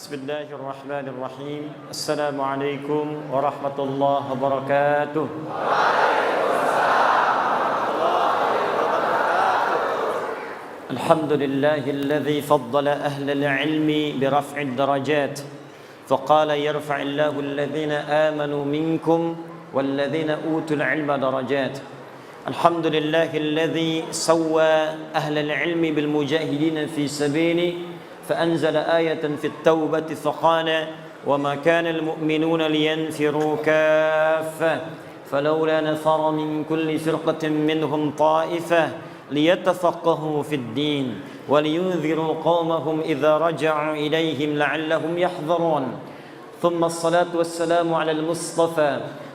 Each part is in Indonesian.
Bismillahirrahmanirrahim. Assalamualaikum warahmatullahi wabarakatuh. Alhamdulillahilladzi faddala ahlal ilmi biraf'id darajat. Faqala yarfa'illahu alladhina amanu minkum walladhina utul ilma darajat. Alhamdulillahilladzi sawwa ahlal ilmi bil mujahidin fi sabili. فأنزل آية في التوبة فقال وما كان المؤمنون لينفروا كافة فلولا نفر من كل فرقة منهم طائفة ليتفقهوا في الدين ولينذروا قومهم إذا رجعوا إليهم لعلهم يحذرون ثم الصلاة والسلام على المصطفى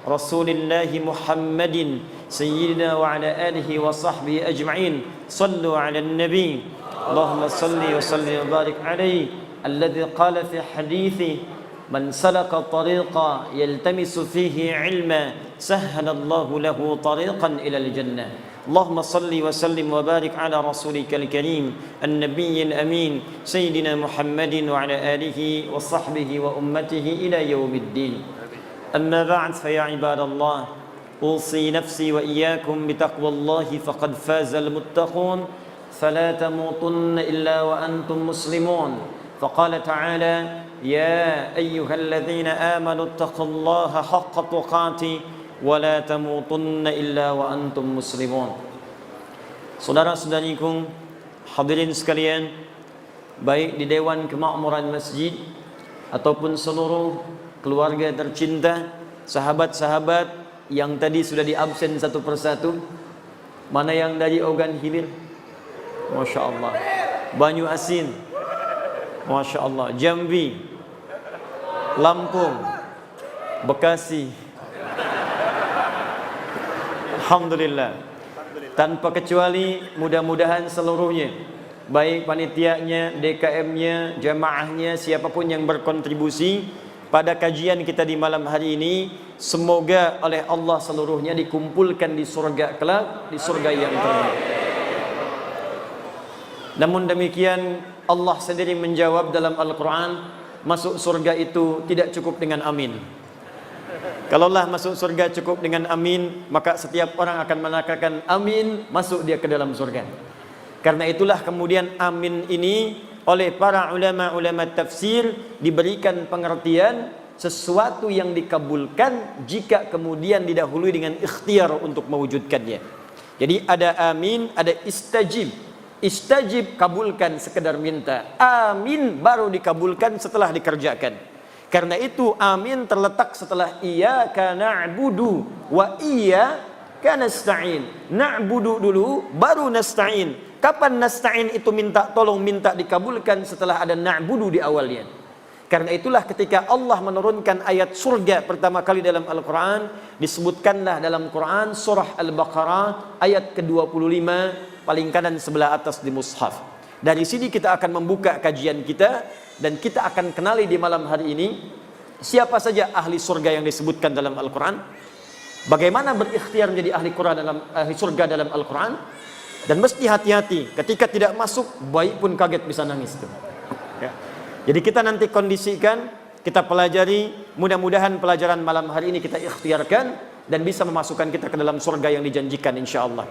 رسول الله محمد سيدنا وعلى آله وصحبه أجمعين صلوا على النبي اللهم صل وسلم وبارك عليه الذي قال في حديثه من سلك طريقا يلتمس فيه علما سهل الله له طريقا إلى الجنة اللهم صل وسلم وبارك على رسولك الكريم النبي الأمين سيدنا محمد وعلى آله وصحبه وأمته إلى يوم الدين أما بعد فيا عباد الله أوصي نفسي وإياكم بتقوى الله فقد فاز المتقون فلا تموتن إلا وأنتم مسلمون فقال تعالى يا أيها الذين آمنوا اتقوا الله حق تقاته ولا تموتن إلا وأنتم مسلمون. Saudara-saudariku hadirin sekalian, baik di Dewan Kemakmuran Masjid ataupun seluruh keluarga tercinta, sahabat-sahabat yang tadi sudah diabsen satu persatu, mana yang dari Ogan Hilir, Masya Allah, Banyu Asin, Masya Allah, Jambi, Lampung, Bekasi, Alhamdulillah. Tanpa kecuali mudah-mudahan seluruhnya, baik panitianya, DKM-nya, jamaahnya, siapapun yang berkontribusi pada kajian kita di malam hari ini, semoga oleh Allah seluruhnya dikumpulkan di surga kelak, di surga yang terbaik. Namun demikian Allah sendiri menjawab dalam Al-Quran, masuk surga itu tidak cukup dengan amin. Kalaulah masuk surga cukup dengan amin, maka setiap orang akan mengatakan amin, masuk dia ke dalam surga. Karena itulah kemudian amin ini oleh para ulama-ulama tafsir diberikan pengertian sesuatu yang dikabulkan jika kemudian didahului dengan ikhtiar untuk mewujudkannya. Jadi ada amin, ada istajib. Istajib, kabulkan sekedar minta. Amin baru dikabulkan setelah dikerjakan. Karena itu amin terletak setelah iyyaka na'budu wa iyyaka nasta'in. Na'budu dulu baru nasta'in. Kapan nasta'in itu minta tolong, minta dikabulkan setelah ada na'budu di awalnya. Karena itulah ketika Allah menurunkan ayat surga pertama kali dalam Al-Quran, disebutkanlah dalam Quran surah Al-Baqarah ayat ke-25 paling kanan sebelah atas di mushaf. Dari sini kita akan membuka kajian kita dan kita akan kenali di malam hari ini siapa saja ahli surga yang disebutkan dalam Al-Quran, bagaimana berikhtiar menjadi ahli surga dalam Al-Quran, dan mesti hati-hati ketika tidak masuk, baik pun kaget bisa nangis tuh. Ya. Jadi kita nanti kondisikan, kita pelajari, mudah-mudahan pelajaran malam hari ini kita ikhtiarkan dan bisa memasukkan kita ke dalam surga yang dijanjikan insyaallah.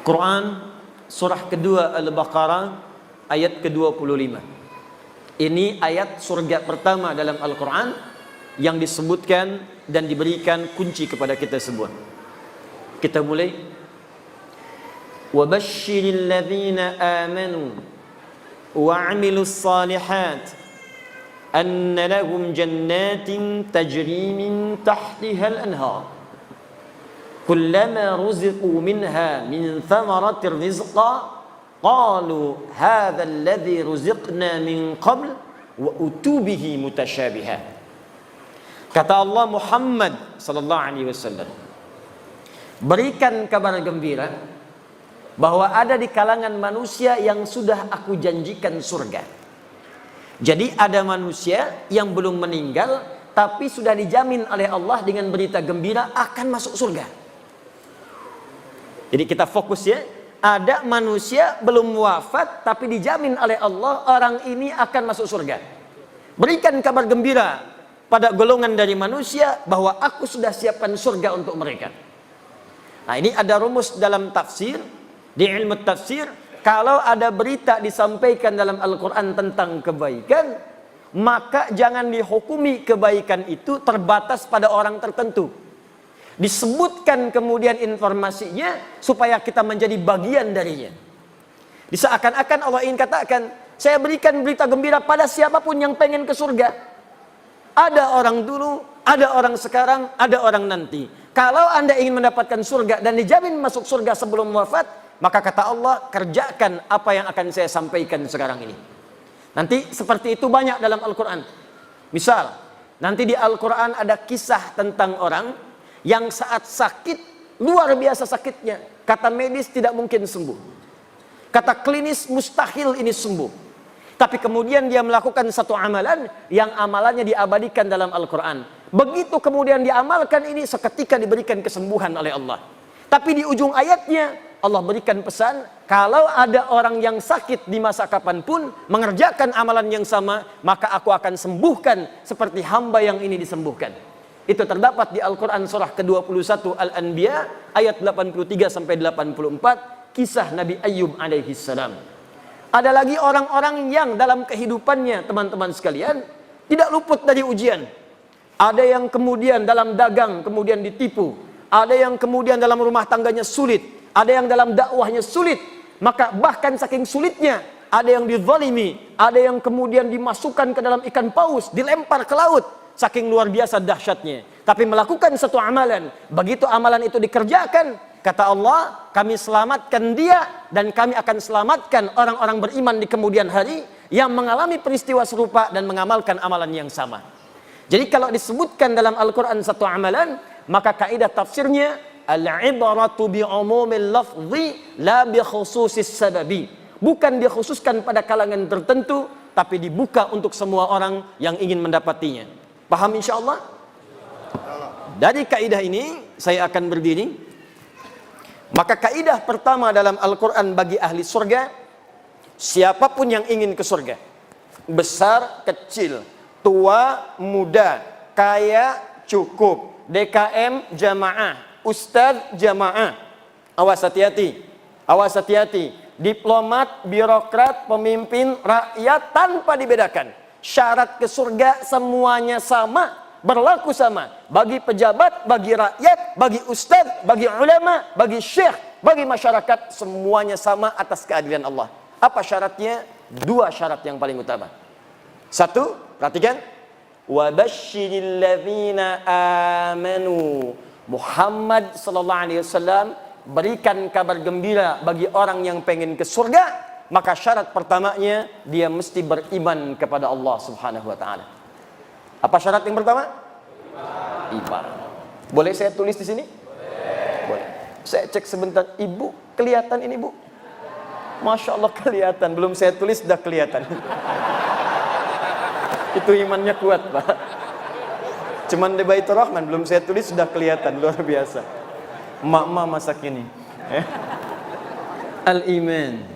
Quran surah kedua Al-Baqarah ayat ke-25. Ini ayat surga pertama dalam Al-Quran yang disebutkan dan diberikan kunci kepada kita semua. Kita mulai. وَبَشِّرِ الَّذِينَ آمَنُوا وَعَمِلُوا الصَّالِحَاتِ أَنَّ لَهُمْ جَنَّاتٍ تَجْرِي مِنْ تَحْتِهَا الْأَنْهَارُ كلما رزقوا منها من ثمرة رزقا قالوا هذا الذي رزقنا من قبل وأتوا به متشابها. Kata Allah, Muhammad sallallahu alaihi wasallam, berikan kabar gembira bahwa ada di kalangan manusia yang sudah aku janjikan surga. Jadi ada manusia yang belum meninggal tapi sudah dijamin oleh Allah dengan berita gembira akan masuk surga. Jadi kita fokus ya, ada manusia belum wafat tapi dijamin oleh Allah orang ini akan masuk surga. Berikan kabar gembira pada golongan dari manusia bahwa aku sudah siapkan surga untuk mereka. Nah, ini ada rumus dalam tafsir, di ilmu tafsir, kalau ada berita disampaikan dalam Al-Quran tentang kebaikan, maka jangan dihukumi kebaikan itu terbatas pada orang tertentu. Disebutkan kemudian informasinya supaya kita menjadi bagian darinya. Seakan-akan Allah ingin katakan, saya berikan berita gembira pada siapapun yang pengen ke surga. Ada orang dulu, ada orang sekarang, ada orang nanti. Kalau Anda ingin mendapatkan surga dan dijamin masuk surga sebelum wafat, maka kata Allah, kerjakan apa yang akan saya sampaikan sekarang ini. Nanti seperti itu banyak dalam Al-Quran. Misal, nanti di Al-Quran ada kisah tentang orang yang saat sakit, luar biasa sakitnya. Kata medis tidak mungkin sembuh. Kata klinis mustahil ini sembuh. Tapi kemudian dia melakukan satu amalan yang amalannya diabadikan dalam Al-Quran. Begitu kemudian diamalkan ini, seketika diberikan kesembuhan oleh Allah. Tapi di ujung ayatnya Allah berikan pesan, kalau ada orang yang sakit di masa kapanpun mengerjakan amalan yang sama, maka aku akan sembuhkan seperti hamba yang ini disembuhkan. Itu terdapat di Al-Quran surah ke-21 Al-Anbiya ayat 83 sampai 84, kisah Nabi Ayyub alaihi salam. Ada lagi orang-orang yang dalam kehidupannya, teman-teman sekalian, tidak luput dari ujian. Ada yang kemudian dalam dagang kemudian ditipu, ada yang kemudian dalam rumah tangganya sulit, ada yang dalam dakwahnya sulit. Maka bahkan saking sulitnya, ada yang dizalimi, ada yang kemudian dimasukkan ke dalam ikan paus, dilempar ke laut. Saking luar biasa dahsyatnya. Tapi melakukan satu amalan, begitu amalan itu dikerjakan, kata Allah, kami selamatkan dia dan kami akan selamatkan orang-orang beriman di kemudian hari yang mengalami peristiwa serupa dan mengamalkan amalan yang sama. Jadi kalau disebutkan dalam Al-Quran satu amalan, maka kaidah tafsirnya al-ibaratu bi'umumil lafzi la bi khususis sababi. Bukan dikhususkan pada kalangan tertentu, tapi dibuka untuk semua orang yang ingin mendapatinya. Paham insyaallah? Dari kaidah ini saya akan berdiri. Maka kaidah pertama dalam Al-Quran bagi ahli surga, siapapun yang ingin ke surga, besar, kecil, tua, muda, kaya, cukup, DKM, jamaah, ustadz, jamaah, awas hati-hati, awas hati-hati, diplomat, birokrat, pemimpin, rakyat, tanpa dibedakan. Syarat ke surga semuanya sama, berlaku sama bagi pejabat, bagi rakyat, bagi ustadz, bagi ulama, bagi syekh, bagi masyarakat, semuanya sama atas keadilan Allah. Apa syaratnya? Dua syarat yang paling utama. Satu, perhatikan, wa basyiril ladzina amanu. Muhammad sallallahu alaihi wasallam berikan kabar gembira bagi orang yang pengen ke surga, maka syarat pertamanya dia mesti beriman kepada Allah Subhanahu wa taala. Apa syarat yang pertama? Iman. Boleh saya tulis di sini? Boleh. Saya cek sebentar. Ibu, kelihatan ini, Bu? Masya Allah kelihatan. Belum saya tulis sudah kelihatan. Itu imannya kuat, Pak. Cuman di Baitur Rahman belum saya tulis sudah kelihatan. Luar biasa. Emak-emak masa kini. Al-iman.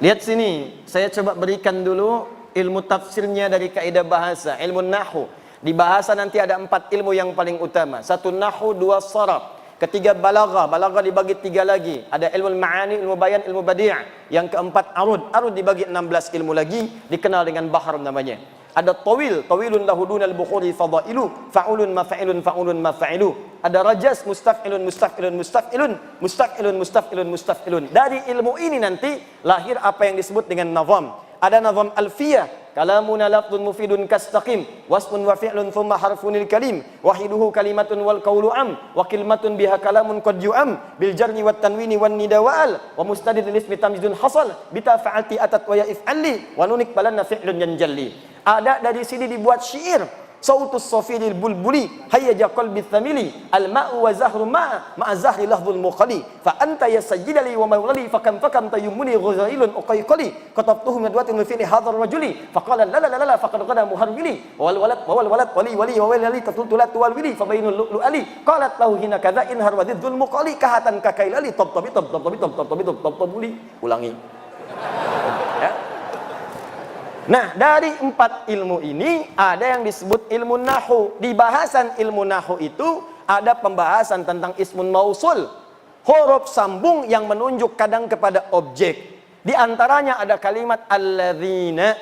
Lihat sini. Saya coba berikan dulu ilmu tafsirnya dari kaidah bahasa, ilmu nahwu. Di bahasa nanti ada 4 ilmu yang paling utama. 1 nahwu, 2 sharaf, ketiga balaghah. Balaghah dibagi 3 lagi. Ada ilmu ma'ani, ilmu bayan, ilmu badi'. Yang keempat arud. Arud dibagi 16 ilmu lagi, dikenal dengan bahar namanya. Ada tawil, tawilun lahu dunal bukhuri fadailu, fa'ulun mafa'ilun fa'ulun mafa'ilu. Ada rajas, mustaf'ilun mustaf'ilun mustaf'ilun, mustaf'ilun mustaf'ilun mustaf'ilun. Dari ilmu ini nanti lahir apa yang disebut dengan nazam. Ada nazam alfiyah, kalamuna lafdun mufidun kastaqim, wasmun wa fi'lun thumma harfunil kalim, wahiduhu kalimatun wal qawlu am, wa kalimatun biha kalamun qad yu'am, bil jarni wat tanwini wan nida wa'al, wa mustadid lil ismi tamjidun hasal, bita fa'alti atat wa ya if'alli, wa nunik balanna fi'lun yanjalli. Ada dari sini dibuat syair. sautus safiril bulbuli hayyaja qalbi thamili al-ma'u wa zahru ma'a zahri lahdhul muqali fa anta ya sayyidali wa mawlali fakam tayyumuni ghazailun uqayqali katabtuhu madwatin fi hadhar rajuli faqala la la la la faqad qada muharwili wal walad wali wa wali tatultulat wal wili fa bainul lu'ali qalat lahu hina kadza in harwadidul muqali kahatan kakailali tabtabuli ulangi. Ya. Nah, dari 4 ilmu ini ada yang disebut ilmu nahwu. Di bahasan ilmu nahwu itu ada pembahasan tentang ismun mausul, huruf sambung yang menunjuk kadang kepada objek. Di antaranya ada kalimat alladzina.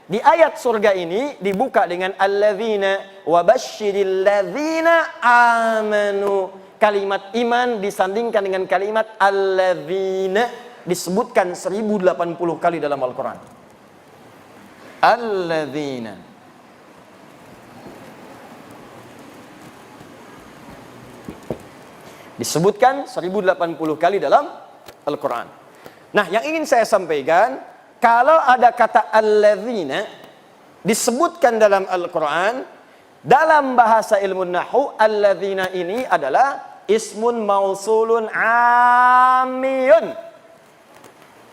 Di ayat surga ini dibuka dengan alladzina wa basyiril ladzina amanu. Kalimat iman disandingkan dengan kalimat alladzina, disebutkan 1080 kali dalam Al-Quran. Alladzina. Disebutkan 1080 kali dalam Al-Quran. Nah, yang ingin saya sampaikan, kalau ada kata alladzina disebutkan dalam Al-Quran, dalam bahasa ilmu nahwu, alladzina ini adalah ismun mausulun amiyun.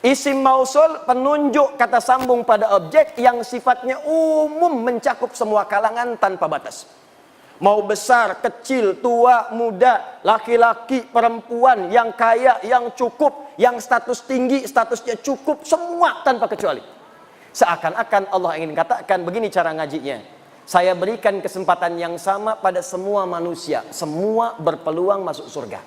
Isim mausul penunjuk kata sambung pada objek yang sifatnya umum, mencakup semua kalangan tanpa batas. Mau besar, kecil, tua, muda, laki-laki, perempuan, yang kaya, yang cukup, yang status tinggi, statusnya cukup, semua tanpa kecuali. Seakan-akan Allah ingin katakan, begini cara ngajinya. Saya berikan kesempatan yang sama pada semua manusia, semua berpeluang masuk surga.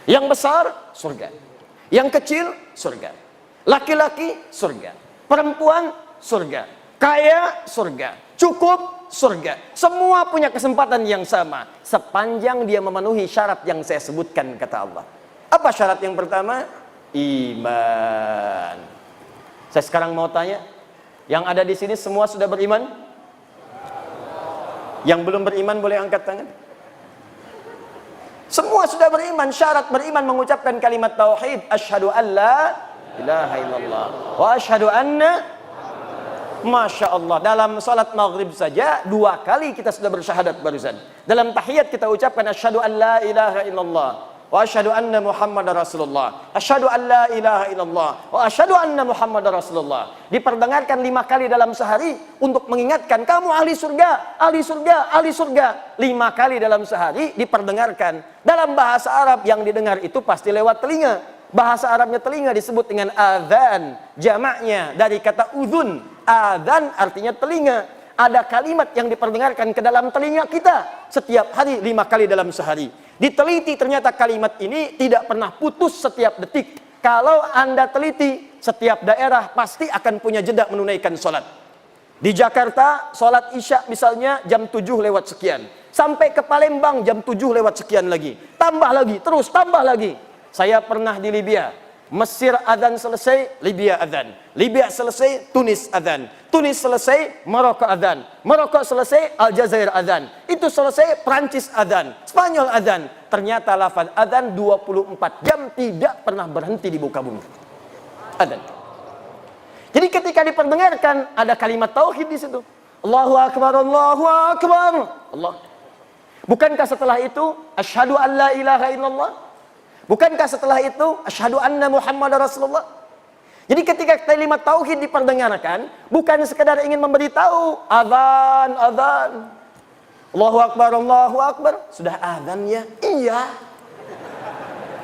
Yang besar, surga. Yang kecil, surga. Laki-laki, surga. Perempuan, surga. Kaya, surga. Cukup, surga. Semua punya kesempatan yang sama, sepanjang dia memenuhi syarat yang saya sebutkan, kata Allah. Apa syarat yang pertama? Iman. Saya sekarang mau tanya, yang ada di sini semua sudah beriman? Yang belum beriman boleh angkat tangan. Semua sudah beriman. Syarat beriman mengucapkan kalimat tauhid, asyhadu an la ilaha illallah wa asyhadu anna, Masya Allah, dalam salat maghrib saja 2 kali kita sudah bersyahadat barusan. Dalam tahiyat kita ucapkan asyhadu an la ilaha illallah wa asyhadu anna Muhammadar Rasulullah. Asyhadu an la ilaha illallah wa asyhadu anna Muhammadar Rasulullah. Diperdengarkan 5 kali dalam sehari untuk mengingatkan kamu ahli surga, ahli surga, ahli surga. 5 kali dalam sehari diperdengarkan. Dalam bahasa Arab yang didengar itu pasti lewat telinga. Bahasa Arabnya telinga disebut dengan adzan. Jamaknya dari kata udhun. Adzan artinya telinga. Ada kalimat yang diperdengarkan ke dalam telinga kita setiap hari 5 kali dalam sehari. Diteliti ternyata kalimat ini tidak pernah putus setiap detik. Kalau Anda teliti, setiap daerah pasti akan punya jeda menunaikan sholat. Di Jakarta, sholat isya misalnya jam 7 lewat sekian. Sampai ke Palembang jam 7 lewat sekian lagi. Tambah lagi, terus tambah lagi. Saya pernah di Libya. Mesir adzan selesai, Libya adzan. Libya selesai, Tunis adzan. Tunis selesai, Maroko adzan. Maroko selesai, Aljazair adzan. Itu selesai, Prancis adzan. Spanyol adzan. Ternyata lafaz adzan 24 jam tidak pernah berhenti di muka bumi. Adzan. Jadi ketika diperdengarkan ada kalimat tauhid di situ. Allahu akbar, Allahu akbar. Allah. Bukankah setelah itu asyhadu an la ilaha illallah? Bukankah setelah itu asyhadu anna Muhammadar Rasulullah? Jadi ketika kalimat tauhid diperdengarkan, bukan sekadar ingin memberitahu azan, azan. Allahu akbar, Allahu akbar. Sudah azan ya? Iya.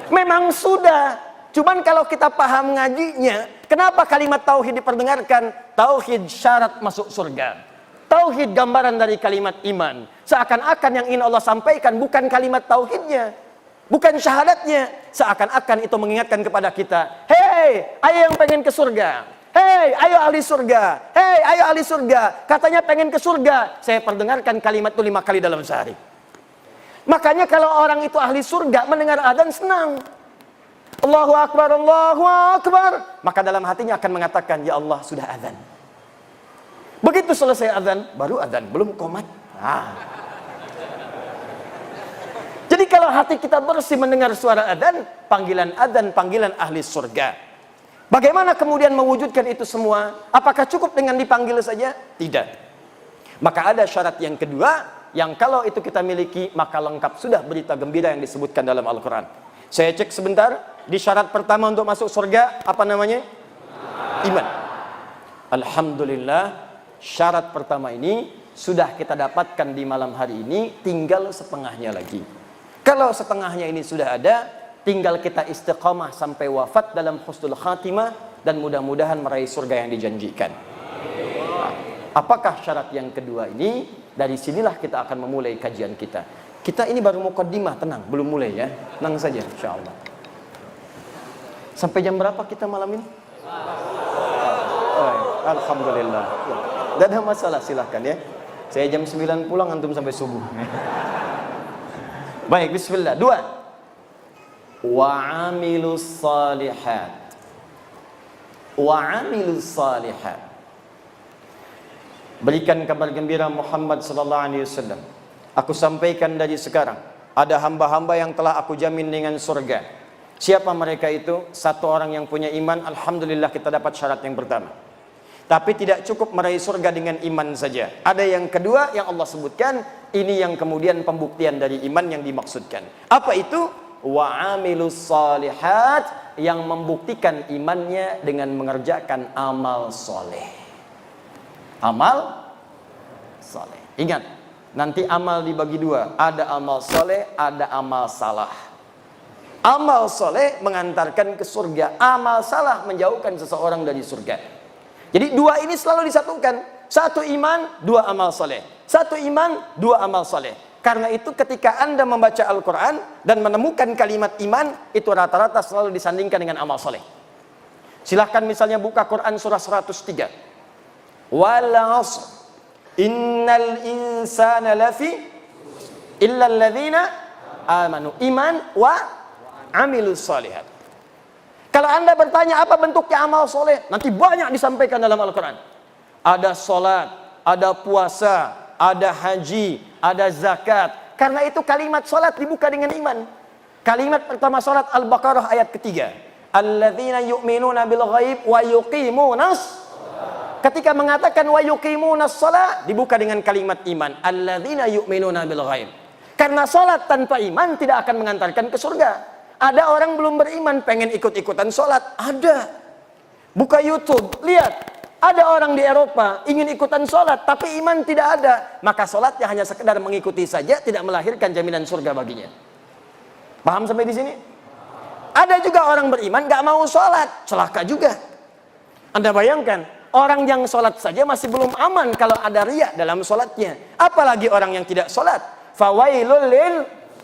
Memang sudah. Cuman kalau kita paham ngajinya, kenapa kalimat tauhid diperdengarkan? Tauhid syarat masuk surga. Tauhid gambaran dari kalimat iman. Seakan-akan yang ingin Allah sampaikan bukan kalimat tauhidnya, bukan syahadatnya. Seakan-akan itu mengingatkan kepada kita, hei, ayo yang pengen ke surga. Hei, ayo ahli surga. Hei, ayo ahli surga. Katanya pengen ke surga. Saya perdengarkan kalimat itu 5 kali dalam sehari. Makanya kalau orang itu ahli surga, mendengar adzan senang. Allahu akbar, Allahu akbar. Maka dalam hatinya akan mengatakan, ya Allah, sudah adzan. Begitu selesai adzan, baru adzan, belum qomat. Jadi kalau hati kita bersih mendengar suara adzan, panggilan ahli surga. Bagaimana kemudian mewujudkan itu semua? Apakah cukup dengan dipanggil saja? Tidak. Maka ada syarat yang kedua, yang kalau itu kita miliki, maka lengkap sudah berita gembira yang disebutkan dalam Al-Quran. Saya cek sebentar, di syarat pertama untuk masuk surga, apa namanya? Iman. Alhamdulillah, syarat pertama ini sudah kita dapatkan di malam hari ini, tinggal setengahnya lagi. Kalau setengahnya ini sudah ada, tinggal kita istiqamah sampai wafat dalam husnul khatimah, dan mudah-mudahan meraih surga yang dijanjikan. Apakah syarat yang kedua ini? Dari sinilah kita akan memulai kajian kita. Kita ini baru muqaddimah, tenang, belum mulai ya. Tenang saja, insyaallah. Sampai jam berapa kita malam ini? Alhamdulillah. Tidak ada masalah, silahkan ya. Saya jam 9 pulang, antum sampai subuh. Baik, bismillah. 2. Wa'amilus salihat. Wa'amilus salihat. Berikan kabar gembira Muhammad sallallahu alaihi wasallam. Aku sampaikan dari sekarang, ada hamba-hamba yang telah aku jamin dengan surga. Siapa mereka itu? Satu orang yang punya iman, alhamdulillah kita dapat syarat yang pertama. Tapi tidak cukup meraih surga dengan iman saja. Ada yang kedua yang Allah sebutkan, ini yang kemudian pembuktian dari iman yang dimaksudkan. Apa itu? Wa'amilus salihat, yang membuktikan imannya dengan mengerjakan amal soleh. Amal soleh. Ingat, nanti amal dibagi dua. Ada amal soleh, ada amal salah. Amal soleh mengantarkan ke surga. Amal salah menjauhkan seseorang dari surga. Jadi dua ini selalu disatukan. Satu iman, dua amal soleh. Satu iman, dua amal soleh. Karena itu ketika Anda membaca Al-Quran dan menemukan kalimat iman, itu rata-rata selalu disandingkan dengan amal soleh. Silahkan misalnya buka Quran surah 103. Wal 'ashr innal insana lafi illa alladzina amanu. Iman wa amilus shalihat. Kalau Anda bertanya apa bentuknya amal soleh, nanti banyak disampaikan dalam Al-Quran. Ada solat, ada puasa, ada haji, ada zakat. Karena itu kalimat solat dibuka dengan iman. Kalimat pertama solat Al-Baqarah ayat ketiga. Alladzina yu'minuna bil ghaib wa yuqimunas. Ketika mengatakan wa yuqimunas shalah, dibuka dengan kalimat iman. Alladzina yu'minuna bil ghaib. Karena salat tanpa iman tidak akan mengantarkan ke surga. Ada orang belum beriman pengen ikut-ikutan salat, ada. Buka YouTube, lihat. Ada orang di Eropa ingin ikutan salat tapi iman tidak ada, maka salatnya hanya sekedar mengikuti saja, tidak melahirkan jaminan surga baginya. Paham sampai di sini? Ada juga orang beriman gak mau salat, celaka juga. Anda bayangkan, orang yang sholat saja masih belum aman kalau ada riya dalam sholatnya. Apalagi orang yang tidak sholat. Fawailul lil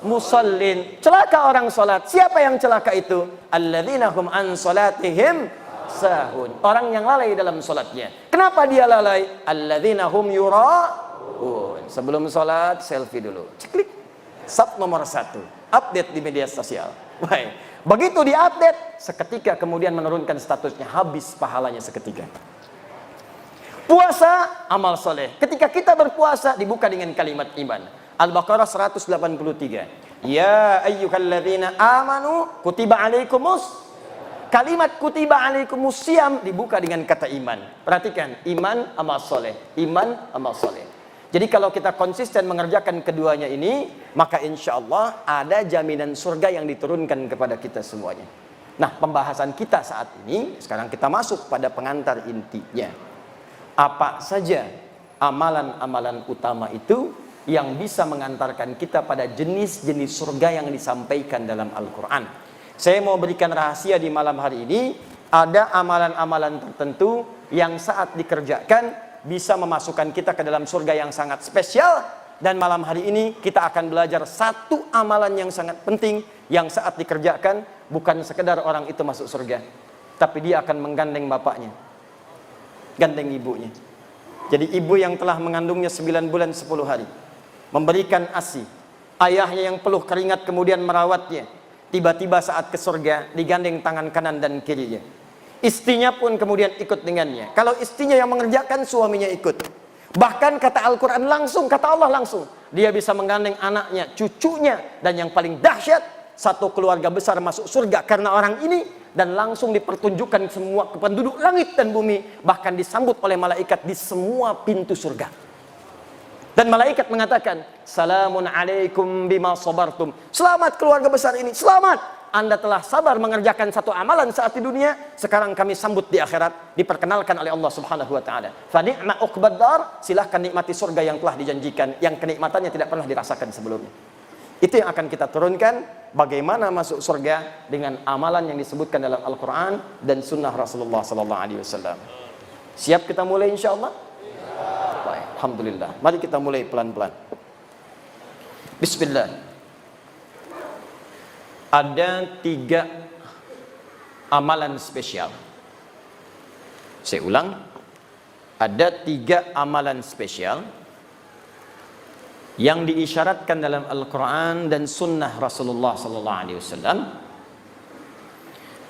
musallin. Celaka orang sholat. Siapa yang celaka itu? Alladzina hum an sholatihim sahun. Orang yang lalai dalam sholatnya. Kenapa dia lalai? Alladzina hum yura'un. Sebelum sholat, selfie dulu. Klik. Sub nomor 1. Update di media sosial. Baik. Begitu diupdate, seketika kemudian menurunkan statusnya, habis pahalanya seketika. Puasa, amal soleh. Ketika kita berpuasa, dibuka dengan kalimat iman. Al-Baqarah 183. Ya ayyuhalladzina amanu kutiba alaikumus. Kalimat kutiba alaikumus siyam dibuka dengan kata iman. Perhatikan, iman, amal soleh. Iman, amal soleh. Jadi kalau kita konsisten mengerjakan keduanya ini, maka insya Allah ada jaminan surga yang diturunkan kepada kita semuanya. Nah, pembahasan kita saat ini, sekarang kita masuk pada pengantar intinya. Apa saja amalan-amalan utama itu yang bisa mengantarkan kita pada jenis-jenis surga yang disampaikan dalam Al-Quran. Saya mau berikan rahasia di malam hari ini, ada amalan-amalan tertentu yang saat dikerjakan bisa memasukkan kita ke dalam surga yang sangat spesial. Dan malam hari ini kita akan belajar satu amalan yang sangat penting, yang saat dikerjakan bukan sekedar orang itu masuk surga, tapi dia akan menggandeng bapaknya, gandeng ibunya. Jadi ibu yang telah mengandungnya 9 bulan 10 hari, memberikan ASI, ayahnya yang peluh keringat kemudian merawatnya, tiba-tiba saat ke surga digandeng tangan kanan dan kirinya. Istrinya pun kemudian ikut dengannya. Kalau istrinya yang mengerjakan, suaminya ikut. Bahkan kata Al-Quran langsung, kata Allah langsung, dia bisa menggandeng anaknya, cucunya, dan yang paling dahsyat, satu keluarga besar masuk surga karena orang ini, dan langsung dipertunjukkan semua penduduk langit dan bumi, bahkan disambut oleh malaikat di semua pintu surga. Dan malaikat mengatakan, salamun alaikum bima sabartum. Selamat keluarga besar ini, selamat. Anda telah sabar mengerjakan satu amalan saat di dunia, sekarang kami sambut di akhirat, diperkenalkan oleh Allah Subhanahu wa taala. Fa ni'ma uqbad dar, silahkan nikmati surga yang telah dijanjikan, yang kenikmatannya tidak pernah dirasakan sebelumnya. Itu yang akan kita turunkan, bagaimana masuk surga dengan amalan yang disebutkan dalam Al-Qur'an dan sunnah Rasulullah sallallahu alaihi wasallam. Siap kita mulai insyaallah? Baik, alhamdulillah. Mari kita mulai pelan-pelan. Bismillah. Ada 3 amalan spesial. Saya ulang, ada 3 amalan spesial yang diisyaratkan dalam Al-Quran dan Sunnah Rasulullah SAW,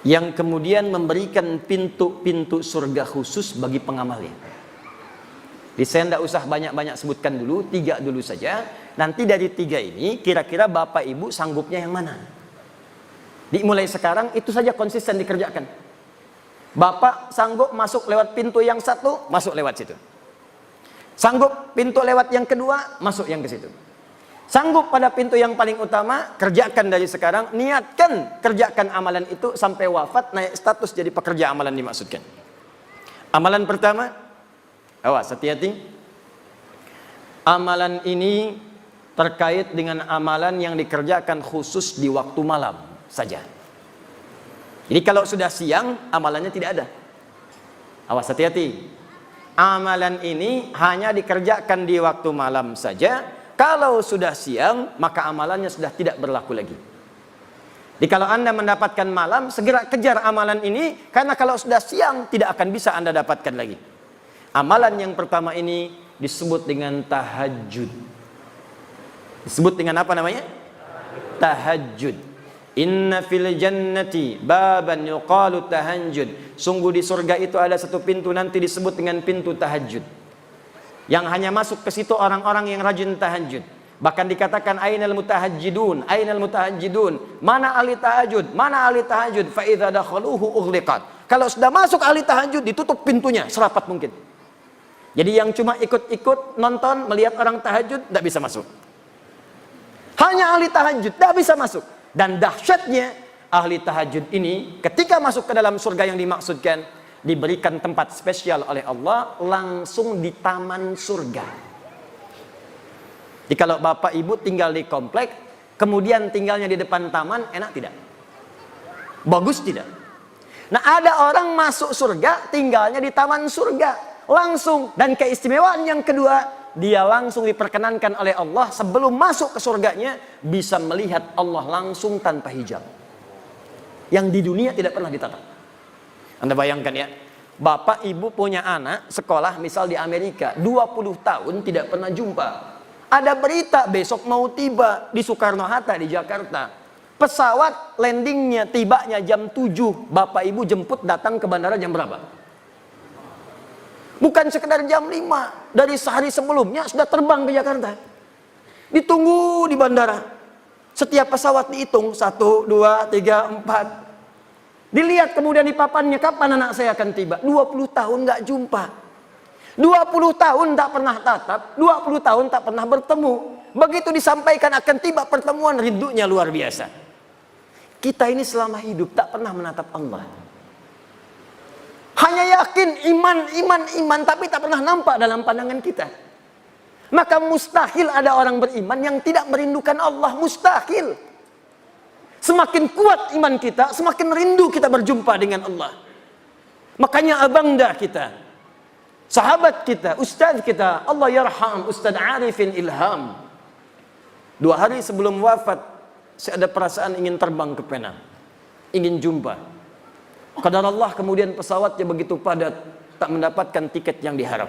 yang kemudian memberikan pintu-pintu surga khusus bagi pengamalnya. Jadi saya tidak usah banyak-banyak sebutkan dulu, 3 dulu saja. Nanti dari 3 ini, kira-kira Bapak Ibu sanggupnya yang mana? Dimulai sekarang itu saja konsisten dikerjakan. Bapak sanggup masuk lewat pintu yang satu, masuk lewat situ. Sanggup pintu lewat yang kedua, masuk yang ke situ. Sanggup pada pintu yang paling utama, kerjakan dari sekarang, niatkan kerjakan amalan itu sampai wafat, naik status jadi pekerja amalan dimaksudkan. Amalan pertama, awas hati-hati. Amalan ini terkait dengan amalan yang dikerjakan khusus di waktu malam saja. Jadi kalau sudah siang, amalannya tidak ada. Awas hati-hati. Amalan ini hanya dikerjakan di waktu malam saja. Kalau sudah siang, maka amalannya sudah tidak berlaku lagi. Jadi kalau Anda mendapatkan malam, segera kejar amalan ini, karena kalau sudah siang, tidak akan bisa Anda dapatkan lagi. Amalan yang pertama ini disebut dengan tahajud. Disebut dengan apa namanya? Tahajud. Inna fil jannati baban yuqalu tahajjud. Sungguh di surga itu ada satu pintu nanti disebut dengan pintu tahajud, yang hanya masuk ke situ orang-orang yang rajin tahajud. Bahkan dikatakan ainal mutahajjidun, ainal mutahajjidun, mana ahli tahajud, mana ahli tahajud, fa idza dakhaluhu ughliqat. Kalau sudah masuk ahli tahajud, ditutup pintunya serapat mungkin. Jadi yang cuma ikut-ikut nonton melihat orang tahajud tidak bisa masuk. Hanya ahli tahajud tidak bisa masuk. Dan dahsyatnya ahli tahajud ini ketika masuk ke dalam surga yang dimaksudkan, diberikan tempat spesial oleh Allah langsung di taman surga. Jadi kalau Bapak Ibu tinggal di komplek, kemudian tinggalnya di depan taman, enak tidak? Bagus tidak? Nah, ada orang masuk surga tinggalnya di taman surga langsung. Dan keistimewaan yang kedua, dia langsung diperkenankan oleh Allah sebelum masuk ke surganya bisa melihat Allah langsung tanpa hijab, yang di dunia tidak pernah ditatap. Anda bayangkan ya, Bapak Ibu punya anak sekolah misal di Amerika 20 tahun tidak pernah jumpa. Ada berita besok mau tiba di Soekarno-Hatta di Jakarta. Pesawat landingnya tibanya jam 7, Bapak Ibu jemput datang ke bandara jam berapa? Bukan sekedar jam 5, dari sehari sebelumnya sudah terbang ke Jakarta. Ditunggu di bandara. Setiap pesawat dihitung 1, 2, 3, 4. Dilihat kemudian di papannya, kapan anak saya akan tiba? 20 tahun nggak jumpa. 20 tahun tak pernah tatap, 20 tahun tak pernah bertemu. Begitu disampaikan akan tiba pertemuan, rindunya luar biasa. Kita ini selama hidup tak pernah menatap Allah. Hanya yakin iman, tapi tak pernah nampak dalam pandangan kita. Maka mustahil ada orang beriman yang tidak merindukan Allah, mustahil. Semakin kuat iman kita, semakin rindu kita berjumpa dengan Allah. Makanya abangda kita, sahabat kita, ustaz kita, Allah yarham Ustaz Arifin Ilham, 2 hari sebelum wafat, saya ada perasaan ingin terbang ke Penang, ingin jumpa. Qadar Allah kemudian pesawatnya begitu padat, tak mendapatkan tiket yang diharap.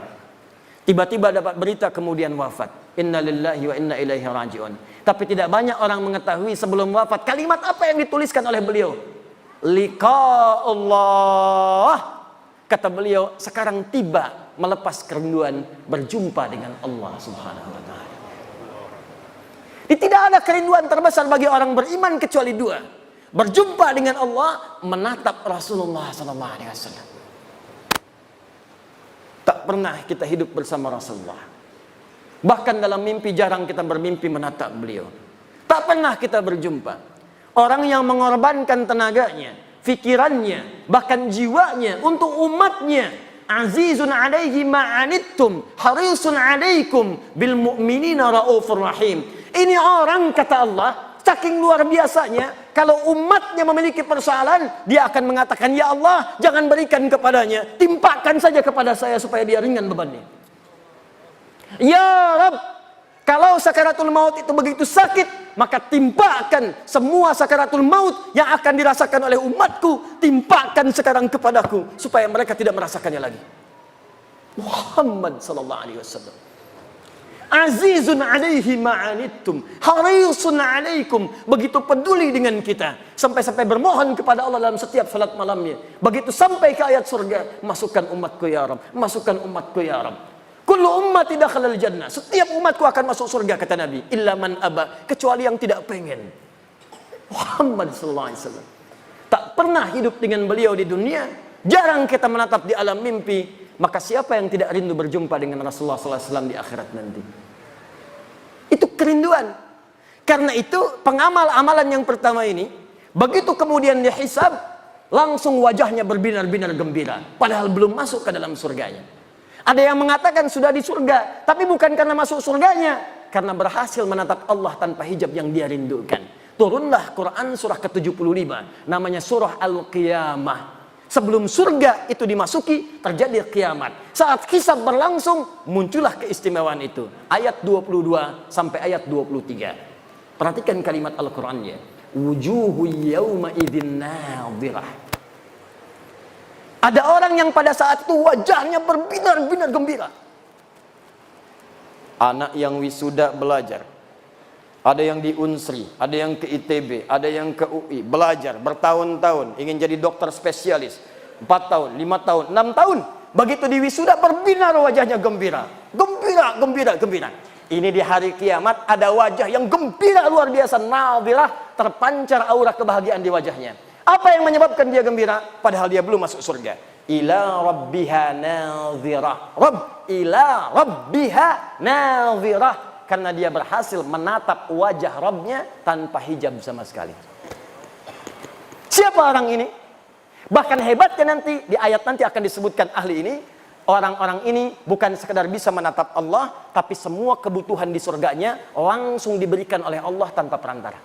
Tiba-tiba dapat berita kemudian wafat. Inna lillahi wa inna ilaihi raji'un. Tapi tidak banyak orang mengetahui sebelum wafat kalimat apa yang dituliskan oleh beliau. Liqa Allah. Kata beliau, sekarang tiba melepas kerinduan berjumpa dengan Allah Subhanahu wa taala. Tidak ada kerinduan terbesar bagi orang beriman kecuali 2. Berjumpa dengan Allah, menatap Rasulullah SAW. Tak pernah kita hidup bersama Rasulullah. Bahkan dalam mimpi jarang kita bermimpi menatap beliau. Tak pernah kita berjumpa. Orang yang mengorbankan tenaganya, fikirannya, bahkan jiwanya untuk umatnya. Azizun alaihi ma'anittum, harisun alaikum bil mu'minina raufur rahim. Ini orang, kata Allah, saking luar biasanya, kalau umatnya memiliki persoalan, dia akan mengatakan, ya Allah, jangan berikan kepadanya, timpakan saja kepada saya supaya dia ringan bebannya. Ya Rabb, kalau sakaratul maut itu begitu sakit, maka timpakan semua sakaratul maut yang akan dirasakan oleh umatku, timpakan sekarang kepadaku supaya mereka tidak merasakannya lagi. Muhammad sallallahu alaihi wasallam. Azizun alaihi ma'anittum, harisun alaikum, begitu peduli dengan kita, sampai-sampai bermohon kepada Allah dalam setiap salat malamnya. Begitu sampai ke ayat surga, masukkan umatku ya Rabb, masukkan umatku ya Rabb. Kullu ummati dakhalal jannah. Setiap umatku akan masuk surga, kata Nabi. Illa man aba, kecuali yang tidak pengen. Muhammad sallallahu alaihi wasallam. Tak pernah hidup dengan beliau di dunia. Jarang kita menatap di alam mimpi. Maka siapa yang tidak rindu berjumpa dengan Rasulullah sallallahu alaihi wasallam di akhirat nanti? Itu kerinduan. Karena itu pengamal amalan yang pertama ini, begitu kemudian dihisab, langsung wajahnya berbinar-binar gembira. Padahal belum masuk ke dalam surganya. Ada yang mengatakan sudah di surga, tapi bukan karena masuk surganya, karena berhasil menatap Allah tanpa hijab yang dia rindukan. Turunlah Quran surah ke-75, namanya surah Al-Qiyamah. Sebelum surga itu dimasuki, terjadi kiamat. Saat hisab berlangsung, muncullah keistimewaan itu. Ayat 22 sampai ayat 23. Perhatikan kalimat Al-Qurannya. Wujuhu yawma idzin nadhirah. Ada orang yang pada saat itu wajahnya berbinar-binar gembira. Anak yang wisuda belajar. Ada yang di Unsri, ada yang ke ITB, ada yang ke UI, belajar bertahun-tahun, ingin jadi dokter spesialis. 4 tahun, 5 tahun, 6 tahun. Begitu di wisuda berbinar wajahnya gembira. Gembira, gembira, gembira. Ini di hari kiamat ada wajah yang gembira luar biasa. Nadhirah, terpancar aura kebahagiaan di wajahnya. Apa yang menyebabkan dia gembira? Padahal dia belum masuk surga. Ila rabbiha nadhirah. Rabb, ila rabbiha nadhirah. Karena dia berhasil menatap wajah Rabbnya tanpa hijab sama sekali. Siapa orang ini? Bahkan hebatnya nanti, di ayat nanti akan disebutkan ahli ini. Orang-orang ini bukan sekedar bisa menatap Allah, tapi semua kebutuhan di surganya langsung diberikan oleh Allah tanpa perantara.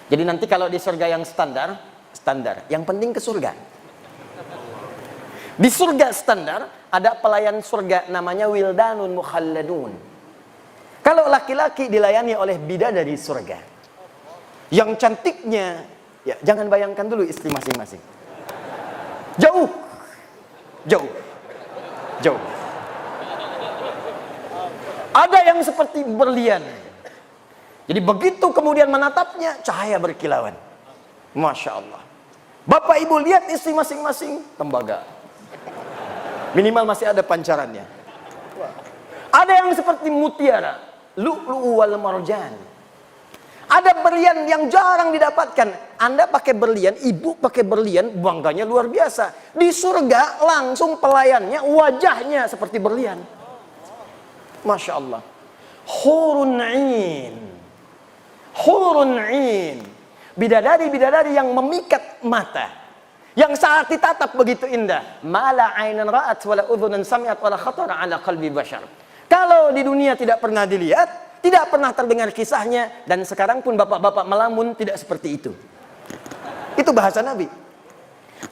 Jadi nanti kalau di surga yang standar, yang penting ke surga. Di surga standar ada pelayan surga namanya wildanun mukhalladun. Kalau laki-laki dilayani oleh bidadari surga, yang cantiknya, ya jangan bayangkan dulu istri masing-masing. Jauh, jauh, jauh. Ada yang seperti berlian. Jadi begitu kemudian menatapnya, cahaya berkilauan. Masya Allah. Bapak ibu lihat istri masing-masing, tembaga. Minimal masih ada pancarannya. Ada yang seperti mutiara, lu'lu'u wal marjan. Ada berlian yang jarang didapatkan. Anda pakai berlian, ibu pakai berlian, bangganya luar biasa. Di surga langsung pelayannya, wajahnya seperti berlian. Masya Allah. Hurun 'ain. Hurun 'ain. Bidadari-bidadari yang memikat mata. Yang saat ditatap begitu indah. Mala 'ainan ra'at wala udhunan sami'at wala khatara 'ala qalbi bashar. Kalau di dunia tidak pernah dilihat, tidak pernah terdengar kisahnya, dan sekarang pun bapak-bapak melamun tidak seperti itu. Itu bahasa Nabi.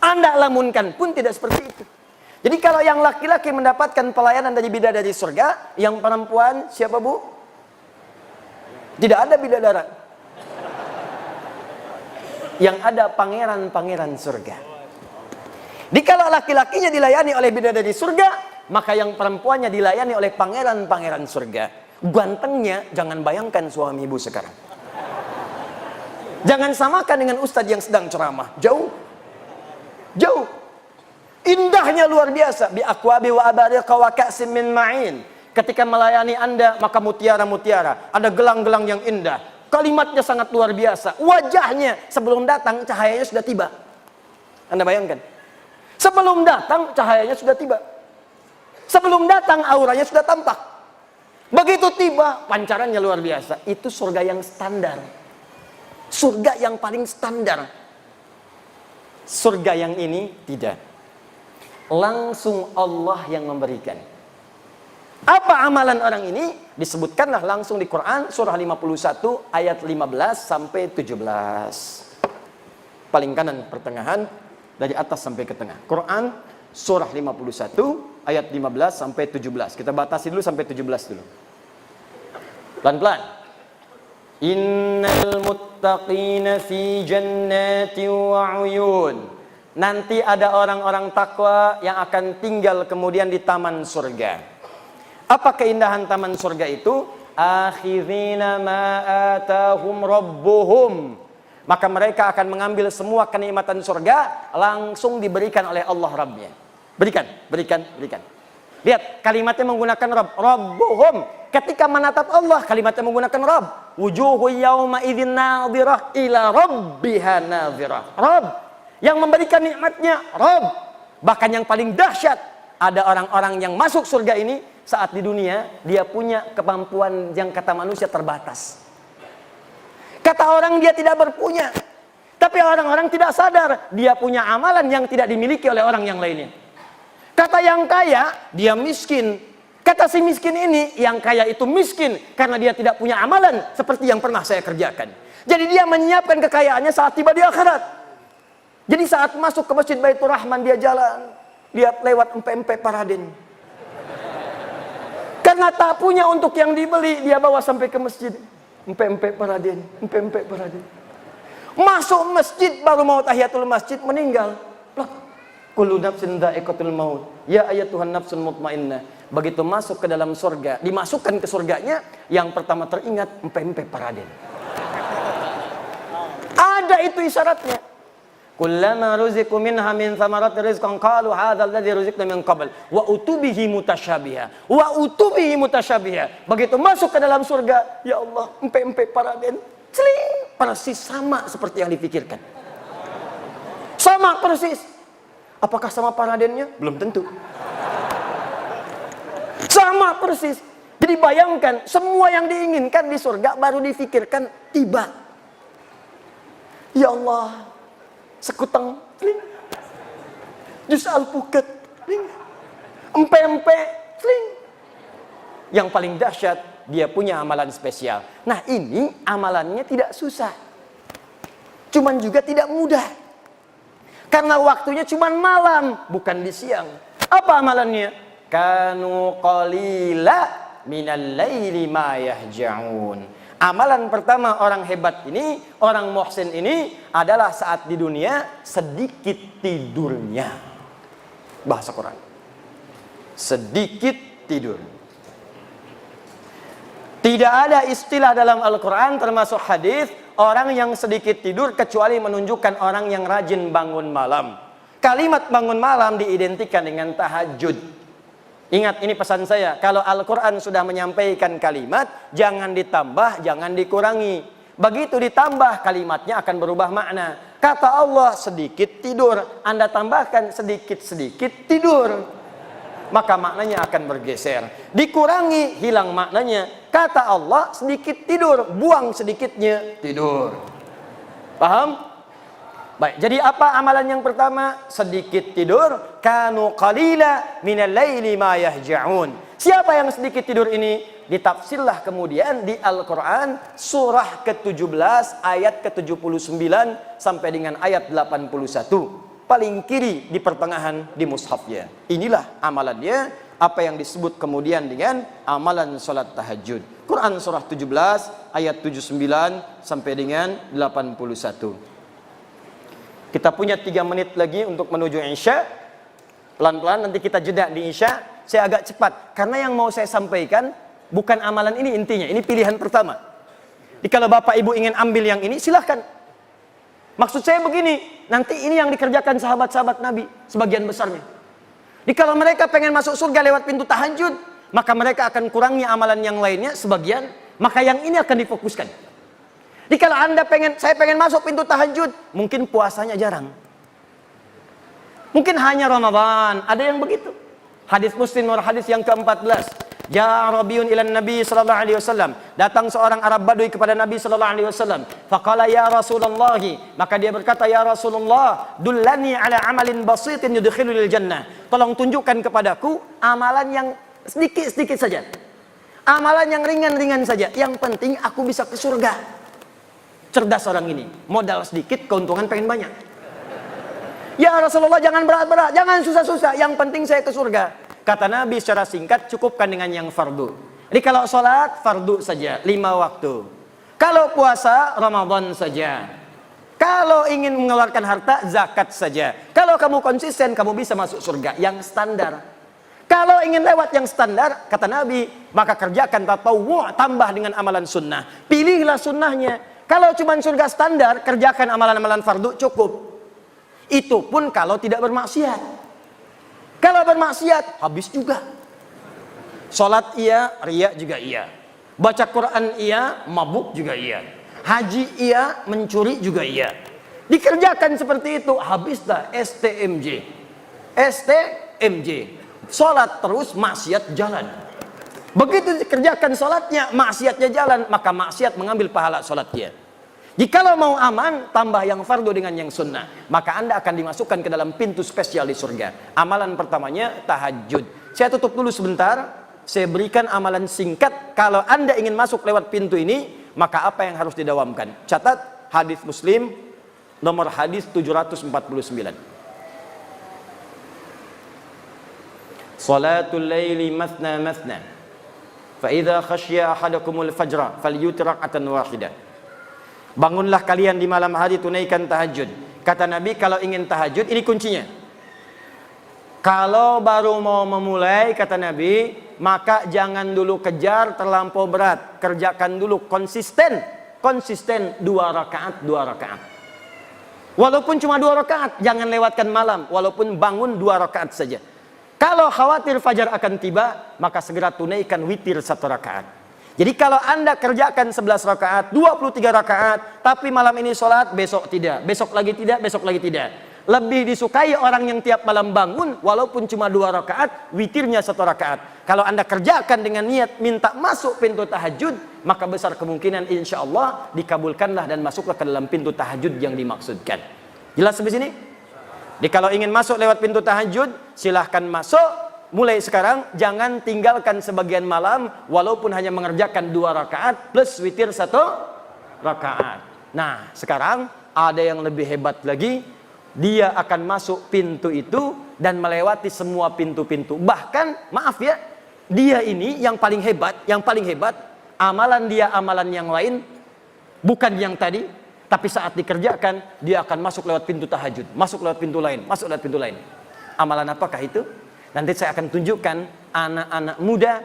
Anda lamunkan pun tidak seperti itu. Jadi kalau yang laki-laki mendapatkan pelayanan dari bidadari surga, yang perempuan siapa bu? Tidak ada bidadara. Yang ada pangeran-pangeran surga. Jadi kalau laki-lakinya dilayani oleh bidadari surga, maka yang perempuannya dilayani oleh pangeran-pangeran surga. Gantengnya jangan bayangkan suami ibu sekarang. Jangan samakan dengan ustadz yang sedang ceramah. Jauh. Jauh. Indahnya luar biasa. Bi aqwabi wa abariqa wa ka'sim min ma'in. Ketika melayani Anda, maka mutiara-mutiara. Ada gelang-gelang yang indah. Kalimatnya sangat luar biasa. Wajahnya sebelum datang cahayanya sudah tiba. Anda bayangkan. Sebelum datang cahayanya sudah tiba. Sebelum datang auranya sudah tampak. Begitu tiba, pancarannya luar biasa. Itu surga yang standar. Surga yang paling standar. Surga yang ini tidak. Langsung Allah yang memberikan. Apa amalan orang ini? Disebutkanlah langsung di Quran surah 51 ayat 15 sampai 17. Paling kanan pertengahan, dari atas sampai ke tengah. Quran surah 51 ayat 15 sampai 17. Kita batasi dulu sampai 17 dulu. Pelan-pelan. Innal muttaqina fi jannati wa uyun. Nanti ada orang-orang takwa yang akan tinggal kemudian di taman surga. Apa keindahan taman surga itu? Akhirina ma atahum rabbuhum. Maka mereka akan mengambil semua kenikmatan surga langsung diberikan oleh Allah Rabbnya. Berikan. Lihat, kalimatnya menggunakan Rabb. Rabbuhum. Ketika menatap Allah, kalimatnya menggunakan Rabb. Wujuhu yawma idzin nadhirah ila rabbiha nadhirah. Rabb. Yang memberikan nikmatnya, Rabb. Bahkan yang paling dahsyat, ada orang-orang yang masuk surga ini saat di dunia, dia punya kemampuan yang kata manusia terbatas. Kata orang dia tidak berpunya. Tapi orang-orang tidak sadar, dia punya amalan yang tidak dimiliki oleh orang yang lainnya. Kata yang kaya, dia miskin. Kata si miskin ini, yang kaya itu miskin karena dia tidak punya amalan seperti yang pernah saya kerjakan. Jadi dia menyiapkan kekayaannya saat tiba di akhirat. Jadi saat masuk ke Masjid Baitur Rahman, dia jalan, lihat lewat empe-empe Paraden. Karena tak punya untuk yang dibeli, dia bawa sampai ke masjid. Empe-empe Paraden. Masuk masjid, baru mau tahiyatul masjid, meninggal. Kullu nafsin dha'iqatul maut. Ya ayyatuhan nafsun mutmainnah. Begitu masuk ke dalam surga, dimasukkan ke surganya, yang pertama teringat empe-empe Paraden. Ada itu isyaratnya. Kullama ruziqu minha min thamarati rizqan qalu hadzal ladzi ruziqna min qabl wa utubihi mutasyabiha. Begitu masuk ke dalam surga, ya Allah, empe-empe Paraden, celing, persis sama seperti yang dipikirkan. Sama persis. Apakah sama Paradennya? Belum tentu. Sama persis. Jadi bayangkan, semua yang diinginkan di surga baru difikirkan tiba. Ya Allah, sekutang, jus alpukat, empe-empe, yang paling dahsyat, dia punya amalan spesial. Nah, ini amalannya tidak susah, cuman juga tidak mudah, karena waktunya cuman malam, bukan di siang. Apa amalannya? Kanu qalila minal laili ma yahja'un. Amalan pertama orang hebat ini, orang muhsin ini adalah saat di dunia sedikit tidurnya. Bahasa Quran. Sedikit tidur. Tidak ada istilah dalam Al-Quran termasuk hadis orang yang sedikit tidur kecuali menunjukkan orang yang rajin bangun malam. Kalimat bangun malam diidentikan dengan tahajud. Ingat, ini pesan saya, kalau Al-Quran sudah menyampaikan kalimat, jangan ditambah, jangan dikurangi. Begitu ditambah, kalimatnya akan berubah makna. Kata Allah, sedikit tidur. Anda tambahkan sedikit-sedikit tidur, maka maknanya akan bergeser. Dikurangi, hilang maknanya. Kata Allah, sedikit tidur, buang sedikitnya tidur. Paham? Baik, jadi apa amalan yang pertama? Sedikit tidur. Kanu qalila minal laili ma yahja'un. Siapa yang sedikit tidur ini? Ditafsirlah kemudian di Al-Quran surah ke-17 ayat ke-79 sampai dengan ayat 81. Paling kiri di pertengahan di mushafnya. Inilah amalannya, apa yang disebut kemudian dengan amalan salat tahajud. Quran surah 17 ayat 79 sampai dengan 81. Kita punya 3 menit lagi untuk menuju Isya. Pelan-pelan nanti kita jeda di Isya. Saya agak cepat, karena yang mau saya sampaikan bukan amalan ini intinya. Ini pilihan pertama. Jadi kalau Bapak Ibu ingin ambil yang ini, silahkan. Maksud saya begini, nanti ini yang dikerjakan sahabat-sahabat Nabi, sebagian besarnya. Jadi kalau mereka pengen masuk surga lewat pintu tahajud, maka mereka akan kurangi amalan yang lainnya sebagian, maka yang ini akan difokuskan. Jadi kalau Anda saya pengen masuk pintu tahajud, mungkin puasanya jarang. Mungkin hanya Ramadan, ada yang begitu. Hadis Muslim nomor hadis yang ke-14. Ja Arabiyun ila Nabi sallallahu alaihi wasallam. Datang seorang Arab Badui kepada Nabi sallallahu alaihi wasallam. Faqala ya Rasulullah, maka dia berkata, ya Rasulullah, dullani ala amalin basitin yudkhilul jannah. Tolong tunjukkan kepadaku amalan yang sedikit-sedikit saja. Amalan yang ringan-ringan saja. Yang penting aku bisa ke surga. Cerdas orang ini. Modal sedikit, keuntungan pengen banyak. Ya Rasulullah, jangan berat-berat, jangan susah-susah. Yang penting saya ke surga. Kata Nabi secara singkat, cukupkan dengan yang fardu. Jadi kalau sholat, fardu saja, 5 waktu. Kalau puasa, Ramadan saja. Kalau ingin mengeluarkan harta, zakat saja. Kalau kamu konsisten, kamu bisa masuk surga. Yang standar. Kalau ingin lewat yang standar, kata Nabi, maka kerjakan tatawwu', tambah dengan amalan sunnah. Pilihlah sunnahnya. Kalau cuma surga standar, kerjakan amalan-amalan fardu, cukup. Itu pun kalau tidak bermaksiat. Kalau bermaksiat, habis juga. Sholat iya, riya juga iya. Baca Quran iya, mabuk juga iya. Haji iya, mencuri juga iya. Dikerjakan seperti itu, habislah STMJ. STMJ. Sholat terus, maksiat jalan. Begitu dikerjakan sholatnya, maksiatnya jalan, maka maksiat mengambil pahala sholatnya. Jikalau mau aman, tambah yang fardu dengan yang sunnah, maka Anda akan dimasukkan ke dalam pintu spesial di surga. Amalan pertamanya tahajud. Saya tutup dulu sebentar, saya berikan amalan singkat. Kalau Anda ingin masuk lewat pintu ini, maka apa yang harus didawamkan? Catat hadis Muslim nomor hadis 749. Salatul laili mathna mathna. Fa idza khashiya ahadakumul fajra falyutir rak'atan wahidah. Bangunlah kalian di malam hari, tunaikan tahajud. Kata Nabi, kalau ingin tahajud, ini kuncinya. Kalau baru mau memulai, kata Nabi, maka jangan dulu kejar terlampau berat. Kerjakan dulu konsisten. Konsisten 2 rakaat, 2 rakaat. Walaupun cuma 2 rakaat, jangan lewatkan malam. Walaupun bangun 2 rakaat saja. Kalau khawatir fajar akan tiba, maka segera tunaikan witir 1 rakaat. Jadi kalau Anda kerjakan 11 rakaat, 23 rakaat, tapi malam ini sholat, besok tidak, besok lagi tidak, besok lagi tidak. Lebih disukai orang yang tiap malam bangun, walaupun cuma 2 rakaat, witirnya 1 rakaat. Kalau Anda kerjakan dengan niat minta masuk pintu tahajud, maka besar kemungkinan insya Allah dikabulkanlah dan masuklah ke dalam pintu tahajud yang dimaksudkan. Jelas sampai sini? Jadi kalau ingin masuk lewat pintu tahajud, silahkan masuk. Mulai sekarang jangan tinggalkan sebagian malam walaupun hanya mengerjakan 2 rakaat plus witir 1 rakaat. Nah, sekarang ada yang lebih hebat lagi. Dia akan masuk pintu itu dan melewati semua pintu-pintu. Bahkan, maaf ya, dia ini yang paling hebat, amalan dia amalan yang lain bukan yang tadi, tapi saat dikerjakan dia akan masuk lewat pintu tahajud, masuk lewat pintu lain, masuk lewat pintu lain. Amalan apakah itu? Nanti saya akan tunjukkan anak-anak muda,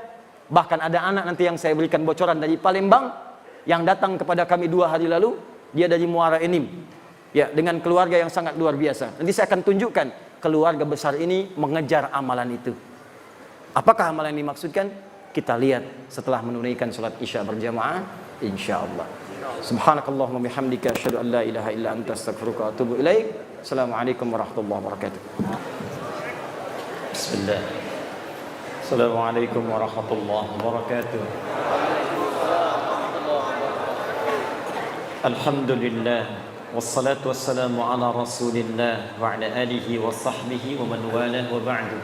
bahkan ada anak nanti yang saya berikan bocoran dari Palembang yang datang kepada kami 2 hari lalu. Dia dari Muara Enim, ya, dengan keluarga yang sangat luar biasa. Nanti saya akan tunjukkan keluarga besar ini mengejar amalan itu. Apakah amalan yang dimaksudkan? Kita lihat setelah menunaikan sholat isya berjamaah, insyaallah. Subhanakallahumma bihamdika asyhadu an la ilaha illa anta astaghfiruka wa atubu ilaik. Assalamualaikum warahmatullahi wabarakatuh. Bismillah. Assalamualaikum warahmatullahi wabarakatuh. Alhamdulillah. Wassalatu wassalamu ala rasulillah wa ala alihi wa sahbihi wa man walah wa ba'du.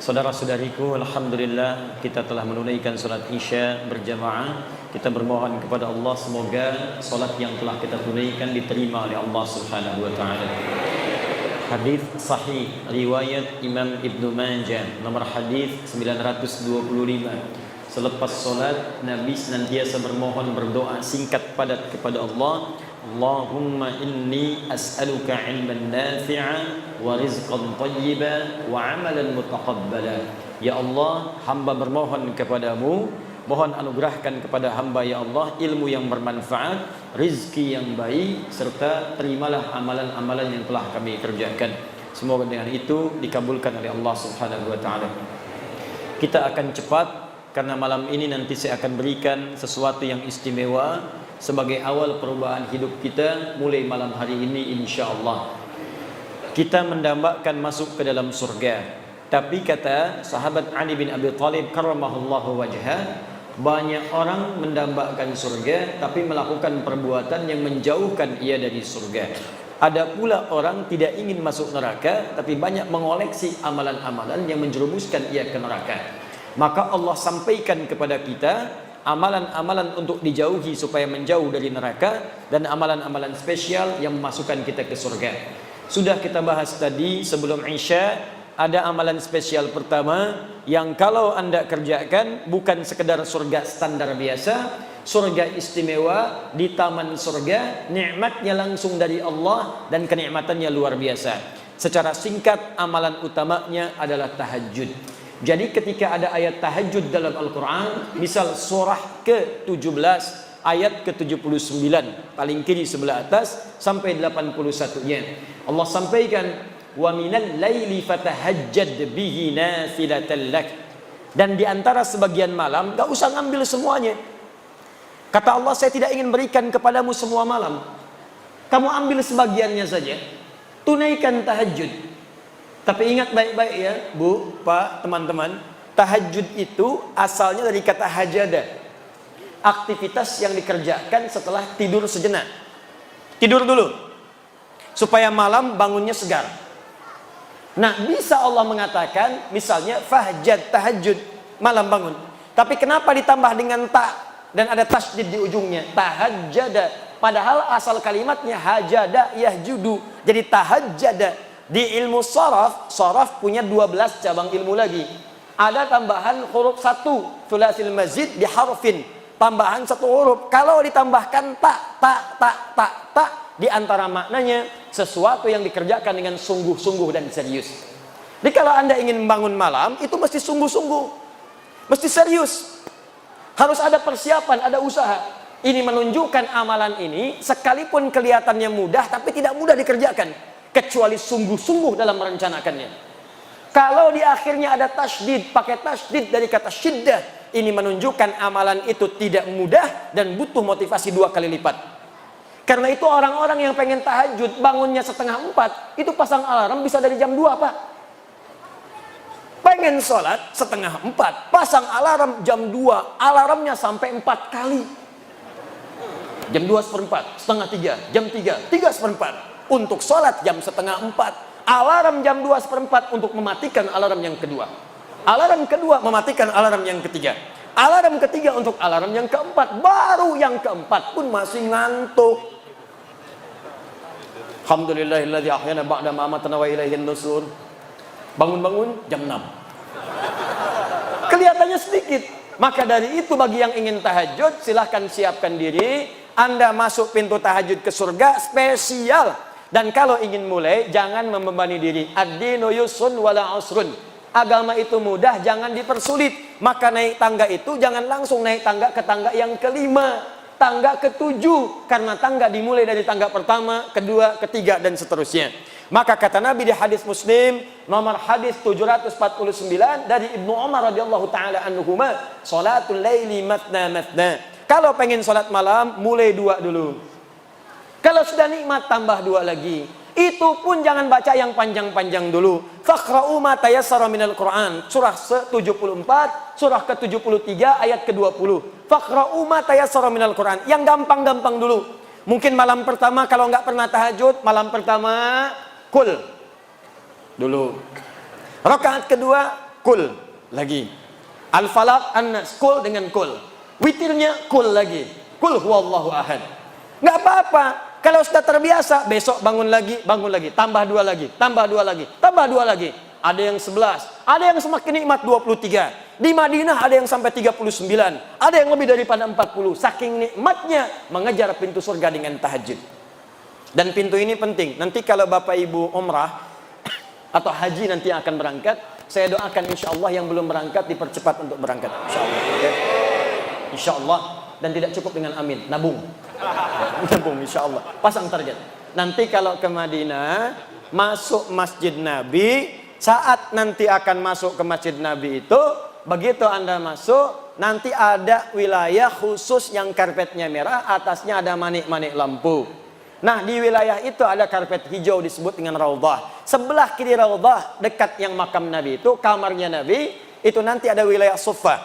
Saudara-saudariku, alhamdulillah kita telah menunaikan salat isya berjamaah. Kita bermohon kepada Allah semoga salat yang telah kita tunaikan diterima oleh Allah Subhanahu wa taala. Hadis sahih riwayat Imam Ibnu Majah nomor hadis 925. Selepas solat Nabi senantiasa bermohon berdoa singkat padat kepada Allah. Allahumma inni as'aluka ilman nafi'a wa rizqan thayyiban wa amalan mutaqabbala. Ya Allah, hamba bermohon kepadamu, mohon anugerahkan kepada hamba ya Allah ilmu yang bermanfaat, rizki yang baik, serta terimalah amalan-amalan yang telah kami kerjakan. Semoga dengan itu dikabulkan oleh Allah Subhanahu wa taala. Kita akan cepat karena malam ini nanti saya akan berikan sesuatu yang istimewa sebagai awal perubahan hidup kita mulai malam hari ini insyaallah. Kita mendambakan masuk ke dalam surga. Tapi kata sahabat Ali bin Abi Thalib karramallahu wajhah, banyak orang mendambakan surga tapi melakukan perbuatan yang menjauhkan ia dari surga. Ada pula orang tidak ingin masuk neraka tapi banyak mengoleksi amalan-amalan yang menjerumuskan ia ke neraka. Maka Allah sampaikan kepada kita amalan-amalan untuk dijauhi supaya menjauh dari neraka, dan amalan-amalan spesial yang memasukkan kita ke surga. Sudah kita bahas tadi sebelum Isya. Ada amalan spesial pertama yang kalau Anda kerjakan bukan sekedar surga standar biasa, surga istimewa di taman surga, nikmatnya langsung dari Allah dan kenikmatannya luar biasa. Secara singkat, amalan utamanya adalah tahajud. Jadi ketika ada ayat tahajud dalam Al-Quran, misal surah ke-17 ayat ke-79 paling kiri sebelah atas sampai 81-nya, Allah sampaikan wa minal laili fatahajjad bihi nafilatan lak. Dan di antara sebagian malam, gak usah ngambil semuanya. Kata Allah, saya tidak ingin berikan kepadamu semua malam. Kamu ambil sebagiannya saja. Tunaikan tahajud. Tapi ingat baik-baik ya, Bu, Pak, teman-teman, tahajud itu asalnya dari kata hajada. Aktivitas yang dikerjakan setelah tidur sejenak. Tidur dulu supaya malam bangunnya segar. Nah, bisa Allah mengatakan misalnya fahjad, tahajud, malam bangun. Tapi kenapa ditambah dengan ta dan ada tasydid di ujungnya? Tahajjada. Padahal asal kalimatnya hajada yahjudu. Jadi tahajjada. Di ilmu sharaf punya 12 cabang ilmu lagi. Ada tambahan huruf 1, thulathil mazid di harfin. Tambahan 1 huruf. Kalau ditambahkan ta, di antara maknanya sesuatu yang dikerjakan dengan sungguh-sungguh dan serius. Jadi kalau Anda ingin membangun malam, itu mesti sungguh-sungguh, mesti serius, harus ada persiapan, ada usaha. Ini menunjukkan amalan ini sekalipun kelihatannya mudah, tapi tidak mudah dikerjakan kecuali sungguh-sungguh dalam merencanakannya. Kalau di akhirnya ada tasydid, pakai tasydid dari kata syiddah, ini menunjukkan amalan itu tidak mudah dan butuh motivasi 2 kali lipat. Karena itu orang-orang yang pengen tahajud bangunnya 3:30, itu pasang alarm bisa dari jam 2, Pak. Pengen sholat 3:30, pasang alarm jam 2, alarmnya sampai 4 kali. Jam 2:15, 2:30, jam 3, 3:15. Untuk sholat jam 3:30, alarm jam 2:15 untuk mematikan alarm yang kedua. Alarm kedua mematikan alarm yang ketiga. Alarm ketiga untuk alarm yang keempat. Baru yang keempat pun masih ngantuk. Alhamdulillahilladzi ahyana ba'da ma amatana wa ilaihin nusur. Bangun-bangun jam 6. Kelihatannya sedikit. Maka dari itu bagi yang ingin tahajud, silahkan siapkan diri. Anda masuk pintu tahajud ke surga spesial. Dan kalau ingin mulai, jangan membebani diri. Ad-dinu yusrun wala usrun. Agama itu mudah, jangan dipersulit. Maka naik tangga itu jangan langsung naik tangga ke tangga yang kelima, tangga ke-7, karena tangga dimulai dari tangga pertama, kedua, ketiga, dan seterusnya. Maka kata Nabi di hadis Muslim nomor hadis 749 dari Ibnu Umar radhiyallahu taala anhuma, salatul laili matna matna. Kalau pengen salat malam mulai 2 dulu. Kalau sudah nikmat tambah 2 lagi. Itu pun jangan baca yang panjang-panjang dulu. Faqra'u ma tayassara minal Qur'an. Surah 74, surah ke-73 ayat ke-20. Faqra'u ma tayassara minal Qur'an. Yang gampang-gampang dulu. Mungkin malam pertama kalau nggak pernah tahajud, malam pertama kul dulu. Rakaat kedua kul lagi. Al-Falaq, An-Nas, kul dengan kul. Witirnya kul lagi. Kul huwallahu ahad. Nggak apa-apa. Kalau sudah terbiasa, besok bangun lagi, tambah 2 lagi, tambah 2 lagi, tambah 2 lagi. Ada yang 11, ada yang semakin nikmat 23. Di Madinah ada yang sampai 39, ada yang lebih daripada 40. Saking nikmatnya mengejar pintu surga dengan tahajud. Dan pintu ini penting. Nanti kalau Bapak Ibu umrah atau haji nanti akan berangkat, saya doakan insya Allah yang belum berangkat dipercepat untuk berangkat. Insya Allah. Okay? Insya Allah. Dan tidak cukup dengan amin, nabung. Nabung insya Allah. Pasang target. Nanti kalau ke Madinah, masuk Masjid Nabi, saat nanti akan masuk ke Masjid Nabi itu, begitu Anda masuk, nanti ada wilayah khusus yang karpetnya merah, atasnya ada manik-manik lampu. Nah, di wilayah itu ada karpet hijau disebut dengan Raudhah. Sebelah kiri Raudhah, dekat yang makam Nabi itu, kamarnya Nabi, itu nanti ada wilayah Suffah.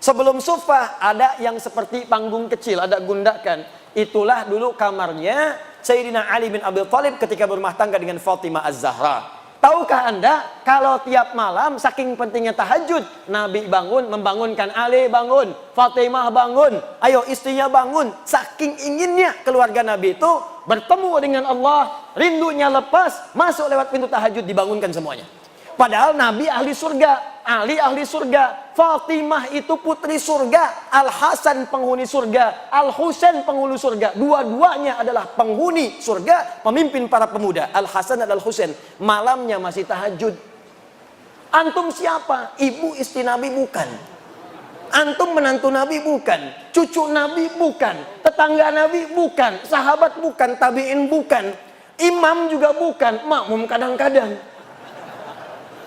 Sebelum Suffah ada yang seperti panggung kecil, ada gundakan. Itulah dulu kamarnya Sayyidina Ali bin Abi Thalib ketika berumah tangga dengan Fatimah Az-Zahra. Tahukah Anda, kalau tiap malam saking pentingnya tahajud, Nabi bangun, membangunkan Ali bangun, Fatimah bangun, ayo istrinya bangun. Saking inginnya keluarga Nabi itu bertemu dengan Allah, rindunya lepas, masuk lewat pintu tahajud, dibangunkan semuanya. Padahal Nabi ahli surga, Ali ahli surga, Fatimah itu putri surga, Al-Hasan penghuni surga, Al-Husain penghuni surga. Dua-duanya adalah penghuni surga, pemimpin para pemuda. Al-Hasan dan Al-Husain malamnya masih tahajud. Antum siapa? Ibu istri Nabi bukan. Antum menantu Nabi bukan, cucu Nabi bukan, tetangga Nabi bukan, sahabat bukan, tabi'in bukan, imam juga bukan, makmum kadang-kadang.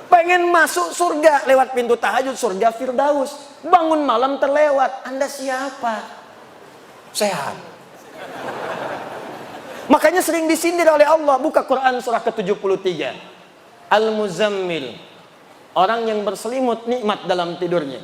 Pengen masuk surga lewat pintu tahajud, surga Firdaus. Bangun malam terlewat. Anda siapa? Sehat. Makanya sering disindir oleh Allah. Buka Quran surah ke-73. Al-Muzammil, orang yang berselimut nikmat dalam tidurnya.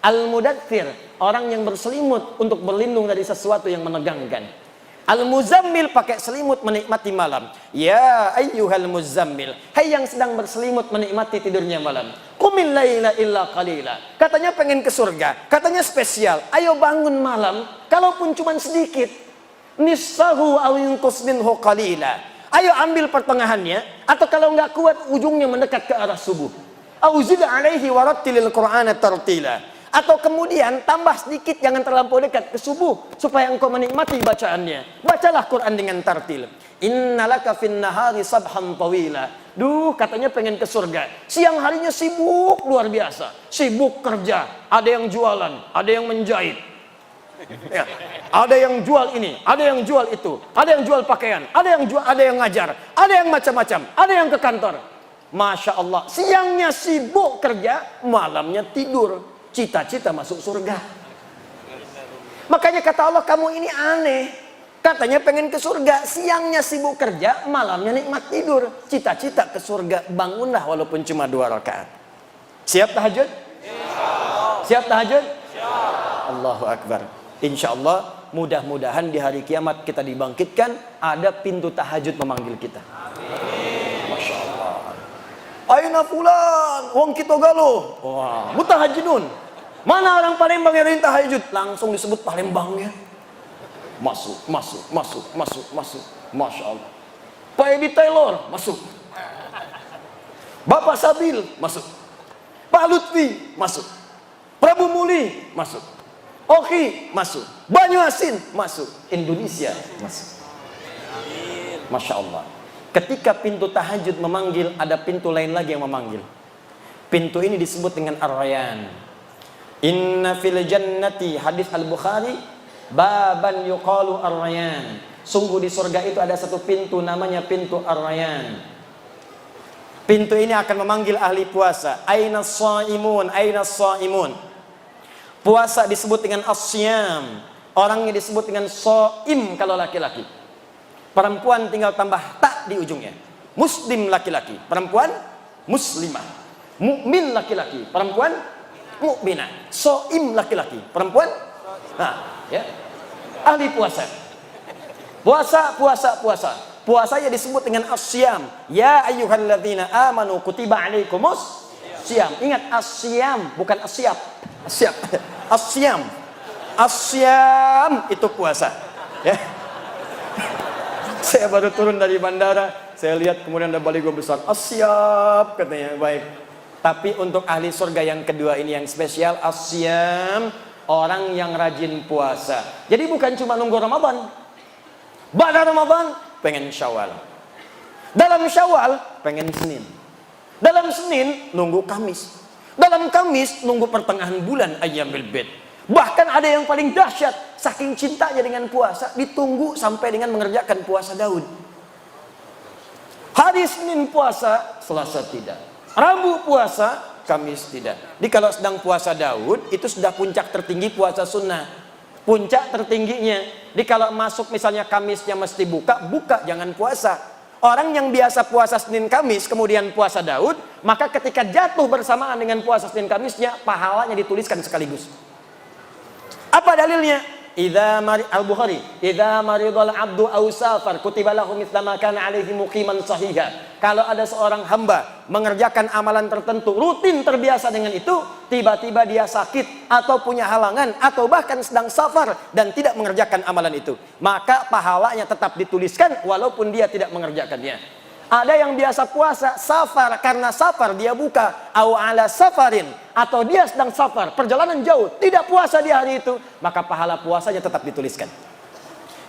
Al-Mudaththir, orang yang berselimut untuk berlindung dari sesuatu yang menegangkan. Al-Muzammil pakai selimut menikmati malam. Ya ayyuhal muzammil, hai yang sedang berselimut menikmati tidurnya malam. Qumil laila illa qalila. Katanya pengen ke surga, katanya spesial. Ayo bangun malam, kalaupun cuma sedikit. Nisfahu aw yunqus minhu qalila. Ayo ambil pertengahannya, atau kalau enggak kuat ujungnya mendekat ke arah subuh. Auzid alaihi warattilil Qur'ana tartila. Atau kemudian tambah sedikit, jangan terlampau dekat ke subuh, supaya engkau menikmati bacaannya. Bacalah Quran dengan tartil. Innalaka fin nahari sabhan tawila. Duh, katanya pengen ke surga. Siang harinya sibuk luar biasa. Sibuk kerja. Ada yang jualan, ada yang menjahit. Ya. Ada yang jual ini, ada yang jual itu, ada yang jual pakaian, ada yang ngajar, ada yang macam-macam, ada yang ke kantor. Masya Allah, siangnya sibuk kerja, malamnya tidur. Cita-cita masuk surga. Makanya kata Allah, kamu ini aneh. Katanya pengen ke surga, siangnya sibuk kerja, malamnya nikmat tidur. Cita-cita ke surga, bangunlah walaupun cuma 2 rakaat. Siap tahajud? Siap tahajud? Allahu Akbar. Insya Allah, mudah-mudahan di hari kiamat kita dibangkitkan, ada pintu tahajud memanggil kita. Masya Allah. Aina fulan, wong kita galuh. Wah, mutahajidun. Mana orang Palembang yang tahajud? Langsung disebut Palembangnya. Masuk. Masya Allah. Pak Edi Taylor, masuk. Bapak Sabil, masuk. Pak Lutfi, masuk. Prabu Muli, masuk. Oki, masuk. Banyu Asin, masuk. Indonesia, masuk. Masya Allah. Ketika pintu tahajud memanggil, ada pintu lain lagi yang memanggil. Pintu ini disebut dengan Ar-Rayyan. Inna fil jannati, hadis Al-Bukhari, baban yuqalu Ar-Rayyan. Sungguh di surga itu ada satu pintu, namanya pintu Ar-Rayyan. Pintu ini akan memanggil ahli puasa. Aina shaimun, aina shaimun. Puasa disebut dengan as-siyam. Orangnya disebut dengan shaim kalau laki-laki. Perempuan tinggal tambah tak di ujungnya. Muslim laki-laki, perempuan muslimah. Mukmin laki-laki, perempuan mukminah. Shaim laki-laki, perempuan ya. Ahli puasa. Puasanya disebut dengan as-siyam. Ya ayyuhalladzina amanu kutiba alaikumus siyam. Ingat as-siyam bukan as-siyab. As-siyam. As-siyam itu puasa. Ya. Saya baru turun dari bandara, saya lihat kemudian ada baligo besar. As-siyab katanya, baik. Tapi untuk ahli surga yang kedua ini yang spesial, as-siyam, orang yang rajin puasa. Jadi bukan cuma nunggu Ramadan. Pada Ramadan pengen Syawal. Dalam Syawal pengen Senin. Dalam Senin nunggu Kamis. Dalam Kamis nunggu pertengahan bulan Ayyamul Bid. Bahkan ada yang paling dahsyat, saking cintanya dengan puasa, ditunggu sampai dengan mengerjakan puasa Daud. Hari Senin puasa, Selasa tidak. Rabu puasa, Kamis tidak. Jadi kalau sedang puasa Daud, itu sudah puncak tertinggi puasa sunnah. Puncak tertingginya. Jadi kalau masuk misalnya Kamisnya mesti buka, jangan puasa. Orang yang biasa puasa Senin Kamis kemudian puasa Daud, maka ketika jatuh bersamaan dengan puasa Senin Kamisnya, pahalanya dituliskan sekaligus. Apa dalilnya? Al-Bukhari, idza maridal abdu aw safar kutiba lahu mithla ma kana alaihi muqiman sahiha. Kalau ada seorang hamba mengerjakan amalan tertentu, rutin terbiasa dengan itu, tiba-tiba dia sakit atau punya halangan atau bahkan sedang safar dan tidak mengerjakan amalan itu, maka pahalanya tetap dituliskan walaupun dia tidak mengerjakannya. Ada yang biasa puasa safar, karena safar dia buka, au ala safarin, atau dia sedang safar, perjalanan jauh, tidak puasa di hari itu, maka pahala puasanya tetap dituliskan.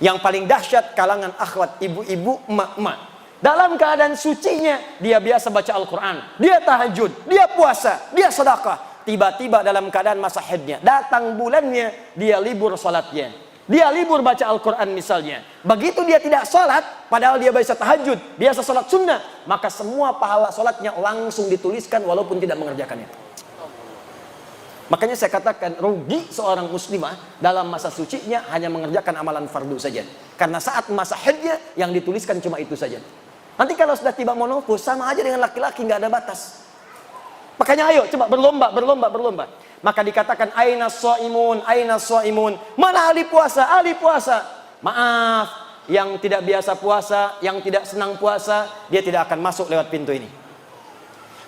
Yang paling dahsyat kalangan akhwat, ibu-ibu, emak-emak, dalam keadaan sucinya dia biasa baca Al-Quran, dia tahajud, dia puasa, dia sedekah. Tiba-tiba dalam keadaan masa haidnya, datang bulannya, dia libur salatnya, dia libur baca Al-Quran misalnya. Begitu dia tidak sholat, padahal dia biasa tahajud, biasa sholat sunnah, maka semua pahala sholatnya langsung dituliskan walaupun tidak mengerjakannya. Makanya saya katakan, rugi seorang muslimah dalam masa sucinya hanya mengerjakan amalan fardu saja. Karena saat masa haidnya yang dituliskan cuma itu saja. Nanti kalau sudah tiba menopause, sama aja dengan laki-laki, nggak ada batas. Makanya ayo coba berlomba. Maka dikatakan aina shaimun, mana ahli puasa, maaf, yang tidak biasa puasa, yang tidak senang puasa, dia tidak akan masuk lewat pintu ini.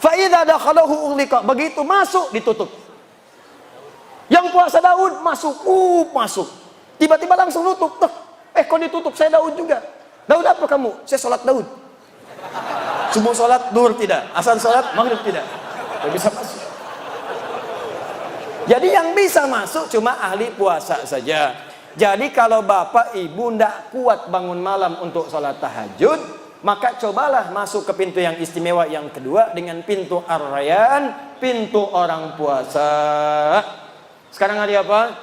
Fa idza dakhalahu ughliqa, begitu masuk ditutup. Yang puasa Daud masuk, tiba-tiba langsung nutup. Kok ditutup? Saya Daud juga. Daud apa kamu? Saya sholat Daud. Subuh sholat, duhur tidak, asar sholat, maghrib tidak. Tidak bisa masuk. Jadi yang bisa masuk cuma ahli puasa saja. Jadi kalau bapak ibu tidak kuat bangun malam untuk sholat tahajud, maka cobalah masuk ke pintu yang istimewa yang kedua dengan pintu Ar-Rayyan, pintu orang puasa. Sekarang hari apa?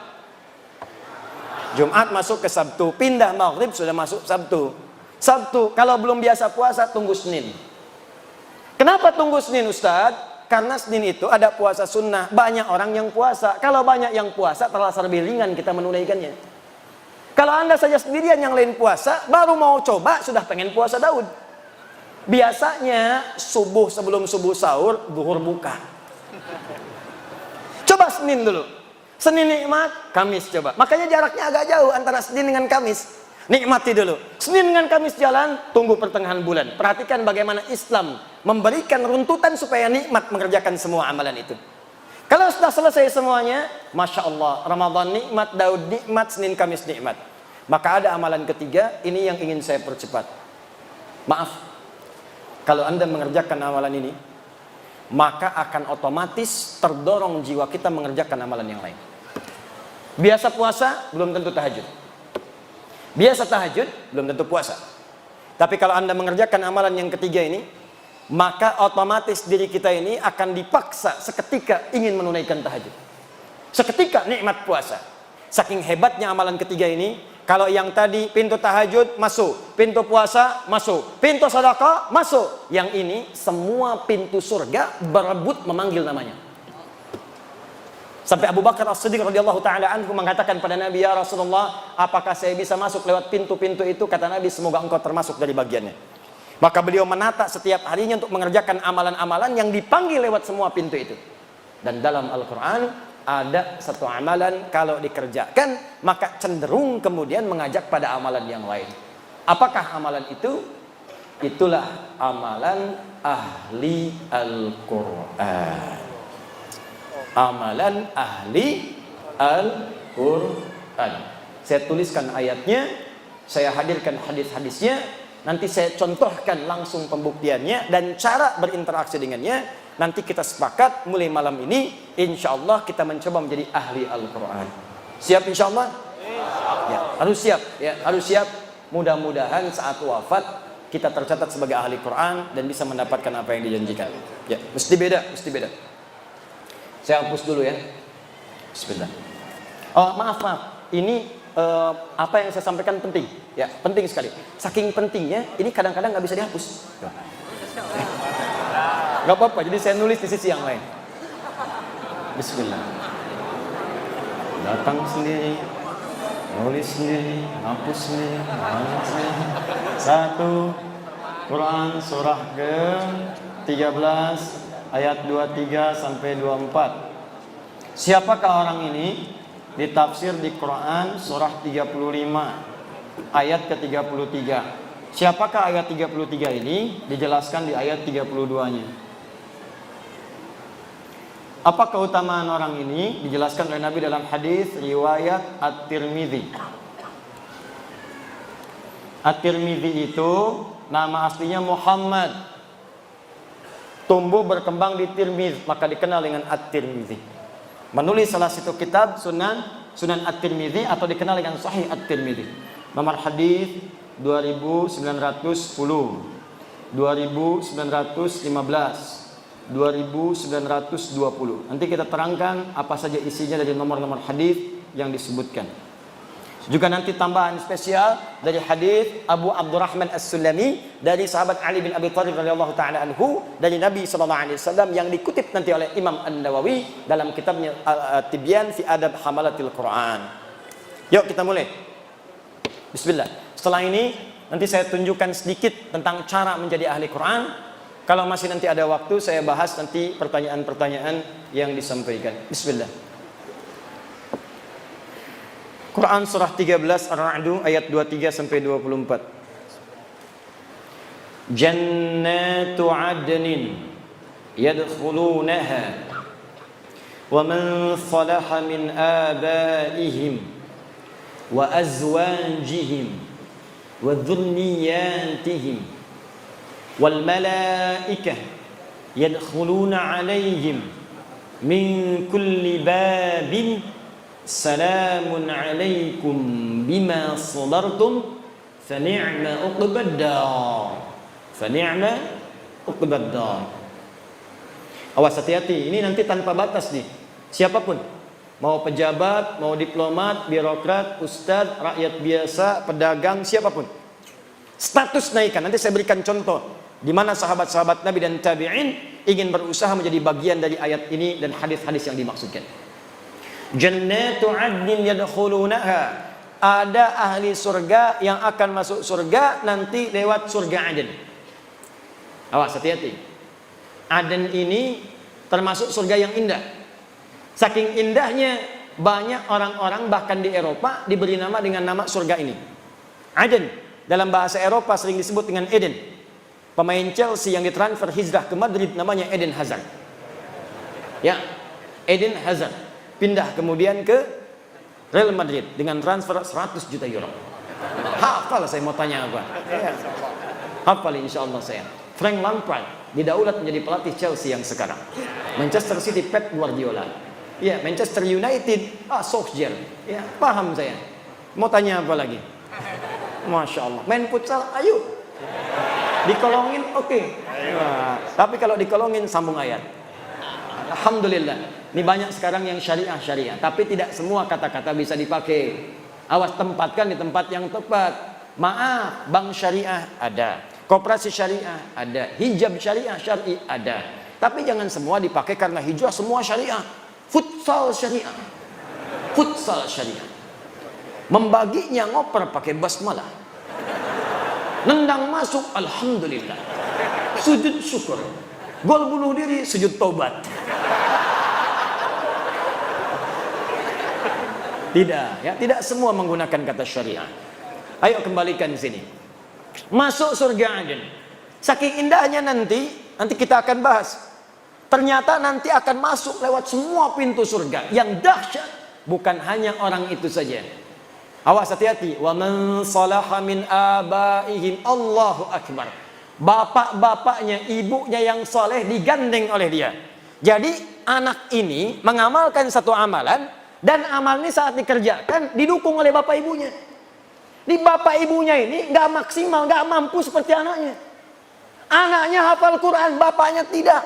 Jumat masuk ke Sabtu, pindah Maghrib sudah masuk Sabtu. Kalau belum biasa puasa tunggu Senin. Kenapa tunggu Senin, Ustadz? Karena Senin itu ada puasa sunnah, banyak orang yang puasa. Kalau banyak yang puasa, terasa lebih ringan kita menunaikannya. Kalau anda saja sendirian yang lain puasa, baru mau coba sudah pengen puasa Daud. Biasanya subuh, sebelum subuh sahur, duhur buka. Coba Senin dulu. Senin nikmat, Kamis coba. Makanya jaraknya agak jauh antara Senin dengan Kamis. Nikmati dulu. Senin dengan Kamis jalan, tunggu pertengahan bulan. Perhatikan bagaimana Islam memberikan runtutan supaya nikmat mengerjakan semua amalan itu. Kalau sudah selesai semuanya, Masya Allah, Ramadan nikmat, Daud nikmat, Senin Kamis nikmat. Maka ada amalan ketiga, ini yang ingin saya percepat. Maaf, kalau anda mengerjakan amalan ini, maka akan otomatis terdorong jiwa kita mengerjakan amalan yang lain. Biasa puasa, belum tentu tahajud. Biasa tahajud, belum tentu puasa. Tapi kalau anda mengerjakan amalan yang ketiga ini, maka otomatis diri kita ini akan dipaksa seketika ingin menunaikan tahajud. Seketika nikmat puasa. Saking hebatnya amalan ketiga ini, kalau yang tadi pintu tahajud masuk, pintu puasa masuk, pintu sedekah masuk, yang ini semua pintu surga berebut memanggil namanya. Sampai Abu Bakar As-Siddiq radhiyallahu taala anhu mengatakan pada Nabi, ya Rasulullah, apakah saya bisa masuk lewat pintu-pintu itu? Kata Nabi, semoga engkau termasuk dari bagiannya. Maka beliau menata setiap harinya untuk mengerjakan amalan-amalan yang dipanggil lewat semua pintu itu. Dan dalam Al-Quran ada satu amalan kalau dikerjakan maka cenderung kemudian mengajak pada amalan yang lain. Apakah amalan itu? Itulah amalan ahli Al-Quran. Amalan ahli Al-Quran. Saya tuliskan ayatnya, saya hadirkan hadis-hadisnya, nanti saya contohkan langsung pembuktiannya dan cara berinteraksi dengannya. Nanti kita sepakat mulai malam ini, insya Allah kita mencoba menjadi ahli Al-Quran. Siap insya Allah? Ya, harus siap. Ya, harus siap. Mudah-mudahan saat wafat kita tercatat sebagai ahli Quran dan bisa mendapatkan apa yang dijanjikan. Ya, mesti beda. Saya hapus dulu ya. Bismillah. Oh, maaf. Ini apa yang saya sampaikan penting. Ya, penting sekali. Saking pentingnya, ini kadang-kadang nggak bisa dihapus. Nggak apa-apa, jadi saya nulis di sisi yang lain. Bismillah. Datang sendiri, Tulis sendiri, hapus sendiri, hapus sendiri. 1 Quran surah ke-13 ayat 23 sampai 24. Siapakah orang ini? Ditafsir di Quran surah 35 ayat ke-33. Siapakah ayat 33 ini? Dijelaskan di ayat 32-nya. Apa keutamaan orang ini? Dijelaskan oleh Nabi dalam hadis riwayat At-Tirmidzi. At-Tirmidzi itu nama aslinya Muhammad. Tumbuh berkembang di Tirmidz, maka dikenal dengan At-Tirmidzi. Menulis salah satu kitab Sunan At-Tirmidzi atau dikenal dengan Sahih At-Tirmidzi. Nomor hadis 2910, 2915, 2920. Nanti kita terangkan apa saja isinya dari nomor-nomor hadis yang disebutkan. Juga nanti tambahan spesial dari hadis Abu Abdurrahman As-Sulami dari sahabat Ali bin Abi Thalib radhiyallahu taala anhu dari Nabi sallallahu alaihi wasallam yang dikutip nanti oleh Imam An-Nawawi dalam kitabnya Tibyan fi Adab Hamalatil Quran. Yuk kita mulai. Bismillah. Setelah ini nanti saya tunjukkan sedikit tentang cara menjadi ahli Quran. Kalau masih nanti ada waktu saya bahas nanti pertanyaan-pertanyaan yang disampaikan. Bismillah. Quran surah 13 Ar-Ra'd ayat 23 sampai 24. Jannatu 'adnin yadkhulunaha wa man salaha min abaihim wa azwajihim wa dhurriyyatihim wal malaikah yadkhuluna 'alaihim min kulli babin salamun 'alaikum bima sabartum fa ni'ma uqbad dar. Awas, hati-hati, ini nanti tanpa batas nih. Siapapun, mau pejabat, mau diplomat, birokrat, ustadz, rakyat biasa, pedagang, siapapun. Status naikkan. Nanti saya berikan contoh di mana sahabat-sahabat Nabi dan tabi'in ingin berusaha menjadi bagian dari ayat ini dan hadis-hadis yang dimaksudkan. Jannatu 'adnin yadkhulunaha. Ada ahli surga yang akan masuk surga nanti lewat surga Aden. Awas, hati-hati. Aden ini termasuk surga yang indah. Saking indahnya banyak orang-orang bahkan di Eropa diberi nama dengan nama surga ini. Aden dalam bahasa Eropa sering disebut dengan Eden. Pemain Chelsea yang ditransfer hijrah ke Madrid namanya Eden Hazard. Ya, Eden Hazard pindah kemudian ke Real Madrid dengan transfer 100 juta euro. Hafal saya mau tanya apa? Ya. Hafal insyaallah saya. Frank Lampard didaulat menjadi pelatih Chelsea yang sekarang. Manchester City Pep Guardiola. Ya, Manchester United Solskjaer. Ya, paham saya. Mau tanya apa lagi? Masya Allah. Main futsal, ayo. Dikolongin, oke. Nah, tapi kalau dikolongin sambung ayat. Alhamdulillah. Ini banyak sekarang yang syariah, tapi tidak semua kata-kata bisa dipakai. Awas, tempatkan di tempat yang tepat. Maaf, bank syariah ada, koperasi syariah ada, hijab syariah syar'i ada. Tapi jangan semua dipakai karena hijrah semua syariah. Futsal syariah. Membaginya ngoper pakai basmalah. Nendang masuk, alhamdulillah. Sujud syukur. Gol bunuh diri, sujud tobat. Tidak, ya, tidak semua menggunakan kata syariah. Ayo kembalikan di sini. Masuk surga Aden. Saking indahnya nanti kita akan bahas. Ternyata nanti akan masuk lewat semua pintu surga. Yang dahsyat bukan hanya orang itu saja. Awas, hati-hati. Wa man salaha min abaihim, Allahu akbar. Bapak-bapaknya, ibunya yang soleh digandeng oleh dia. Jadi anak ini mengamalkan satu amalan. Dan amal ini saat dikerjakan didukung oleh bapak ibunya. Di bapak ibunya ini gak maksimal, gak mampu seperti anaknya. Anaknya hafal Quran, bapaknya tidak.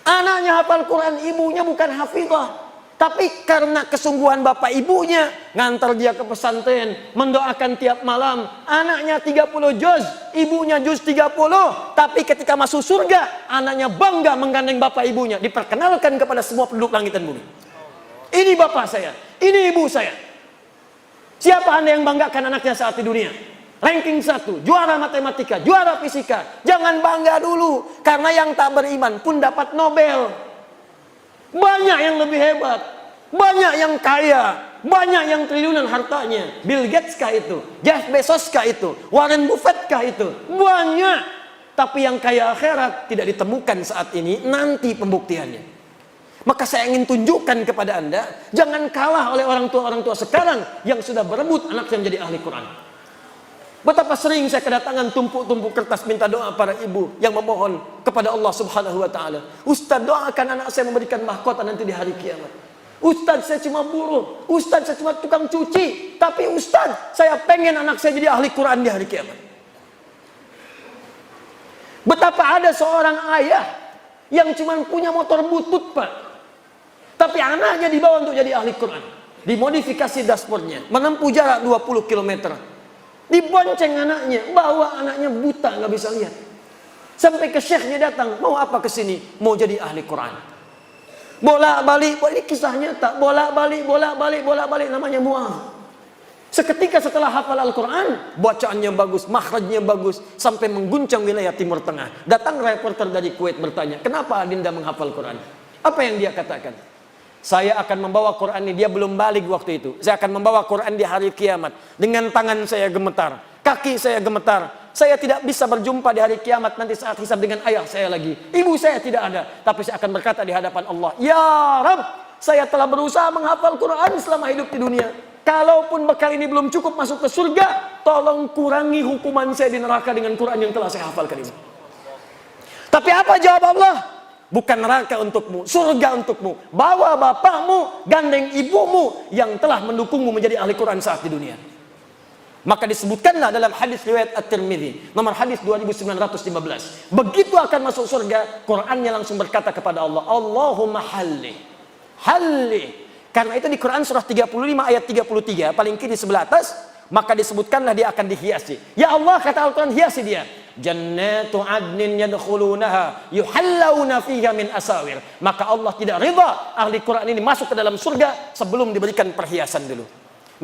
Anaknya hafal Quran, ibunya bukan hafizah. Tapi karena kesungguhan bapak ibunya, ngantar dia ke pesantren, mendoakan tiap malam. Anaknya 30 juz, ibunya juz 30. Tapi ketika masuk surga, anaknya bangga menggandeng bapak ibunya. Diperkenalkan kepada semua penduduk langit dan bumi. Ini bapak saya, ini ibu saya. Siapa Anda yang banggakan anaknya saat di dunia? Ranking 1, juara matematika, juara fisika. Jangan bangga dulu, karena yang tak beriman pun dapat Nobel. Banyak yang lebih hebat, banyak yang kaya, banyak yang triliunan hartanya. Bill Gates kah itu? Jeff Bezos kah itu? Warren Buffett kah itu? Banyak. Tapi yang kaya akhirat tidak ditemukan saat ini, nanti pembuktiannya. Maka saya ingin tunjukkan kepada Anda, jangan kalah oleh orang tua sekarang yang sudah berebut anaknya menjadi ahli Quran. Betapa sering saya kedatangan tumpuk-tumpuk kertas minta doa para ibu yang memohon kepada Allah Subhanahu wa taala. Ustaz, doakan anak saya memberikan mahkota nanti di hari kiamat. Ustaz, saya cuma buruh. Ustaz, saya cuma tukang cuci. Tapi Ustaz, saya pengen anak saya jadi ahli Quran di hari kiamat. Betapa ada seorang ayah yang cuma punya motor butut, Pak. Tapi anaknya dibawa untuk jadi ahli Quran. Dimodifikasi dashboardnya, menempuh jarak 20 km. Dibonceng anaknya, bawa anaknya buta, nggak bisa lihat. Sampai ke syekhnya datang, mau apa ke sini? Mau jadi ahli Quran. Bolak-balik, ini kisah nyata. Bolak-balik, namanya Mu'adh. Seketika setelah hafal Al-Quran, bacaannya bagus, makhrajnya bagus, sampai mengguncang wilayah Timur Tengah. Datang reporter dari Kuwait bertanya, kenapa Adinda menghafal Quran? Apa yang dia katakan? Saya akan membawa Quran ini, dia belum balik waktu itu. Saya akan membawa Quran di hari kiamat. Dengan tangan saya gemetar, kaki saya gemetar. Saya tidak bisa berjumpa di hari kiamat nanti saat hisab dengan ayah saya lagi. Ibu saya tidak ada. Tapi saya akan berkata di hadapan Allah, ya Rabb, saya telah berusaha menghafal Quran selama hidup di dunia. Kalaupun bekal ini belum cukup masuk ke surga, tolong kurangi hukuman saya di neraka dengan Quran yang telah saya hafalkan ini. Tapi apa jawab Allah? Bukan neraka untukmu, surga untukmu. Bawa bapakmu, gandeng ibumu yang telah mendukungmu menjadi ahli Quran saat di dunia. Maka disebutkanlah dalam hadis riwayat At-Tirmidzi, nomor hadis 2915. Begitu akan masuk surga, Qurannya langsung berkata kepada Allah, Allahumma halli. Karena itu di Quran surah 35 ayat 33, paling kiri sebelah atas, maka disebutkanlah dia akan dihiasi. Ya Allah, kata Al-Quran, hiasi dia. Jannatu adnin yadkhulunaha yuhallawna fiha min asawir. Maka Allah tidak ridha ahli Quran ini masuk ke dalam surga sebelum diberikan perhiasan dulu.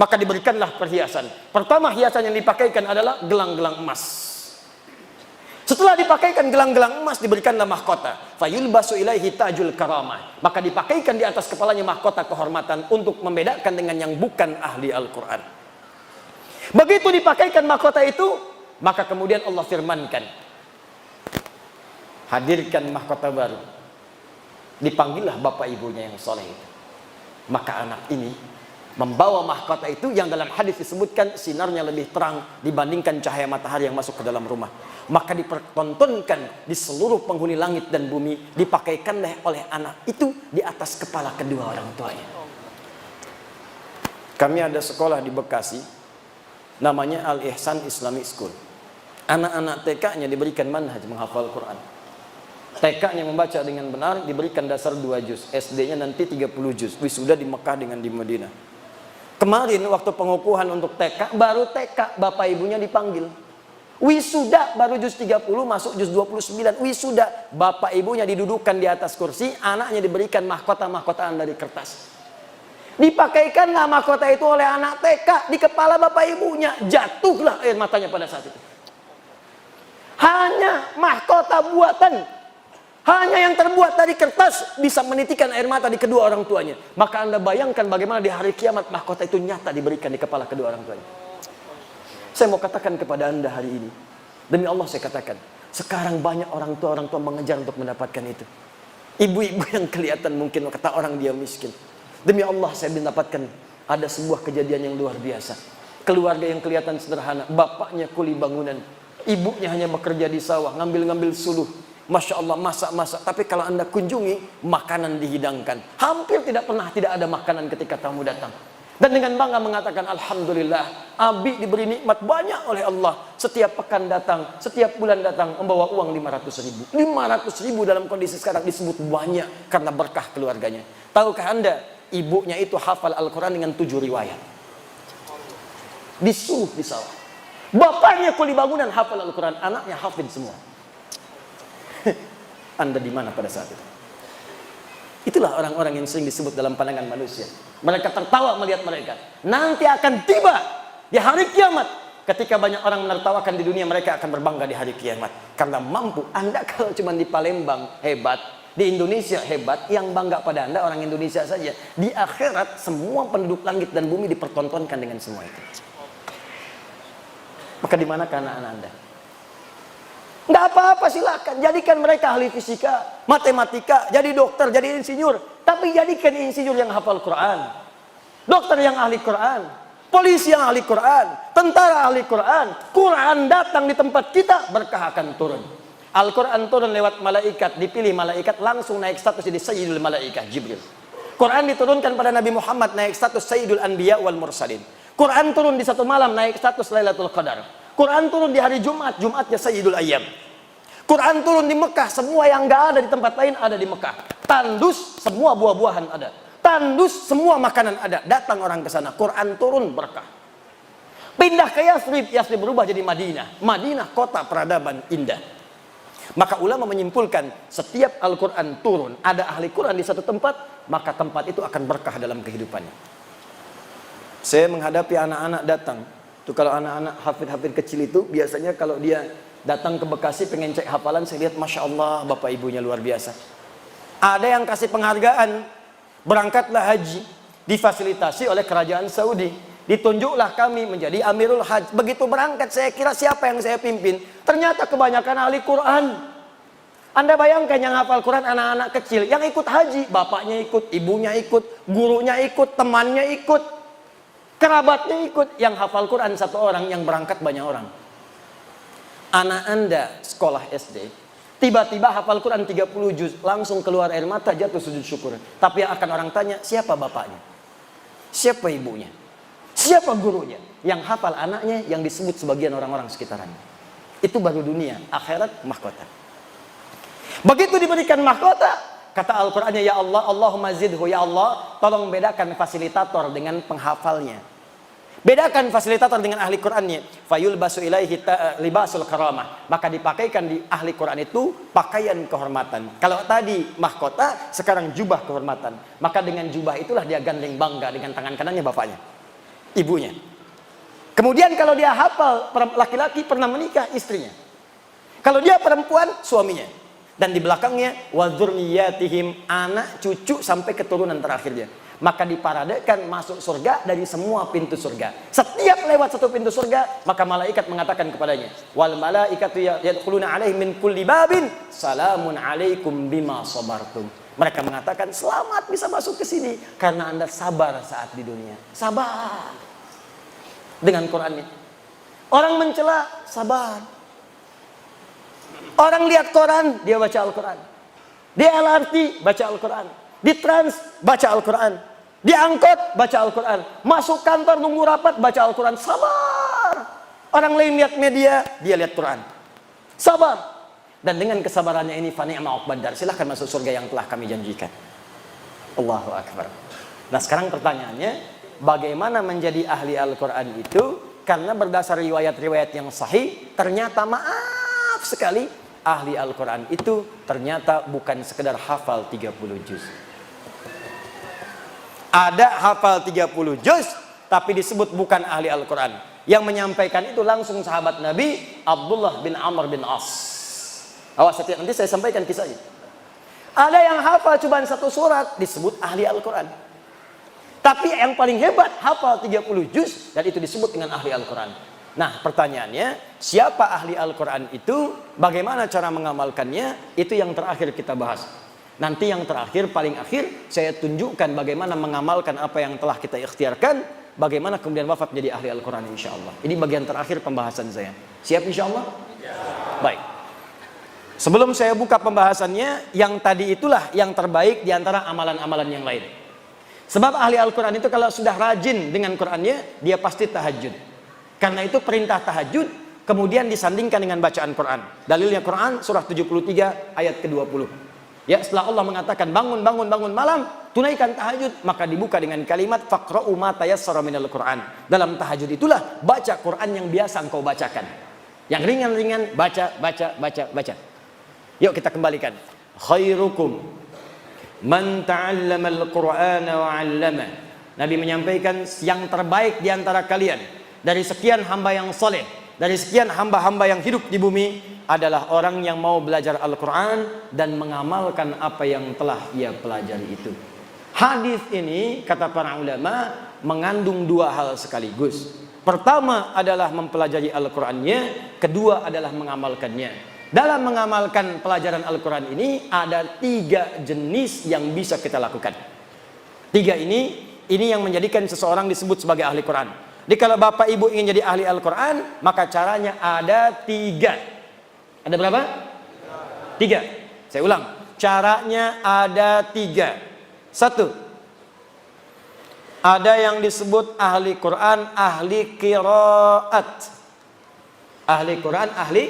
Maka diberikanlah perhiasan. Pertama hiasan yang dipakaikan adalah gelang-gelang emas. Setelah dipakaikan gelang-gelang emas, diberikanlah mahkota. Fayulbasu ilaihi tajul karamah. Maka dipakaikan di atas kepalanya mahkota kehormatan untuk membedakan dengan yang bukan ahli Al-Quran. Begitu dipakaikan mahkota itu, maka kemudian Allah firmankan, hadirkan mahkota baru. Dipanggillah bapak ibunya yang soleh itu. Maka anak ini membawa mahkota itu yang dalam hadis disebutkan sinarnya lebih terang dibandingkan cahaya matahari yang masuk ke dalam rumah. Maka dipertontonkan di seluruh penghuni langit dan bumi, dipakaikanlah oleh anak itu di atas kepala kedua orang tuanya. Kami ada sekolah di Bekasi, namanya Al-Ihsan Islamic School. Anak-anak TK-nya diberikan manhaj menghafal Quran. TK-nya membaca dengan benar, diberikan dasar 2 juz. SD-nya nanti 30 juz. Wisuda di Mekah dengan di Madinah. Kemarin waktu pengukuhan untuk TK, baru TK bapak ibunya dipanggil. Wisuda baru juz 30 masuk juz 29. Wisuda bapak ibunya didudukan di atas kursi, anaknya diberikan mahkota-mahkotaan dari kertas. Dipakaikanlah mahkota itu oleh anak TK di kepala bapak ibunya. Jatuhlah air matanya pada saat itu. Hanya mahkota buatan, hanya yang terbuat dari kertas bisa menitikan air mata di kedua orang tuanya. Maka Anda bayangkan bagaimana di hari kiamat mahkota itu nyata diberikan di kepala kedua orang tuanya. Saya mau katakan kepada Anda hari ini, demi Allah saya katakan, sekarang banyak orang tua mengejar untuk mendapatkan itu. Ibu-ibu yang kelihatan mungkin kata orang dia miskin. Demi Allah saya mendapatkan ada sebuah kejadian yang luar biasa. Keluarga yang kelihatan sederhana, bapaknya kuli bangunan, ibunya hanya bekerja di sawah, ngambil-ngambil suluh. Masya Allah, masak-masak. Tapi kalau Anda kunjungi, makanan dihidangkan. Hampir tidak pernah tidak ada makanan ketika tamu datang. Dan dengan bangga mengatakan, Alhamdulillah, Abi diberi nikmat banyak oleh Allah. Setiap pekan datang, setiap bulan datang, membawa uang 500 ribu. 500 ribu dalam kondisi sekarang disebut banyak karena berkah keluarganya. Tahukah Anda, ibunya itu hafal Al-Quran dengan 7 riwayat. Disuruh di sawah. Bapaknya kuli bangunan hafal Al-Quran, anaknya hafid semua. Anda di mana pada saat itu? Itulah orang-orang yang sering disebut dalam pandangan manusia. Mereka tertawa melihat mereka. Nanti akan tiba di hari kiamat. Ketika banyak orang menertawakan di dunia, mereka akan berbangga di hari kiamat. Karena mampu. Anda kalau cuma di Palembang hebat, di Indonesia hebat, yang bangga pada Anda orang Indonesia saja. Di akhirat semua penduduk langit dan bumi dipertontonkan dengan semua itu. Maka di mana anak-anak Anda? Nggak apa-apa, silakan. Jadikan mereka ahli fisika, matematika, jadi dokter, jadi insinyur. Tapi jadikan insinyur yang hafal Quran, dokter yang ahli Quran, polisi yang ahli Quran, tentara ahli Quran. Quran datang di tempat kita, berkah akan turun. Al-Quran turun lewat malaikat, dipilih malaikat, langsung naik status jadi Sayyidul Malaikah, Jibril. Quran diturunkan pada Nabi Muhammad, naik status Sayyidul Anbiya wal Mursalin. Quran turun di satu malam, naik status Lailatul Qadar. Quran turun di hari Jumat, Jumatnya Sayyidul Ayyam. Quran turun di Mekah, semua yang nggak ada di tempat lain ada di Mekah. Tandus, semua buah-buahan ada. Tandus, semua makanan ada. Datang orang ke sana, Quran turun berkah. Pindah ke Yathrib, Yathrib berubah jadi Madinah. Madinah kota peradaban indah. Maka ulama menyimpulkan, setiap Al-Quran turun, ada ahli Quran di satu tempat, maka tempat itu akan berkah dalam kehidupannya. Saya menghadapi anak-anak datang. Tuh kalau anak-anak hafid-hafid kecil itu, biasanya kalau dia datang ke Bekasi pengen cek hafalan, saya lihat Masya Allah bapak ibunya luar biasa. Ada yang kasih penghargaan, berangkatlah haji, difasilitasi oleh kerajaan Saudi. Ditunjuklah kami menjadi Amirul Hajj. Begitu berangkat saya kira siapa yang saya pimpin? Ternyata kebanyakan ahli Quran. Anda bayangkan yang hafal Quran anak-anak kecil, yang ikut haji, bapaknya ikut, ibunya ikut, gurunya ikut, temannya ikut, kerabatnya ikut. Yang hafal Quran satu orang, yang berangkat banyak orang. Anak Anda sekolah SD, tiba-tiba hafal Quran 30 juz, langsung keluar air mata, jatuh sujud syukur. Tapi yang akan orang tanya, siapa bapaknya? Siapa ibunya? Siapa gurunya? Yang hafal anaknya, yang disebut sebagian orang-orang sekitarnya. Itu baru dunia, akhirat mahkota. Begitu diberikan mahkota, kata Al-Qur'annya, ya Allah, Allahumma zidhu, ya Allah, tolong bedakan fasilitator dengan penghafalnya. Bedakan fasilitator dengan ahli Qurannya. Fayul basu ilaihi libasul karamah. Maka dipakaikan di ahli Quran itu pakaian kehormatan. Kalau tadi mahkota, sekarang jubah kehormatan. Maka dengan jubah itulah dia gandeng bangga, dengan tangan kanannya bapaknya, ibunya. Kemudian kalau dia hafal, laki-laki pernah menikah, istrinya. Kalau dia perempuan, suaminya. Dan di belakangnya wa dzurriyyatihim, anak cucu sampai keturunan terakhirnya. Maka diparadekan masuk surga dari semua pintu surga. Setiap lewat satu pintu surga, maka malaikat mengatakan kepadanya, wal malaikatu yadkhuluna alaihim min kulli babin salamun alaikum bima sabartum. Mereka mengatakan, selamat bisa masuk ke sini karena Anda sabar saat di dunia. Sabar. Dengan Qurannya. Orang mencela, sabar. Orang lihat Quran, dia baca Al-Quran. Di LRT, baca Al-Quran. Di trans, baca Al-Quran. Di angkot, baca Al-Quran. Masuk kantor, nunggu rapat, baca Al-Quran. Sabar. Orang lain lihat media, dia lihat Quran. Sabar. Dan dengan kesabarannya ini, fani'ma uqbad, silahkan masuk surga yang telah kami janjikan. Allahu Akbar. Nah sekarang pertanyaannya, bagaimana menjadi ahli Al-Quran itu? Karena berdasar riwayat-riwayat yang sahih, ternyata maaf sekali, ahli Al-Quran itu ternyata bukan sekedar hafal 30 juz. Ada hafal 30 juz, tapi disebut bukan ahli Al-Quran. Yang menyampaikan itu langsung sahabat Nabi, Abdullah bin Amr bin As. Awas, nanti saya sampaikan kisahnya. Ada yang hafal cuma satu surat, disebut ahli Al-Quran. Tapi yang paling hebat, hafal 30 juz, dan itu disebut dengan ahli Al-Quran. Nah pertanyaannya, siapa ahli Al-Quran itu? Bagaimana cara mengamalkannya? Itu yang terakhir kita bahas. Nanti yang terakhir, paling akhir, saya tunjukkan bagaimana mengamalkan apa yang telah kita ikhtiarkan. Bagaimana kemudian wafat menjadi ahli Al-Quran insya Allah. Ini bagian terakhir pembahasan saya. Siap insya Allah? Ya. Baik. Sebelum saya buka pembahasannya, yang tadi itulah yang terbaik di antara amalan-amalan yang lain. Sebab ahli Al-Quran itu kalau sudah rajin dengan Qurannya, dia pasti tahajud. Karena itu perintah tahajud kemudian disandingkan dengan bacaan Quran. Dalilnya Quran surah 73 ayat ke-20. Ya, setelah Allah mengatakan bangun malam, tunaikan tahajud, maka dibuka dengan kalimat faqra'u ma tayassara minal Quran. Dalam tahajud itulah baca Quran yang biasa engkau bacakan. Yang ringan-ringan baca. Yuk kita kembalikan. Khairukum Man ta'allamal Qur'ana wa 'allama. Nabi menyampaikan yang terbaik di antara kalian dari sekian hamba yang soleh, dari sekian hamba-hamba yang hidup di bumi adalah orang yang mau belajar Al-Quran dan mengamalkan apa yang telah ia pelajari itu. Hadis ini kata para ulama mengandung dua hal sekaligus. Pertama adalah mempelajari Al-Qurannya, kedua adalah mengamalkannya. Dalam mengamalkan pelajaran Al-Quran ini ada 3 jenis yang bisa kita lakukan. 3 ini yang menjadikan seseorang disebut sebagai ahli Quran. Jadi kalau bapak ibu ingin jadi ahli Al-Quran, maka caranya ada 3. Ada berapa? 3. Saya ulang, caranya ada 3. 1, ada yang disebut ahli Quran, ahli qiraat. Ahli Quran, ahli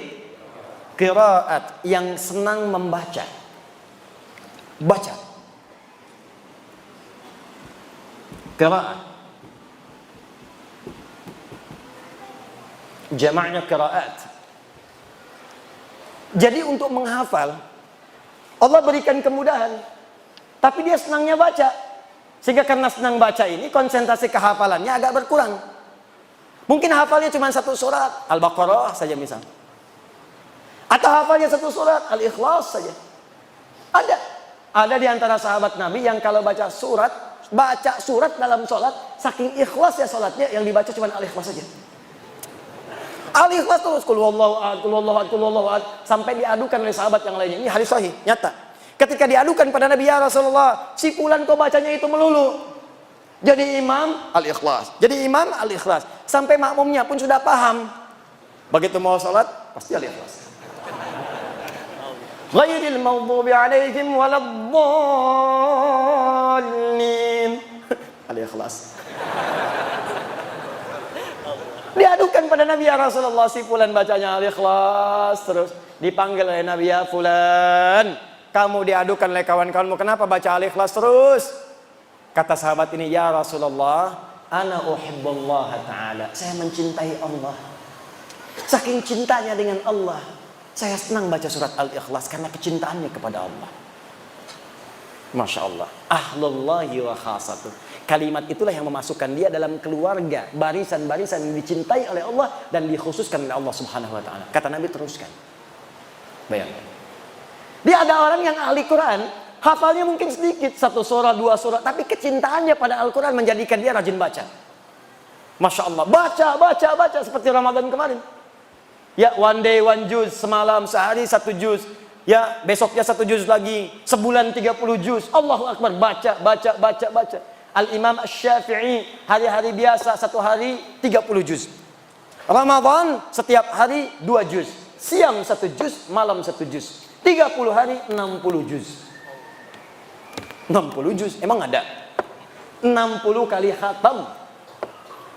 qiraat, yang senang membaca. Baca. Qiraat. Jamaknya qiraat. Jadi untuk menghafal, Allah berikan kemudahan. Tapi dia senangnya baca. Sehingga karena senang baca ini, konsentrasi kehafalannya agak berkurang. Mungkin hafalnya cuma 1 surat, Al-Baqarah saja misal. Atau hafalnya 1 surat, Al-Ikhlas saja. Ada di antara sahabat Nabi yang kalau baca surat dalam sholat, saking ikhlas ya sholatnya, yang dibaca cuma Al-Ikhlas saja. Al-Ikhlas terus, Qul huwallahu ahad, Qul huwallahu ahad, Qul huwallahu ahad, sampai diadukan oleh sahabat yang lainnya. Ini hadis sahih, nyata. Ketika diadukan pada Nabi, ya Rasulullah, si fulan kok bacanya itu melulu. Jadi imam, Al-Ikhlas. Jadi imam, Al-Ikhlas. Sampai makmumnya pun sudah paham. Begitu mau sholat, pasti Al-Ikhlas. Ghairil maghdubi alaihim waladdallin. Al-Ikhlas. Diadukan pada Nabi, ya Rasulullah, si fulan bacanya Al-Ikhlas terus. Dipanggil oleh Nabi, ya fulan, kamu diadukan oleh kawan-kawanmu, kenapa baca Al-Ikhlas terus? Kata sahabat ini, ya Rasulullah, ana uhibbullah ta'ala. Saya mencintai Allah. Saking cintanya dengan Allah, saya senang baca surat Al-Ikhlas karena kecintaannya kepada Allah. Masya Allah. Ahlullahi wa khasatuh. Kalimat itulah yang memasukkan dia dalam keluarga, barisan-barisan yang dicintai oleh Allah dan dikhususkan oleh Allah Subhanahu wa ta'ala. Kata Nabi, teruskan. Bayangkan. Dia ada orang yang ahli Quran, hafalnya mungkin sedikit, 1 surah, 2 surah, tapi kecintaannya pada Al-Quran menjadikan dia rajin baca. Masya Allah, baca, seperti Ramadan kemarin. Ya, one day, 1 juz, semalam, sehari 1 juz. Ya, besoknya 1 juz lagi, sebulan 30 juz. Allahu Akbar, baca. Al-Imam Asy-Syafi'i, hari-hari biasa, 1 hari 30 juz. Ramadan, setiap hari 2 juz. Siang 1 juz, malam 1 juz. 30 hari 60 juz. 60 juz emang ada? 60 kali khatam.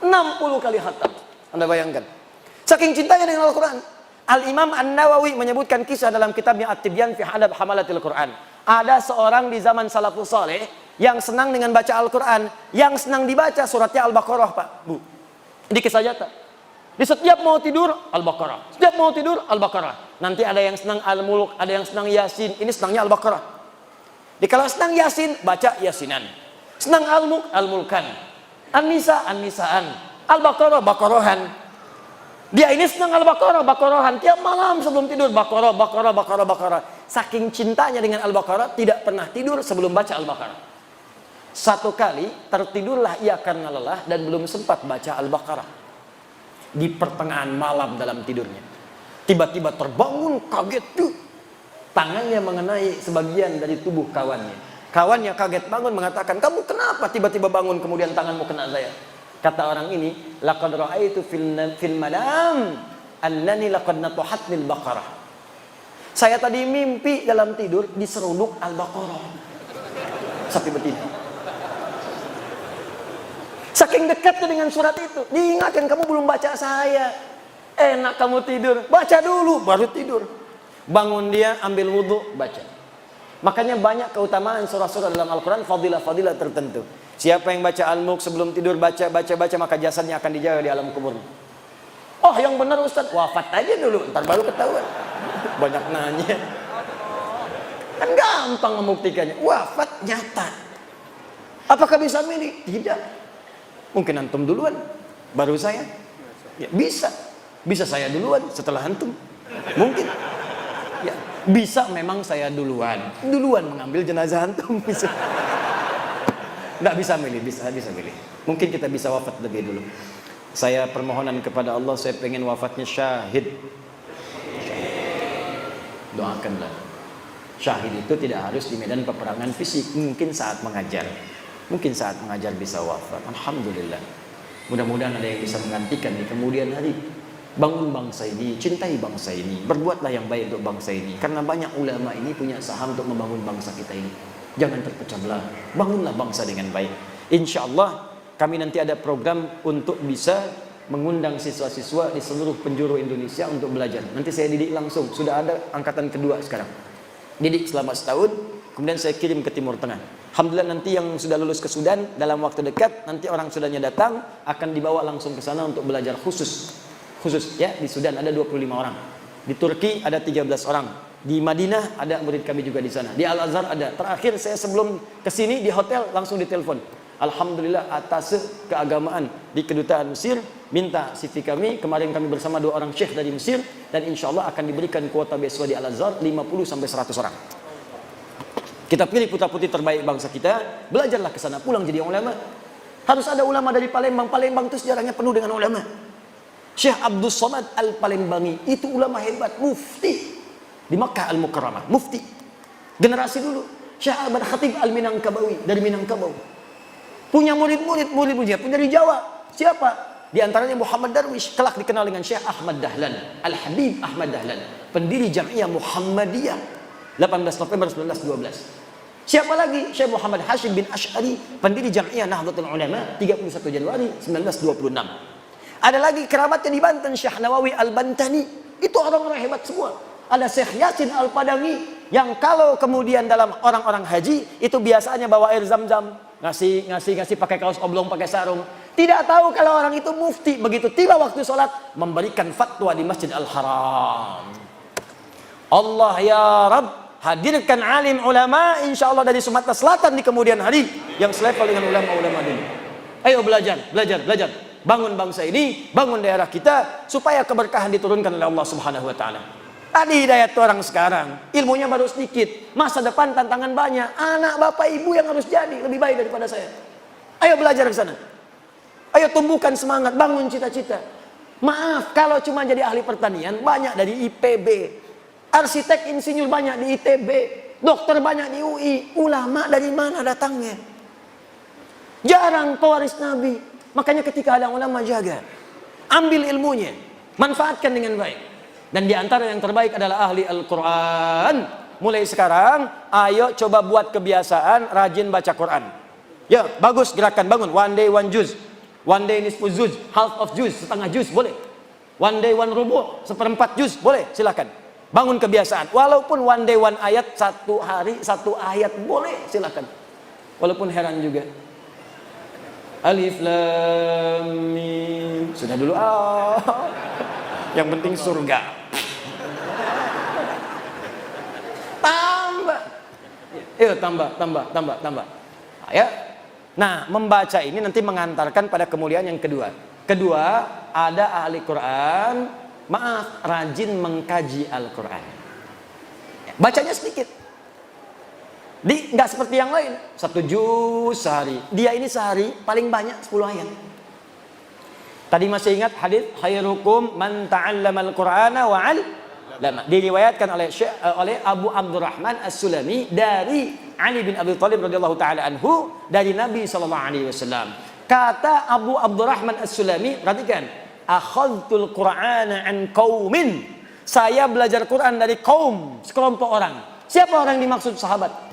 60 kali khatam. Anda bayangkan. Saking cintanya dengan Al-Quran. Al-Imam An-Nawawi menyebutkan kisah dalam kitabnya At-Tibyan fi Adab Hamalatil Quran. Ada seorang di zaman salafus saleh yang senang dengan baca Al-Quran, yang senang dibaca suratnya Al-Baqarah, Pak, Bu. Ini kisah nyata. Di setiap mau tidur Al-Baqarah, setiap mau tidur Al-Baqarah. Nanti ada yang senang Al-Mulk, ada yang senang Yasin. Ini senangnya Al-Baqarah. Di kalau senang Yasin, baca Yasinan. Senang Al-Mulk, Al-Mulkan. An-Nisa, An-Nisaan. Al-Baqarah, Baqarahan. Dia ini senang Al-Baqarah, Baqarahan. Tiap malam sebelum tidur Baqarah. Saking cintanya dengan Al-Baqarah, tidak pernah tidur sebelum baca Al-Baqarah. 1 kali tertidurlah ia karena lelah dan belum sempat baca Al-Baqarah. Di pertengahan malam dalam tidurnya, tiba-tiba terbangun, kaget tuh. Tangannya mengenai sebagian dari tubuh kawannya. Kawannya kaget bangun, mengatakan, kamu kenapa tiba-tiba bangun kemudian tanganmu kena saya? Kata orang ini, laqad ra'aitu fil manam annani laqad natuhatnil baqarah. Saya tadi mimpi dalam tidur diseruduk Al-Baqarah. Sapi betina. Saking dekatnya dengan surat itu, diingatkan, kamu belum baca saya. Enak kamu tidur, baca dulu baru tidur. Bangun dia, ambil wudhu, baca. Makanya banyak keutamaan surah-surah dalam Al-Quran, fadilah-fadilah tertentu. Siapa yang baca Al-Mulk sebelum tidur, baca, maka jasadnya akan dijaga di alam kubur. Oh, yang benar Ustaz, wafat aja dulu, ntar baru ketahuan. Banyak nanya. Kan gampang membuktikannya. Wafat nyata. Apakah bisa milih? Tidak. Mungkin antum duluan, baru saya. Ya, bisa. Bisa saya duluan setelah antum. Mungkin. Ya, bisa memang saya duluan. Duluan mengambil jenazah antum. Bisa. Nggak bisa milih, bisa milih. Mungkin kita bisa wafat lebih dulu. Saya permohonan kepada Allah, saya pengen wafatnya syahid. Doakanlah. Syahid itu tidak harus di medan peperangan fisik. Mungkin saat mengajar. Mungkin saat mengajar bisa wafat. Alhamdulillah. Mudah-mudahan ada yang bisa menggantikan di kemudian hari. Bangun bangsa ini, cintai bangsa ini. Berbuatlah yang baik untuk bangsa ini. Karena banyak ulama ini punya saham untuk membangun bangsa kita ini. Jangan terpecah belah. Bangunlah bangsa dengan baik. Insya Allah kami nanti ada program untuk bisa mengundang siswa-siswa di seluruh penjuru Indonesia untuk belajar. Nanti saya didik langsung. Sudah ada angkatan kedua sekarang. Didik selama setahun, kemudian saya kirim ke Timur Tengah. Alhamdulillah nanti yang sudah lulus ke Sudan dalam waktu dekat, nanti orang Sudannya datang akan dibawa langsung ke sana untuk belajar khusus ya. Di Sudan ada 25 orang, di Turki ada 13 orang, di Madinah ada murid kami juga di sana, di Al-Azhar ada. Terakhir saya sebelum kesini di hotel langsung ditelepon, alhamdulillah atas keagamaan di kedutaan Mesir minta CV kami. Kemarin kami bersama 2 orang syekh dari Mesir, dan insya Allah akan diberikan kuota beasiswa di Al-Azhar 50-100 orang. Kita pilih putra-putri terbaik bangsa kita, belajarlah ke sana, pulang jadi ulama. Harus ada ulama dari Palembang. Palembang itu sejarahnya penuh dengan ulama. Syekh Abdus Somad Al-Palembangi itu ulama hebat, mufti di Makkah Al-Mukarramah, mufti generasi dulu. Syekh Ahmad Khatib Al-Minangkabawi dari Minangkabau, punya murid-muridnya pun dari Jawa. Siapa? Di antaranya Muhammad Darwish, kelak dikenal dengan Syekh Ahmad Dahlan, Al-Habib Ahmad Dahlan, pendiri Jamiah Muhammadiyah 18 November 1912. Siapa lagi? Syekh Muhammad Hashim bin Ash'ari, pendiri Jamiah Nahdlatul Ulama 31 Januari 1926. Ada lagi kerabatnya di Banten, Syekh Nawawi Al-Bantani. Itu orang-orang hebat semua. Ada Syekh Yasin Al-Padangi, yang kalau kemudian dalam orang-orang haji itu biasanya bawa air zam-zam, ngasih pakai kaos oblong, pakai sarung. Tidak tahu kalau orang itu mufti. Begitu tiba waktu sholat, memberikan fatwa di Masjid Al-Haram. Allah ya Rabb, hadirkan alim ulama insya Allah dari Sumatera Selatan di kemudian hari, yang selevel dengan ulama-ulama dulu. Ayo belajar. Bangun bangsa ini, bangun daerah kita, supaya keberkahan diturunkan oleh Allah Subhanahu wa taala. Tadi hidayat orang sekarang, ilmunya baru sedikit, masa depan tantangan banyak. Anak bapak ibu yang harus jadi lebih baik daripada saya. Ayo belajar ke sana. Ayo tumbuhkan semangat, bangun cita-cita. Maaf, kalau cuma jadi ahli pertanian, banyak dari IPB. Arsitek insinyur banyak di ITB. Dokter banyak di UI. Ulama dari mana datangnya? Jarang pewaris Nabi. Makanya ketika ada ulama, jaga. Ambil ilmunya. Manfaatkan dengan baik. Dan di antara yang terbaik adalah ahli Al-Quran. Mulai sekarang, ayo coba buat kebiasaan rajin baca Quran. Ya, bagus gerakan, bangun. One day one juz. One day nisfu juz. Half of juz, setengah juz, boleh. One day one rubu', 1/4 juz, boleh, silakan. Bangun kebiasaan. Walaupun one day one ayat, 1 hari 1 ayat, boleh, silakan. Walaupun heran juga. Alif Lam Mim. Sudah dulu. Yang penting surga. Tambah. Ya. Nah, membaca ini nanti mengantarkan pada kemuliaan yang kedua. Kedua, ada ahli Quran, rajin mengkaji Al-Quran. Bacanya sedikit. Nggak seperti yang lain, 1 juz sehari. Dia ini sehari paling banyak 10 ayat. Tadi masih ingat hadis khairukum man ta'allamal Qur'ana wa 'allama. Diriwayatkan oleh Abu Abdurrahman As-Sulami dari Ali bin Abi Thalib radhiyallahu taala anhu dari Nabi sallallahu alaihi wasallam. Kata Abu Abdurrahman As-Sulami, perhatikan, akhadtul Qur'ana an qaumin. Saya belajar Quran dari kaum, sekelompok orang. Siapa orang yang dimaksud? Sahabat.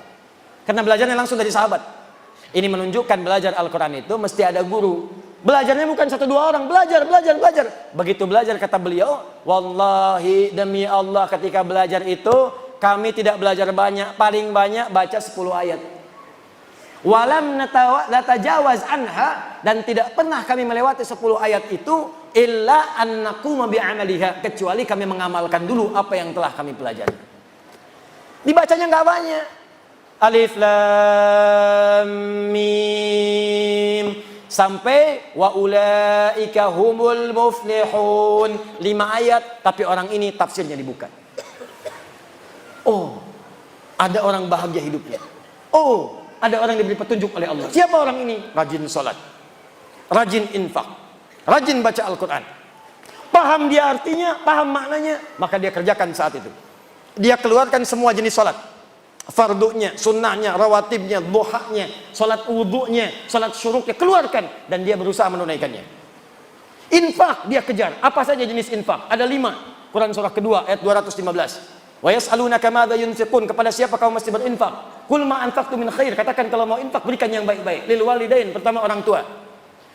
Karena belajarnya langsung dari sahabat. Ini menunjukkan belajar Al-Quran itu mesti ada guru. Belajarnya bukan 1-2 orang. Belajar. Begitu belajar, kata beliau, wallahi demi Allah, ketika belajar itu kami tidak belajar banyak. Paling banyak baca 10 ayat. Walam natajawaz anha, dan tidak pernah kami melewati 10 ayat itu illa an naquma bi'amaliha, kecuali kami mengamalkan dulu apa yang telah kami pelajari. Dibacanya nggak banyak. Alif lam mim sampai wa ulaika humul muflihun. 5 ayat, tapi orang ini tafsirnya dibuka. Oh, ada orang bahagia hidupnya. Oh, ada orang diberi petunjuk oleh Allah. Siapa orang ini? Rajin sholat, rajin infak, rajin baca Al-Quran. Paham dia artinya, paham maknanya, maka dia kerjakan saat itu. Dia keluarkan semua jenis sholat, fardunya, sunnahnya, rawatibnya, duhanya, sholat wudhunya, sholat syuruknya, keluarkan, dan dia berusaha menunaikannya. Infak dia kejar. Apa saja jenis infak? Ada 5. Quran surah kedua ayat 215. Wa yas'alunaka madza yunfiqun, kepada siapa kamu mesti berinfak? Qul ma anfaqtu min khair, katakan kalau mau infak berikan yang baik-baik. Lil walidain, pertama orang tua.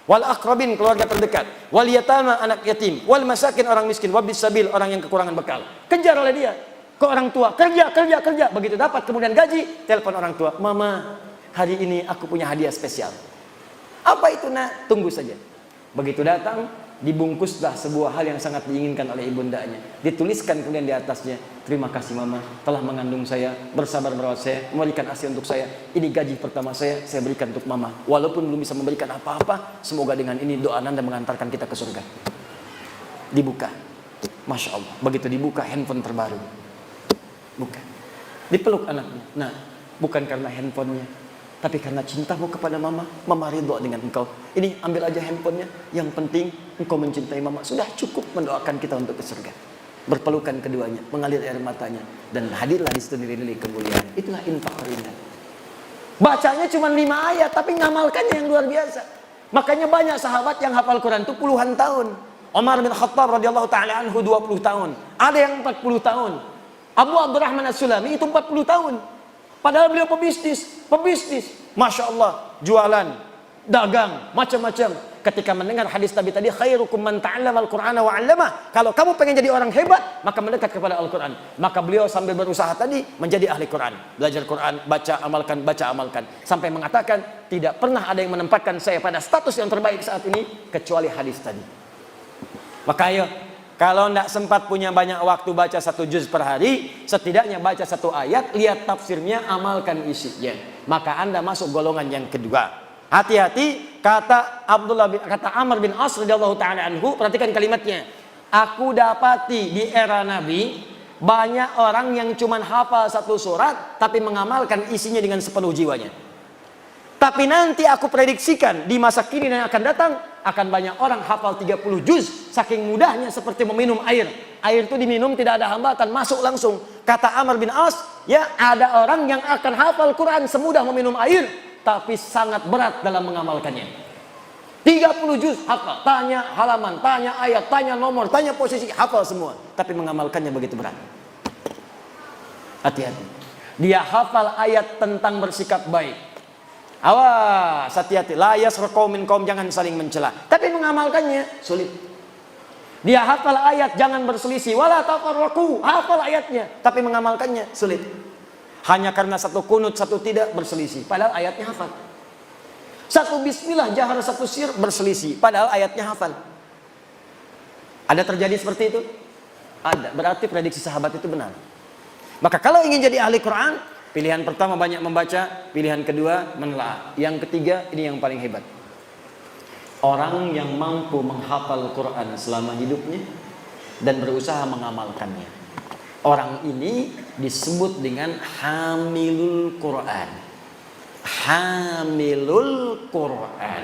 Wal aqrabin, keluarga terdekat. Wal yatama, anak yatim. Wal masakin, orang miskin. Wabis sabil, orang yang kekurangan bekal. Kejar oleh dia. Ke orang tua, kerja. Begitu dapat kemudian gaji, telepon orang tua, mama, hari ini aku punya hadiah spesial. Apa itu nak? Tunggu saja. Begitu datang, dibungkuslah sebuah hal yang sangat diinginkan oleh ibundanya. Dituliskan kemudian di atasnya, terima kasih mama telah mengandung saya, bersabar merawat saya, memberikan ASI untuk saya. Ini gaji pertama saya berikan untuk mama. Walaupun belum bisa memberikan apa-apa, semoga dengan ini doa Anda mengantarkan kita ke surga. Dibuka. Masya Allah. Begitu dibuka, handphone terbaru. Bukan. Dipeluk anaknya. Nah, bukan karena handphonenya, tapi karena cintamu kepada mama. Mama ridho dengan engkau. Ini ambil aja handphonenya. Yang penting engkau mencintai mama. Sudah cukup mendoakan kita untuk ke surga. Berpelukan keduanya, mengalir air matanya, dan hadirlah di situ nilai-nilai kemuliaan. Itulah infak terindah. Bacanya cuma 5 ayat, tapi ngamalkannya yang luar biasa. Makanya banyak sahabat yang hafal Quran itu puluhan tahun. Umar bin Khattab radhiyallahu taala anhu 20 tahun. Ada yang 40 tahun. Abu Abdurrahman As-Sulami itu 40 tahun. Padahal beliau pebisnis. Masya Allah, jualan, dagang, macam-macam. Ketika mendengar hadis Nabi tadi, khairukum man ta'allama al-Qur'ana wa 'allamah. Kalau kamu pengen jadi orang hebat, maka mendekat kepada Al-Qur'an. Maka beliau sambil berusaha tadi menjadi ahli Qur'an. Belajar Qur'an, baca, amalkan. Sampai mengatakan, tidak pernah ada yang menempatkan saya pada status yang terbaik saat ini, kecuali hadis tadi. Maka ayo, kalau tidak sempat punya banyak waktu baca 1 juz per hari, setidaknya baca 1 ayat, lihat tafsirnya, amalkan isinya. Maka Anda masuk golongan yang kedua. Hati-hati, kata Amr bin As radhiyallahu taala anhu, perhatikan kalimatnya. Aku dapati di era Nabi banyak orang yang cuma hafal 1 surat tapi mengamalkan isinya dengan sepenuh jiwanya. Tapi nanti aku prediksikan di masa kini yang akan datang akan banyak orang hafal 30 juz saking mudahnya seperti meminum air. Air itu diminum tidak ada hambatan, masuk langsung. Kata Amr bin As, ya ada orang yang akan hafal Quran semudah meminum air, tapi sangat berat dalam mengamalkannya. 30 juz hafal, tanya halaman, tanya ayat, tanya nomor, tanya posisi, hafal semua, tapi mengamalkannya begitu berat. Hati-hati. Dia hafal ayat tentang bersikap baik. Awas, hati-hati. La yasraqu minkum, jangan saling mencela. Tapi mengamalkannya sulit. Dia hafal ayat jangan berselisih, wala tafarraqu, hafal ayatnya, tapi mengamalkannya sulit. Hanya karena 1 kunut, 1 tidak berselisih, padahal ayatnya hafal. 1 bismillah jahar, 1 sir berselisih, padahal ayatnya hafal. Ada terjadi seperti itu? Ada. Berarti prediksi sahabat itu benar. Maka kalau ingin jadi ahli Quran, pilihan pertama banyak membaca, pilihan kedua menelaah, yang ketiga ini yang paling hebat. Orang yang mampu menghafal Quran selama hidupnya dan berusaha mengamalkannya. Orang ini disebut dengan hamilul Quran. Hamilul Quran.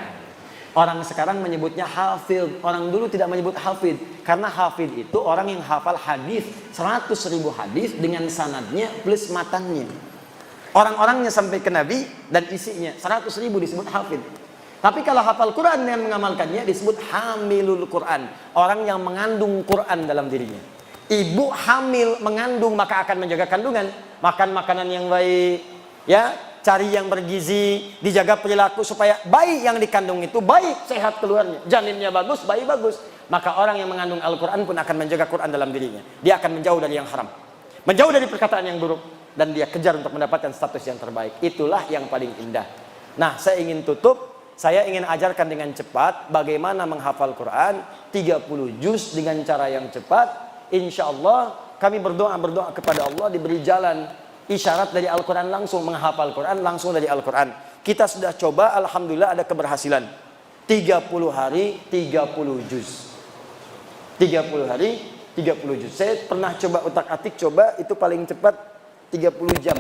Orang sekarang menyebutnya hafid. Orang dulu tidak menyebut hafid. Karena hafid itu orang yang hafal hadis 100.000 hadis dengan sanadnya plus matanya. Orang-orangnya sampai ke Nabi dan isinya 100.000 disebut hafid. Tapi kalau hafal Quran dan mengamalkannya disebut hamilul Quran. Orang yang mengandung Quran dalam dirinya. Ibu hamil mengandung maka akan menjaga kandungan. Makan makanan yang baik, ya, cari yang bergizi, dijaga perilaku supaya bayi yang dikandung itu baik, sehat keluarnya. Janinnya bagus, bayi bagus. Maka orang yang mengandung Al-Quran pun akan menjaga Quran dalam dirinya. Dia akan menjauh dari yang haram, menjauh dari perkataan yang buruk, dan dia kejar untuk mendapatkan status yang terbaik. Itulah yang paling indah. Nah, saya ingin tutup. Saya ingin ajarkan dengan cepat bagaimana menghafal Quran 30 juz dengan cara yang cepat. Insya Allah kami berdoa kepada Allah diberi jalan isyarat dari Al-Quran langsung, menghafal Quran langsung dari Al-Quran. Kita sudah coba, alhamdulillah ada keberhasilan. 30 hari 30 juz. 30 hari 30 juz. Saya pernah coba utak-atik, coba itu paling cepat 30 jam.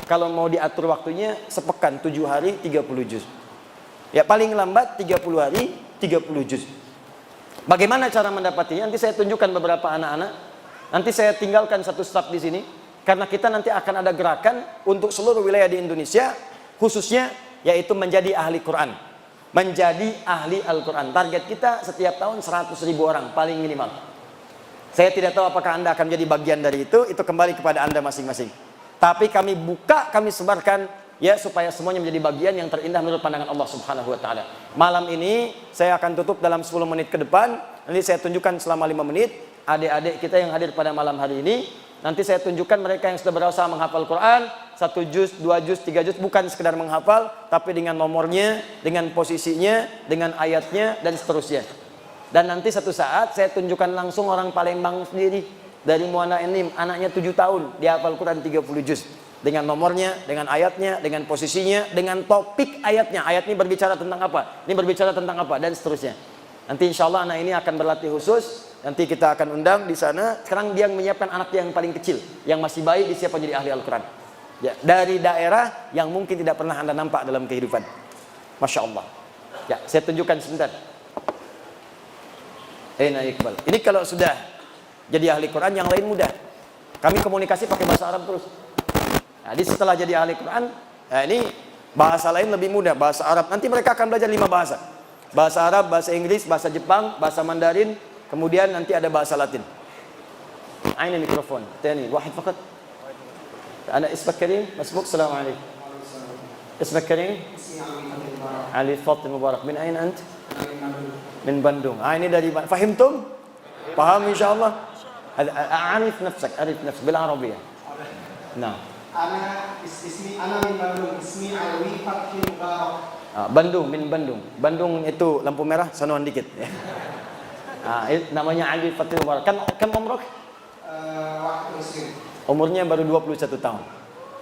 Kalau mau diatur waktunya sepekan, 7 hari 30 juz. Ya paling lambat 30 hari 30 juz. Bagaimana cara mendapatinya? Nanti saya tunjukkan beberapa anak-anak. Nanti saya tinggalkan satu staf di sini karena kita nanti akan ada gerakan untuk seluruh wilayah di Indonesia, khususnya yaitu menjadi ahli Quran. Menjadi ahli Al-Quran. Target kita setiap tahun 100.000 orang paling minimal. Saya tidak tahu apakah Anda akan menjadi bagian dari itu kembali kepada Anda masing-masing. Tapi kami buka, kami sebarkan ya supaya semuanya menjadi bagian yang terindah menurut pandangan Allah Subhanahu wa taala. Malam ini saya akan tutup dalam 10 menit ke depan. Nanti saya tunjukkan selama 5 menit adik-adik kita yang hadir pada malam hari ini. Nanti saya tunjukkan mereka yang sudah berusaha menghafal Quran 1 juz, 2 juz, 3 juz, bukan sekedar menghafal tapi dengan nomornya, dengan posisinya, dengan ayatnya dan seterusnya. Dan nanti satu saat saya tunjukkan langsung orang Palembang sendiri dari Muana Enim, anaknya 7 tahun, dia hafal Quran 30 juz. Dengan nomornya, dengan ayatnya, dengan posisinya, dengan topik ayatnya. Ayat ini berbicara tentang apa? Ini berbicara tentang apa? Dan seterusnya. Nanti insya Allah anak ini akan berlatih khusus. Nanti kita akan undang di sana. Sekarang dia menyiapkan anak yang paling kecil, yang masih bayi, disiapkan jadi ahli Al-Quran. Ya, dari daerah yang mungkin tidak pernah Anda nampak dalam kehidupan. Masya Allah. Ya, saya tunjukkan sebentar. Iqbal. Ini kalau sudah jadi ahli Quran, yang lain mudah. Kami komunikasi pakai bahasa Arab terus. Jadi setelah jadi ahli Quran, ini bahasa lain lebih mudah, bahasa Arab. Nanti mereka akan belajar 5 bahasa. Bahasa Arab, bahasa Inggris, bahasa Jepang, bahasa Mandarin, kemudian nanti ada bahasa Latin. Ini mikrofon. Tani, wahid fakat. Ana ismak Karim, masmuk, assalamualaikum. Ismak Karim? Ali Fatil Mubarak. Min ain ant? Min Bandung. Ini dari fahimtum? Paham insyaallah? Arif nafsak, arif nafsak bil Arabiyah. Nah. Ana min Bandung, ismi Alwi Fatil Mubarak. Bandung, min Bandung. Bandung itu lampu merah, sanuan dikit ya. Namanya Ali Fatil Mubarak. Kan umrah? Umurnya baru 21 tahun.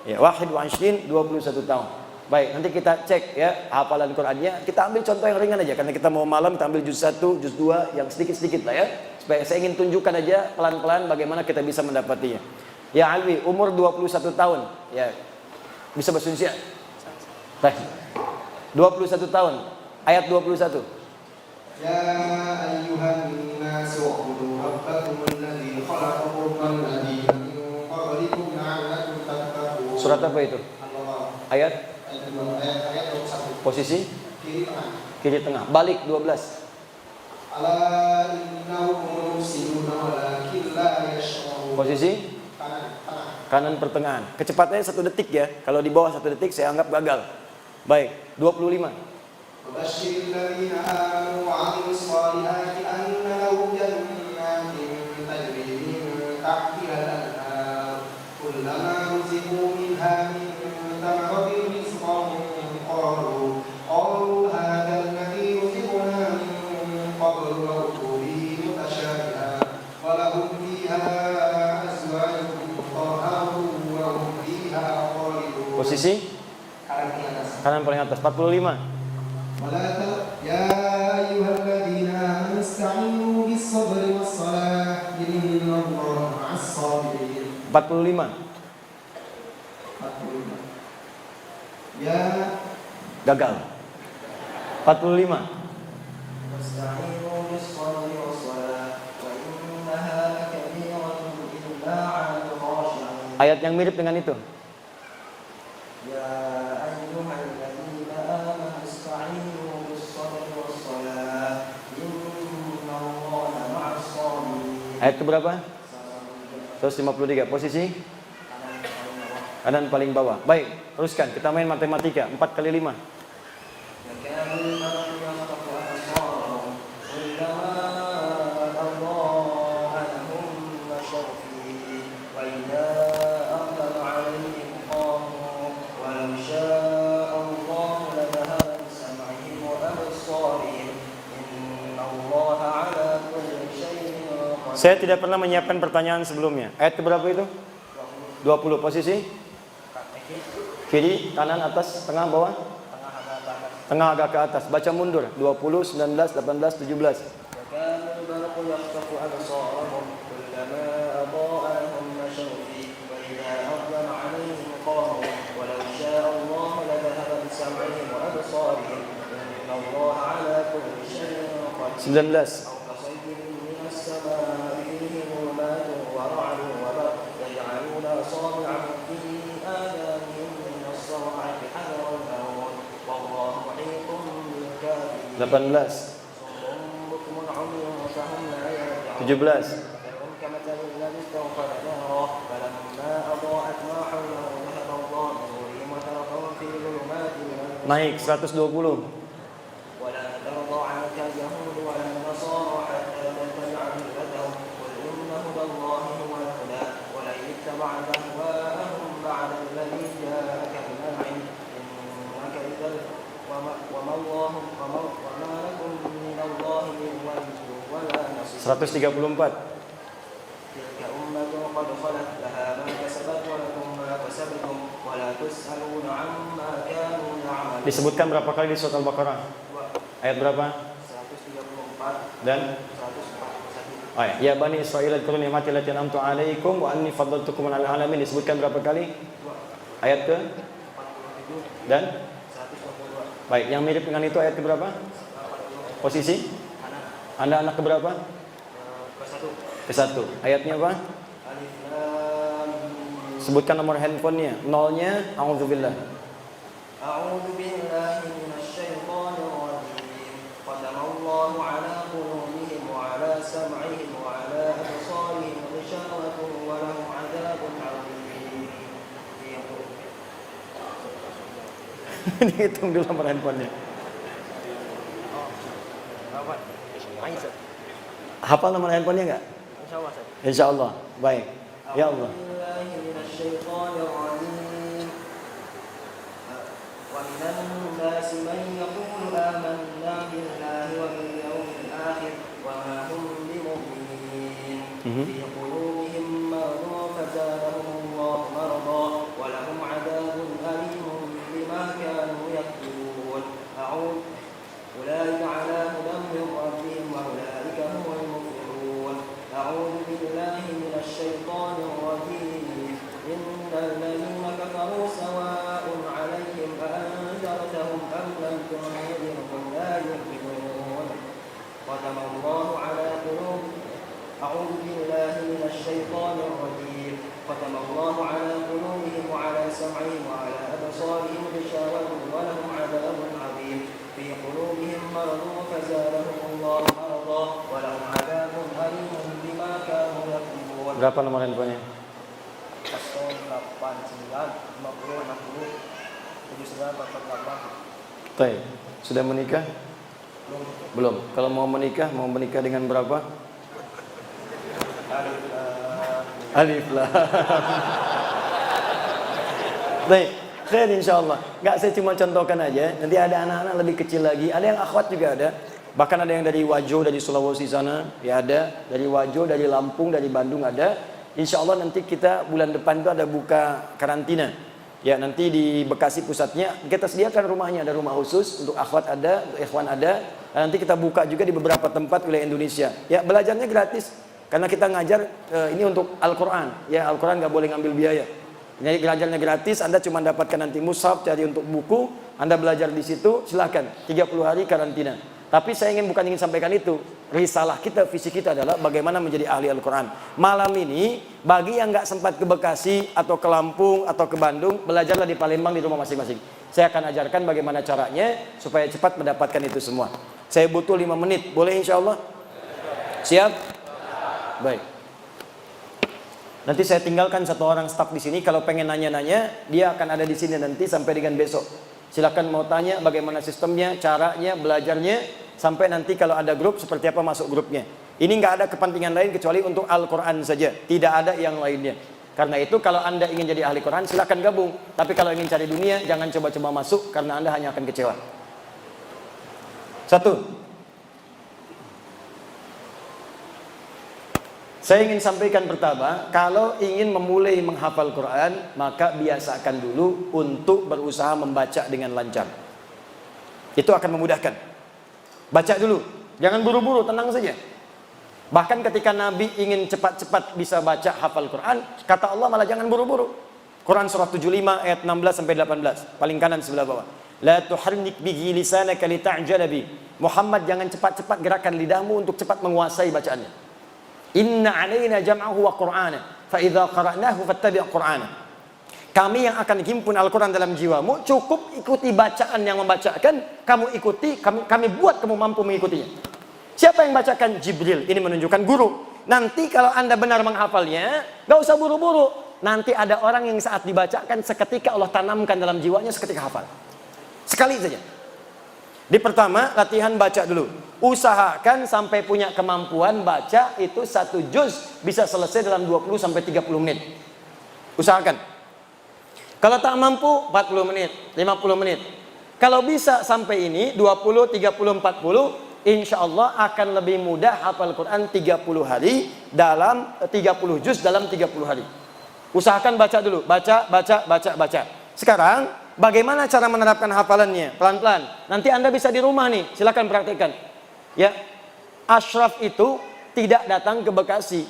Ya, wahid wa 20, 21 tahun. Baik, nanti kita cek ya hafalan Qur'annya. Kita ambil contoh yang ringan aja karena kita mau malam, kita ambil juz 1, juz 2 yang sedikit-sedikit lah ya. Supaya saya ingin tunjukkan aja pelan-pelan bagaimana kita bisa mendapatinya. Ya Alwi, umur 21 tahun. Ya. Bisa bahasa Indonesia? Baik. 21 tahun. Ayat 21. Ya ayyuhan nas wa'budu rabbakum alladzi khalaqakum wal ladzina min qablikum la'allakum tattaqun. Surat apa itu? Ayat? Ayat 21. Posisi? Kiri tengah. Kiri tengah. Balik 12. Ala innahum mufsiduna walakin la yash'urun. Posisi? Kanan pertengahan. Kecepatannya 1 detik ya. Kalau di bawah 1 detik saya anggap gagal. Baik, 25. Wabashshiril ladzina amanu wa 'amilus shalihati anna lahum jannatin tajri min tahtiha al-anhar kullama ruziqu minha min thamaratin rizqan qalu hadha alladhi ruziqna min qablu wa utubihi mutashabihan wa lahum fiha azwajun mutahharun wa hum fiha khalidun. Posisi? Kanan paling atas 45. Ya ayyuhalladzina amanu ista'inu bis-sabri was-salah innallaha ma'as-sabirin. 45. Ya gagal. 45. Wasta'inu bis-sabri was-salah wa innaha lakabiratun illa 'alal khashi'in. Ayat yang mirip dengan itu. Ya ayyuhalladzina amanu ista'inu bis-sabri was-salah innallaha ma'as-sabirin. Ayat keberapa? 153. Posisi? Kanan paling bawah. Baik, teruskan. Kita main matematika. 4 kali 5. Saya tidak pernah menyiapkan pertanyaan sebelumnya. Ayat keberapa itu? 20. Posisi? Kiri, kanan, atas, tengah, bawah. Tengah agak ke atas. Baca mundur. 20, 19, 18, 17. وكان البرق يخطف أبصارهم كلما أضاء لهم مشوا فيه وإذا أظلم عليهم قاموا ولو شاء الله لذهب بسمعهم وأبصارهم إن الله على كل شيء قدير 19. أو كصيب من السماء فيه ظلمات ورعد وبرق يجعلون أصابعهم في آذانهم من الصواعق حذر الموت والله محيط بالكافرين 18. صم بكم عمي فهم لا يرجعون 17. فهم كمثل الذي استوقد نارا فلما أضاءت ما حوله ذهب الله بنورهم وتركهم في ظلمات Naik 120. ولا ترضى عنك اليهود ولا النصارى حتى تتبع ملتهم قل إن هدى الله هو الهدى ولن اتبعت أهواءهم بعد الذي جاءك من العلم إنك إذا وما لكم من الله من ولي ولا نصير 134. تلك أمة قد خلت لها ما كسبت ولكم ما كسبتم ولا تسألون عما كانوا يعملون. Disebutkan berapa kali di surat Al-Baqarah? Ayat berapa? 134 Dan 141. oh ya Bani Israil adkuru ni'mati allati an'amtu 'alaikum wa anni faddaltukum 'alal 'alamin. Disebutkan berapa kali? Ayat ke? 47 Dan 122 baik, yang mirip dengan itu ayat ke berapa? Posisi? Anda anak ke berapa? ke 1 Ke 1. Ayatnya apa? Alif Lam Mim. Sebutkan nomor handphonenya. Nolnya, a'udzubillah. A'udzu billahi minasy syaithanir rajim. Qadamallahu ala qulubihim wa ala sam'ihim wa ala absarihim ghishawatun wa lahum 'adzabun 'adzim. Dihitung dulu nomor handphonenya. Hafal nomor handphonenya enggak? Insyaallah Ustaz. Insyaallah. Baik. Ya Allah. ومن الناس من يقول آمنا بالله وباليوم الآخر وما هم بمؤمنين في قلوبهم مرض فزادهم الله مرضا ولهم عذاب أليم بما كانوا يكذبون أولئك على هدى من ربهم وأولئك هم المفلحون أعوذ بالله من الشيطان الرجيم إن الذين كفروا سواء عليهم أأنذرتهم أم لم تنذرهم لا يؤمنون ختم الله على قلوبهم أعوذ بالله من الشيطان الرجيم ختم الله على قلوبهم وعلى سمعهم وعلى أبصارهم غشاوة ولهم عذاب عظيم في قلوبهم مرض فزادهم الله مرضا ولهم عذاب أليم بما كانوا يكذبون. Berapa nomor handphonenya? 089 50 60 79 48. Baik. Sudah menikah? Belum. Kalau mau menikah dengan berapa? Alif Lam. Baik. Khair insyaallah. Enggak, saya cuma contohkan aja. Nanti ada anak-anak lebih kecil lagi. Ada yang akhwat juga ada. Bahkan ada yang dari Wajo, dari Sulawesi sana, ya ada. Dari Wajo, dari Lampung, dari Bandung ada. Insyaallah nanti kita bulan depan itu ada buka karantina. Ya, nanti di Bekasi pusatnya kita sediakan rumahnya, ada rumah khusus untuk akhwat ada, untuk ikhwan ada. Dan nanti kita buka juga di beberapa tempat wilayah Indonesia. Ya, belajarnya gratis karena kita ngajar ini untuk Al-Qur'an. Ya, Al-Qur'an enggak boleh ngambil biaya. Jadi belajarnya gratis, Anda cuma dapatkan nanti mushaf, cari untuk buku, Anda belajar di situ, silakan 30 hari karantina. Tapi saya bukan ingin sampaikan itu. Risalah kita, visi kita adalah bagaimana menjadi ahli Al-Quran. Malam ini, bagi yang nggak sempat ke Bekasi, atau ke Lampung, atau ke Bandung, belajarlah di Palembang di rumah masing-masing. Saya akan ajarkan bagaimana caranya, supaya cepat mendapatkan itu semua. Saya butuh 5 menit, boleh insya Allah? Siap? Baik. Nanti saya tinggalkan satu orang staf di sini. Kalau pengen nanya-nanya, dia akan ada di sini nanti sampai dengan besok. Silakan mau tanya bagaimana sistemnya, caranya, belajarnya, sampai nanti kalau ada grup seperti apa masuk grupnya. Ini nggak ada kepentingan lain kecuali untuk Al-Quran saja. Tidak ada yang lainnya. Karena itu kalau Anda ingin jadi ahli Quran, silakan gabung. Tapi kalau ingin cari dunia, jangan coba-coba masuk karena Anda hanya akan kecewa. 1. Saya ingin sampaikan pertama, kalau ingin memulai menghafal Quran, maka biasakan dulu untuk berusaha membaca dengan lancar. Itu akan memudahkan. Baca dulu, jangan buru-buru, tenang saja. Bahkan ketika Nabi ingin cepat-cepat bisa baca hafal Quran, kata Allah malah jangan buru-buru. Quran surah 75 ayat 16 sampai 18, paling kanan sebelah bawah. La tuharrik bihi lisanaka lita'jala bi. Muhammad, jangan cepat-cepat gerakan lidahmu untuk cepat menguasai bacaannya. Inna alaina jam'ahu wa qur'ana fa idza qara'nahu fattabi' qur'ana. Kami yang akan himpun Al-Quran dalam jiwamu, cukup ikuti bacaan yang membacakan, kamu ikuti, kami buat kamu mampu mengikutinya. Siapa yang bacakan? Jibril. Ini menunjukkan guru. Nanti kalau Anda benar menghafalnya, gak usah buru-buru. Nanti ada orang yang saat dibacakan seketika Allah tanamkan dalam jiwanya seketika hafal. Sekali saja. Di pertama, latihan baca dulu. Usahakan sampai punya kemampuan baca itu 1 juz bisa selesai dalam 20 sampai 30 menit. Usahakan. Kalau tak mampu 40 menit, 50 menit. Kalau bisa sampai ini 20, 30, 40, insya Allah akan lebih mudah hafal Quran 30 hari dalam 30 juz dalam 30 hari. Usahakan baca dulu, baca. Sekarang bagaimana cara menerapkan hafalannya? Pelan-pelan. Nanti Anda bisa di rumah nih, silakan praktekkan. Ya, Ashraf itu tidak datang ke Bekasi.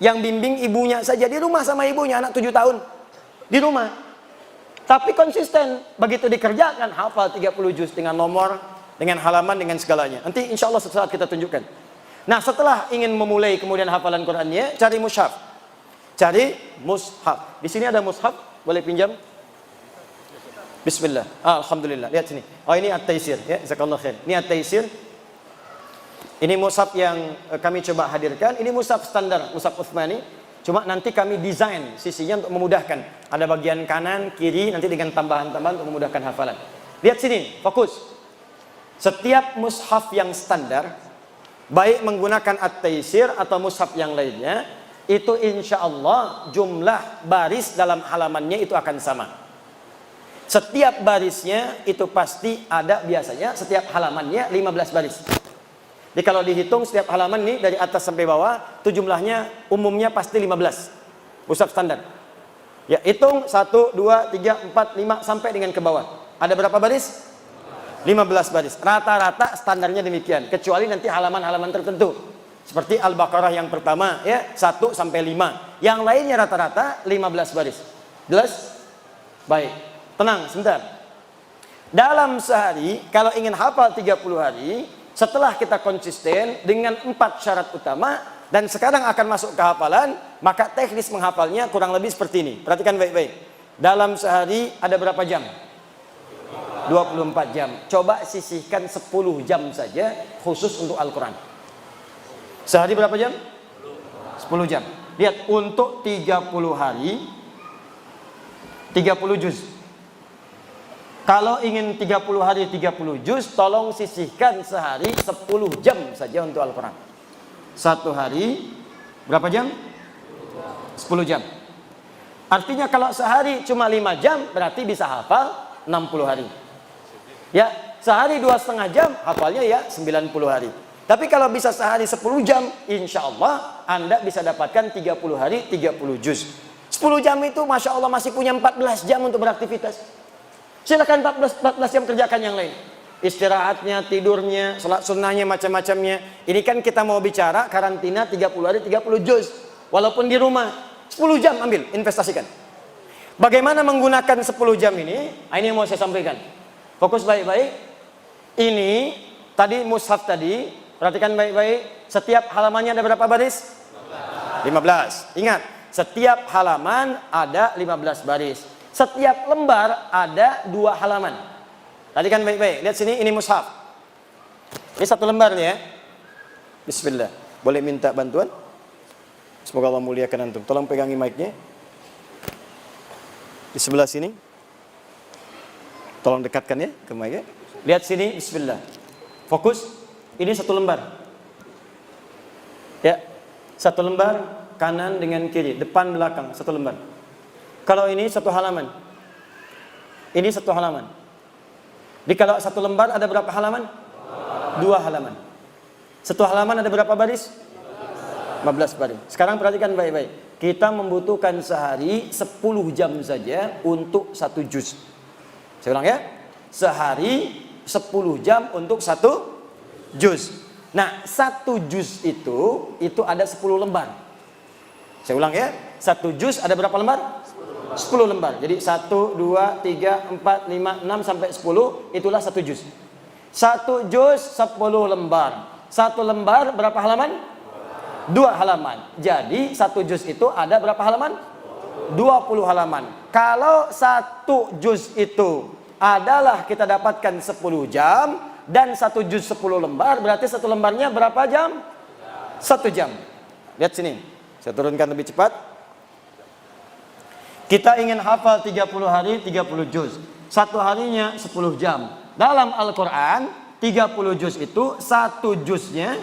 Yang bimbing ibunya saja, di rumah sama ibunya, anak 7 tahun. Di rumah. Tapi konsisten, begitu dikerjakan hafal 30 juz dengan nomor, dengan halaman, dengan segalanya. Nanti insya Allah sesaat kita tunjukkan. Nah, setelah ingin memulai kemudian hafalan Qurannya, cari mushaf. Cari mushaf. Di sini ada mushaf, boleh pinjam? Bismillah. Alhamdulillah. Lihat sini. Oh, ini At-Taisir ya, jazakallahu khair. Ini At-Taisir. Ini mushaf yang kami coba hadirkan. Ini mushaf standar, mushaf Utsmani. Cuma nanti kami desain sisinya untuk memudahkan. Ada bagian kanan, kiri, nanti dengan tambahan-tambahan untuk memudahkan hafalan. Lihat sini, fokus. Setiap mushaf yang standar, baik menggunakan At-Taisir atau mushaf yang lainnya, itu insya Allah jumlah baris dalam halamannya itu akan sama. Setiap barisnya itu pasti ada, biasanya setiap halamannya 15 baris. Jadi kalau dihitung setiap halaman nih dari atas sampai bawah, itu jumlahnya umumnya pasti 15. Mushaf standar. Ya, hitung 1, 2, 3, 4, 5 sampai dengan ke bawah. Ada berapa baris? 15 baris. Rata-rata standarnya demikian, kecuali nanti halaman-halaman tertentu. Seperti Al-Baqarah yang pertama ya, 1 sampai 5. Yang lainnya rata-rata 15 baris. Jelas? Baik. Tenang sebentar. Dalam sehari kalau ingin hafal 30 hari, setelah kita konsisten dengan 4 syarat utama dan sekarang akan masuk ke hafalan, maka teknis menghafalnya kurang lebih seperti ini. Perhatikan baik-baik. Dalam sehari ada berapa jam? 24 jam. Coba sisihkan 10 jam saja khusus untuk Al-Quran. Sehari berapa jam? 10 jam. Lihat, untuk 30 hari 30 juz. Kalau ingin 30 hari 30 juz, tolong sisihkan sehari 10 jam saja untuk Al-Quran. 1 hari berapa jam? 10 jam. Artinya kalau sehari cuma 5 jam, berarti bisa hafal 60 hari. Ya, sehari 2,5 jam, hafalnya ya 90 hari. Tapi kalau bisa sehari 10 jam, insya Allah Anda bisa dapatkan 30 hari 30 juz. 10 jam itu Masya Allah masih punya 14 jam untuk beraktivitas. Silakan 14 jam kerjakan yang lain. Istirahatnya, tidurnya, salat sunnahnya, macam-macamnya. Ini kan kita mau bicara karantina 30 hari 30 juz. Walaupun di rumah 10 jam ambil, investasikan. Bagaimana menggunakan 10 jam ini? Ini yang mau saya sampaikan. Fokus baik-baik. Ini tadi mushaf tadi, perhatikan baik-baik. Setiap halamannya ada berapa baris? 15. Ingat, setiap halaman ada 15 baris. Setiap lembar ada 2 halaman. Tadi kan baik-baik. Lihat sini, ini mushaf. Ini 1 lembar nih ya. Bismillah. Boleh minta bantuan? Semoga Allah muliakan antum. Tolong pegangi mic-nya. Di sebelah sini. Tolong dekatkan ya ke mic-nya. Lihat sini, bismillah. Fokus. Ini 1 lembar. Ya. 1 lembar kanan dengan kiri, depan belakang 1 lembar. Kalau ini 1 halaman. Ini 1 halaman. Jadi kalau 1 lembar ada berapa halaman? 2 halaman. 1 halaman ada berapa baris? 15 baris. Sekarang perhatikan baik-baik. Kita membutuhkan sehari 10 jam saja untuk 1 juz. Saya ulang ya. Sehari 10 jam untuk 1 juz. Nah, 1 juz itu ada 10 lembar. Saya ulang ya. 1 juz ada berapa lembar? 10 lembar. Jadi 1, 2, 3, 4, 5, 6 sampai 10 itulah 1 juz. 1 juz 10 lembar. 1 lembar berapa halaman? 2 halaman. Jadi 1 juz itu ada berapa halaman? 20 halaman. Kalau 1 juz itu adalah kita dapatkan 10 jam dan 1 juz 10 lembar, berarti 1 lembarnya berapa jam? 1 jam. Lihat sini. Saya turunkan lebih cepat. Kita ingin hafal 30 hari 30 juz. 1 harinya 10 jam. Dalam Al-Quran 30 juz itu 1 juznya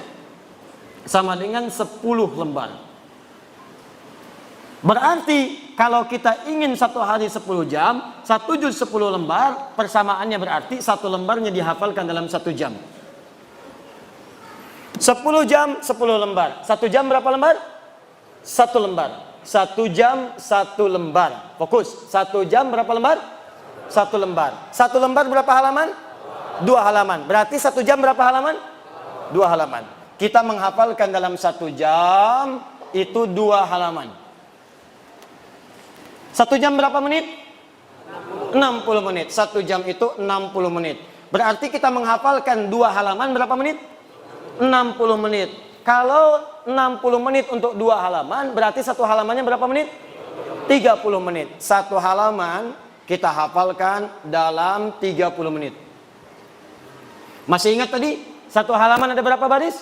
sama dengan 10 lembar. Berarti kalau kita ingin 1 hari 10 jam, 1 juz 10 lembar, persamaannya berarti 1 lembarnya dihafalkan dalam 1 jam. 10 jam 10 lembar. 1 jam berapa lembar? 1 lembar. 1 jam 1 lembar. Fokus. 1 jam berapa lembar? 1 lembar. 1 lembar berapa halaman? 2 halaman. Berarti 1 jam berapa halaman? 2 halaman. Kita menghafalkan dalam 1 jam itu 2 halaman. 1 jam berapa menit? 60 menit. 1 jam itu 60 menit. Berarti kita menghafalkan 2 halaman berapa menit? 60 menit. Kalau 60 menit untuk 2 halaman, berarti 1 halamannya berapa menit? 30 menit. 1 halaman kita hafalkan dalam 30 menit. Masih ingat tadi? 1 halaman ada berapa baris?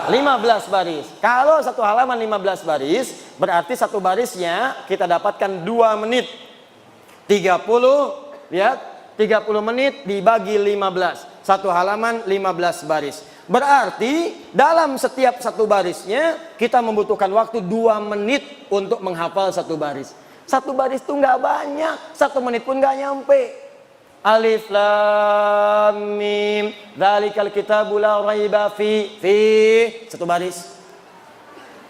15 baris. Kalau 1 halaman 15 baris, berarti 1 barisnya kita dapatkan 2 menit. 30, lihat, 30 menit dibagi 15. 1 halaman 15 baris. Berarti dalam setiap 1 barisnya kita membutuhkan waktu 2 menit untuk menghafal 1 baris. 1 baris itu nggak banyak, 1 menit pun nggak nyampe. Alif lam mim dzalikal kitabu la raiba fi 1 baris.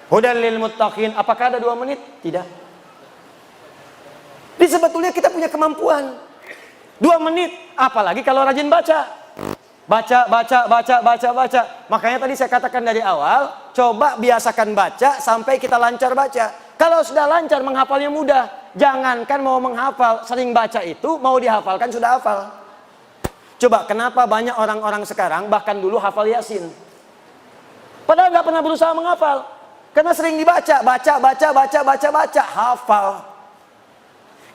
Hudal lil muttaqin, apakah ada 2 menit? Tidak. Jadi sebetulnya kita punya kemampuan 2 menit, apalagi kalau rajin baca. Baca. Makanya tadi saya katakan dari awal, coba biasakan baca sampai kita lancar baca. Kalau sudah lancar, menghafalnya mudah. Jangankan mau menghafal, sering baca itu, mau dihafalkan sudah hafal. Coba, kenapa banyak orang-orang sekarang, bahkan dulu hafal Yasin? Padahal nggak pernah berusaha menghafal. Karena sering dibaca, baca, hafal.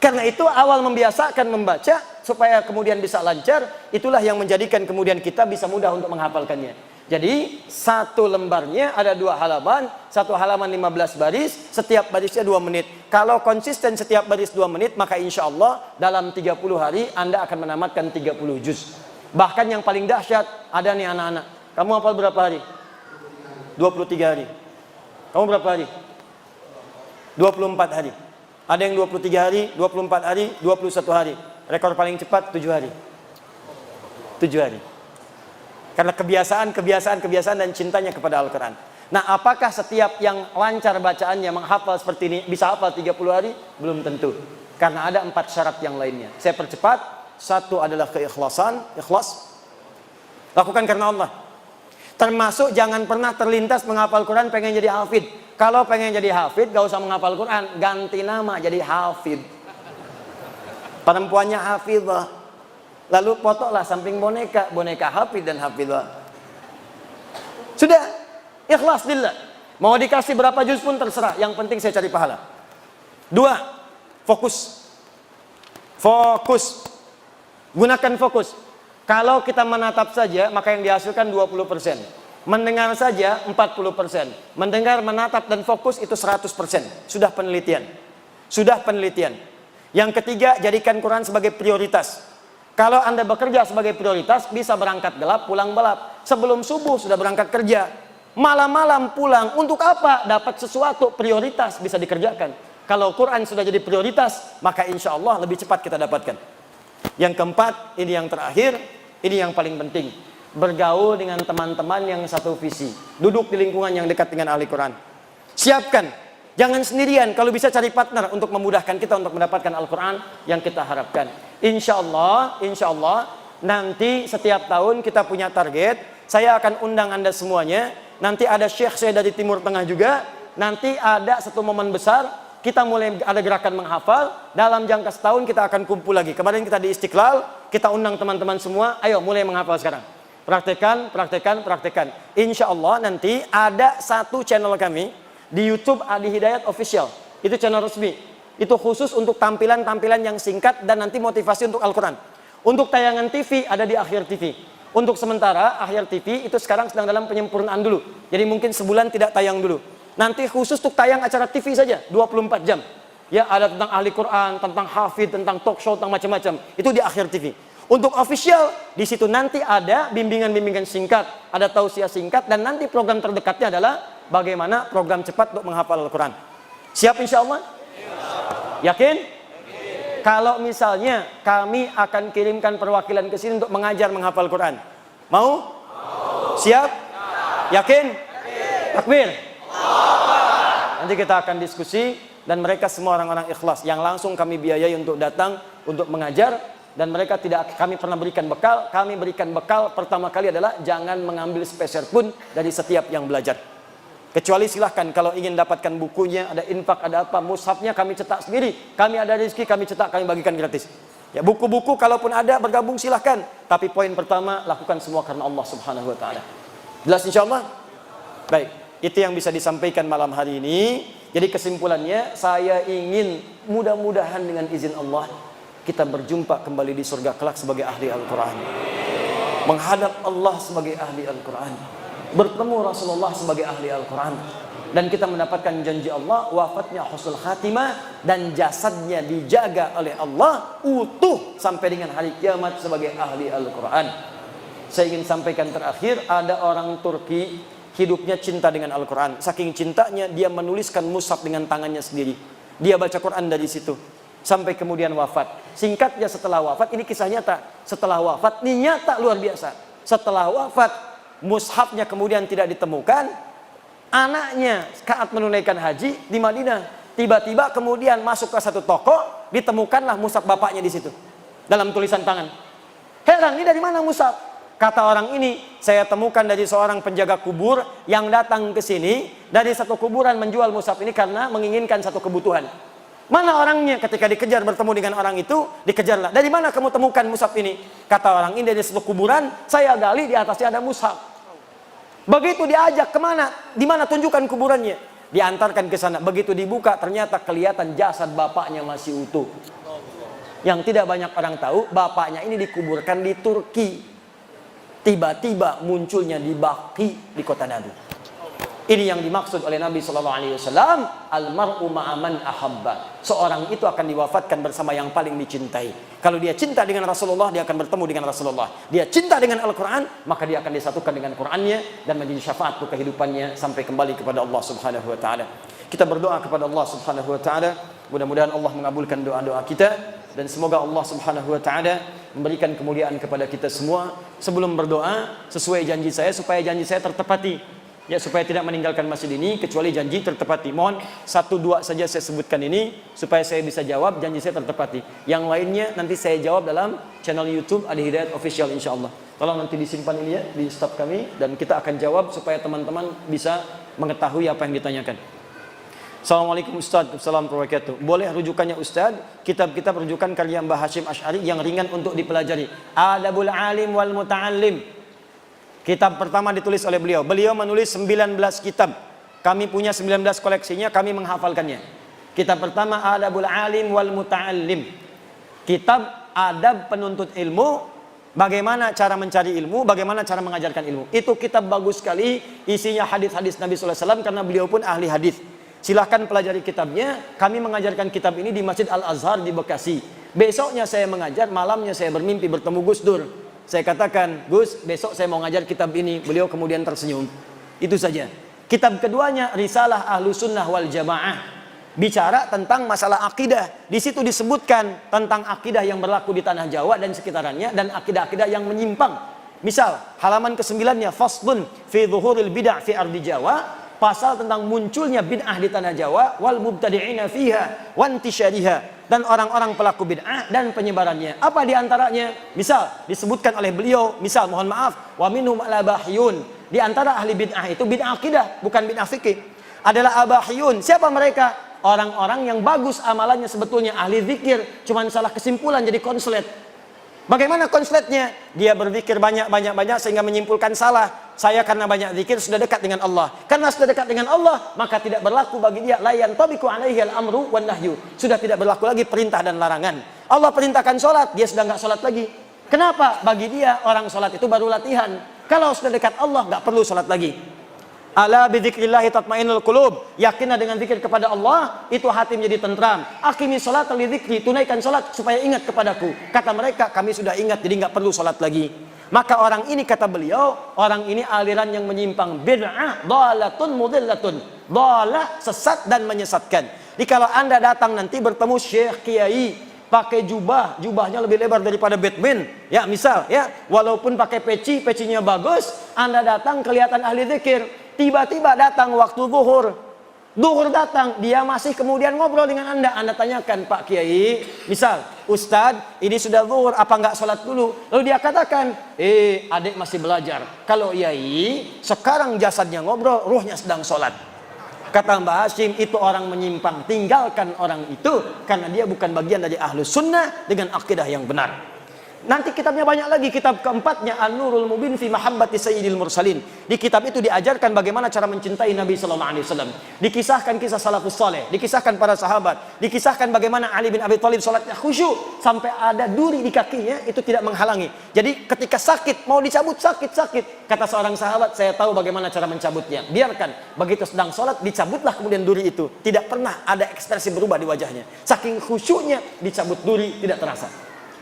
Karena itu awal membiasakan membaca supaya kemudian bisa lancar, itulah yang menjadikan kemudian kita bisa mudah untuk menghafalkannya. Jadi 1 lembarnya ada 2 halaman, 1 halaman 15 baris, setiap barisnya 2 menit. Kalau konsisten setiap baris 2 menit, maka insya Allah dalam 30 hari Anda akan menamatkan 30 juz. Bahkan yang paling dahsyat, ada nih anak-anak. Kamu hafal berapa hari? 23 hari. Kamu berapa hari? 24 hari. Ada yang 23 hari, 24 hari, 21 hari. Rekor paling cepat 7 hari. 7 hari. Karena kebiasaan dan cintanya kepada Al-Quran. Nah, apakah setiap yang lancar bacaannya menghafal seperti ini bisa hafal 30 hari? Belum tentu. Karena ada 4 syarat yang lainnya. Saya percepat. 1 adalah keikhlasan, ikhlas. Lakukan karena Allah. Termasuk jangan pernah terlintas menghafal Quran pengen jadi hafid. Kalau pengen jadi hafid, gak usah menghafal Quran, ganti nama jadi hafid. Perempuannya hafidzah. Lalu fotolah samping boneka hafid dan hafidzah. Sudah, ikhlas lillah. Mau dikasih berapa juz pun terserah, yang penting saya cari pahala. 2, fokus. Fokus. Gunakan fokus. Kalau kita menatap saja, maka yang dihasilkan 20%. Mendengar saja 40%. Mendengar, menatap, dan fokus itu 100%. Sudah penelitian. Yang ketiga, jadikan Quran sebagai prioritas. Kalau Anda bekerja sebagai prioritas, bisa berangkat gelap, pulang gelap. Sebelum subuh sudah berangkat kerja. Malam-malam pulang. Untuk apa? Dapat sesuatu, prioritas bisa dikerjakan. Kalau Quran sudah jadi prioritas, maka insya Allah lebih cepat kita dapatkan. Yang keempat, ini yang terakhir, ini yang paling penting. Bergaul dengan teman-teman yang satu visi. Duduk di lingkungan yang dekat dengan ahli Quran. Siapkan. Jangan sendirian. Kalau bisa cari partner untuk memudahkan kita untuk mendapatkan Al-Quran yang kita harapkan. Insya Allah, nanti setiap tahun kita punya target. Saya akan undang Anda semuanya. Nanti ada syekh saya dari Timur Tengah juga. Nanti ada satu momen besar. Kita mulai ada gerakan menghafal. Dalam jangka setahun kita akan kumpul lagi. Kemarin kita di Istiqlal. Kita undang teman-teman semua. Ayo mulai menghafal sekarang. Praktekan. Insya Allah nanti ada satu channel kami di YouTube Adi Hidayat Official. Itu channel resmi. Itu khusus untuk tampilan-tampilan yang singkat dan nanti motivasi untuk Al-Quran. Untuk tayangan TV ada di Akhir TV. Untuk sementara Akhir TV itu sekarang sedang dalam penyempurnaan dulu. Jadi mungkin sebulan tidak tayang dulu. Nanti khusus untuk tayang acara TV saja 24 jam. Ya, ada tentang ahli Quran, tentang hafid, tentang talk show, tentang macam-macam. Itu di Akhir TV. Untuk official, di situ nanti ada bimbingan-bimbingan singkat, ada tausiah singkat, dan nanti program terdekatnya adalah bagaimana program cepat untuk menghafal Al-Quran. Siap insya Allah? Yakin? Kalau misalnya kami akan kirimkan perwakilan ke sini untuk mengajar menghafal Quran. Mau? Siap? Yakin? Takbir? Nanti kita akan diskusi dan mereka semua orang-orang ikhlas yang langsung kami biayai untuk datang untuk mengajar. Dan mereka tidak kami pernah berikan bekal. Kami berikan bekal pertama kali adalah jangan mengambil sepeser pun dari setiap yang belajar. Kecuali silahkan kalau ingin dapatkan bukunya, ada infak, ada apa, mushafnya kami cetak sendiri. Kami ada rezeki, kami cetak, kami bagikan gratis. Ya, buku-buku kalaupun ada bergabung silahkan. Tapi poin pertama, lakukan semua karena Allah Subhanahu wa taala. Jelas insyaallah? Baik, itu yang bisa disampaikan malam hari ini. Jadi kesimpulannya, saya ingin mudah-mudahan dengan izin Allah kita berjumpa kembali di surga kelak sebagai ahli Al-Quran, menghadap Allah sebagai ahli Al-Quran, bertemu Rasulullah sebagai ahli Al-Quran, dan kita mendapatkan janji Allah wafatnya husnul khatimah dan jasadnya dijaga oleh Allah utuh sampai dengan hari kiamat sebagai ahli Al-Quran. Saya ingin sampaikan terakhir, ada orang Turki hidupnya cinta dengan Al-Quran. Saking cintanya dia menuliskan mushaf dengan tangannya sendiri. Dia baca Quran dari situ sampai kemudian wafat. Singkatnya setelah wafat, ini kisah nyata. Setelah wafat, ini nyata luar biasa. Setelah wafat, mushafnya kemudian tidak ditemukan. Anaknya saat menunaikan haji di Madinah, tiba-tiba kemudian masuk ke satu toko, ditemukanlah mushaf bapaknya di situ dalam tulisan tangan. Heran, ini dari mana mushaf? Kata orang ini, saya temukan dari seorang penjaga kubur yang datang ke sini dari satu kuburan menjual mushaf ini karena menginginkan satu kebutuhan. Mana orangnya? Ketika dikejar bertemu dengan orang itu, dikejarlah. Dari mana kamu temukan mushaf ini? Kata orang ini, dari satu kuburan, saya gali di atasnya ada mushaf. Begitu diajak kemana? Di mana tunjukkan kuburannya? Diantarkan ke sana. Begitu dibuka, ternyata kelihatan jasad bapaknya masih utuh. Yang tidak banyak orang tahu, bapaknya ini dikuburkan di Turki. Tiba-tiba munculnya di Baqi di kota Nabi. Ini yang dimaksud oleh Nabi SAW, almar'u ma'aman ahabba. Seorang itu akan diwafatkan bersama yang paling dicintai. Kalau dia cinta dengan Rasulullah, dia akan bertemu dengan Rasulullah. Dia cinta dengan Al-Quran, maka dia akan disatukan dengan Qurannya dan menjadi syafaat untuk kehidupannya sampai kembali kepada Allah Subhanahu wa taala. Kita berdoa kepada Allah Subhanahu wa taala, mudah-mudahan Allah mengabulkan doa-doa kita dan semoga Allah Subhanahu wa taala memberikan kemuliaan kepada kita semua. Sebelum berdoa, sesuai janji saya supaya janji saya tertepati. Ya, supaya tidak meninggalkan masjid ini kecuali janji tertepati. Mohon 1-2 saja saya sebutkan ini supaya saya bisa jawab, janji saya tertepati. Yang lainnya nanti saya jawab dalam channel YouTube Adi Hidayat Official insyaallah. Tolong nanti disimpan ini ya di staf kami dan kita akan jawab supaya teman-teman bisa mengetahui apa yang ditanyakan. Assalamualaikum Ustaz. Assalamualaikum warahmatullahi wabarakatuh. Boleh rujukannya Ustaz? Kitab-kitab rujukan karya Mbah Hashim Asy'ari yang ringan untuk dipelajari. Adabul Alim wal Muta'allim. Kitab pertama ditulis oleh beliau. Beliau menulis 19 kitab. Kami punya 19 koleksinya, kami menghafalkannya. Kitab pertama Adabul Alim wal Muta'allim. Kitab adab penuntut ilmu, bagaimana cara mencari ilmu, bagaimana cara mengajarkan ilmu. Itu kitab bagus sekali, isinya hadis-hadis Nabi sallallahu alaihi wasallam karena beliau pun ahli hadis. Silahkan pelajari kitabnya. Kami mengajarkan kitab ini di Masjid Al-Azhar di Bekasi. Besoknya saya mengajar, malamnya saya bermimpi bertemu Gus Dur. Saya katakan, Gus, besok saya mau ngajar kitab ini. Beliau kemudian tersenyum. Itu saja. Kitab keduanya, Risalah Ahlus Sunnah wal Jamaah. Bicara tentang masalah akidah. Di situ disebutkan tentang akidah yang berlaku di tanah Jawa dan sekitarannya, dan akidah-akidah yang menyimpang. Misal, halaman ke-9-nya, Faslun fi Zuhuril Bid'ah fi Ardi Jawa. pasal tentang munculnya bid'ah di tanah Jawa wal mubtadi'ina fiha wa intisyariha, dan orang-orang pelaku bid'ah dan penyebarannya. Apa di antaranya? Misal disebutkan oleh beliau, misal mohon maaf, wa minhum al-abahiyun. Di antara ahli bid'ah itu bid'ah akidah, bukan bid'ah fikih. Adalah abahiyun. Siapa mereka? Orang-orang yang bagus amalannya sebetulnya ahli zikir, cuman salah kesimpulan jadi konslet. Bagaimana konsletnya? Dia berzikir banyak sehingga menyimpulkan salah. Saya karena banyak zikir sudah dekat dengan Allah. Karena sudah dekat dengan Allah, maka tidak berlaku bagi dia la yantabiqu alaihi al-amru wan nahyu. Sudah tidak berlaku lagi perintah dan larangan. Allah perintahkan sholat, dia sudah nggak sholat lagi. Kenapa? Bagi dia orang sholat itu baru latihan. Kalau sudah dekat Allah nggak perlu sholat lagi. Ala bidzikrillahi tatmainnul qulub. Yakinlah dengan zikir kepada Allah, itu hati menjadi tentram. Aqimi sholata li dzikri, tunaikan salat supaya ingat kepadaku. Kata mereka, kami sudah ingat jadi enggak perlu salat lagi. Maka orang ini, kata beliau, orang ini aliran yang menyimpang, bid'ah dhalatun mudillatun. Dhalah, sesat dan menyesatkan. Jadi kalau Anda datang nanti bertemu syekh kiai pakai jubahnya lebih lebar daripada Batman, ya misal, ya, walaupun pakai pecinya bagus, Anda datang kelihatan ahli zikir. Tiba-tiba datang waktu zuhur datang, dia masih kemudian ngobrol dengan Anda tanyakan, Pak Kiai, misal, Ustadz, ini sudah zuhur, apa enggak sholat dulu? Lalu dia katakan, adik masih belajar. Kalau Yai, sekarang jasadnya ngobrol, ruhnya sedang sholat. Kata Mbah Hashim, itu orang menyimpang, tinggalkan orang itu, karena dia bukan bagian dari ahlus sunnah dengan akidah yang benar. Nanti kitabnya banyak lagi. Kitab keempatnya An-Nurul Mubin fi Mahabbati Sayyidil Mursalin. Di kitab itu diajarkan bagaimana cara mencintai Nabi sallallahu alaihi wasallam. Dikisahkan kisah salafus saleh, dikisahkan para sahabat, dikisahkan bagaimana Ali bin Abi Thalib salatnya khusyuk sampai ada duri di kakinya, itu tidak menghalangi. Jadi ketika sakit, mau dicabut sakit. Kata seorang sahabat, saya tahu bagaimana cara mencabutnya. Biarkan, begitu sedang salat dicabutlah kemudian duri itu. Tidak pernah ada ekspresi berubah di wajahnya. Saking khusyuknya dicabut duri tidak terasa.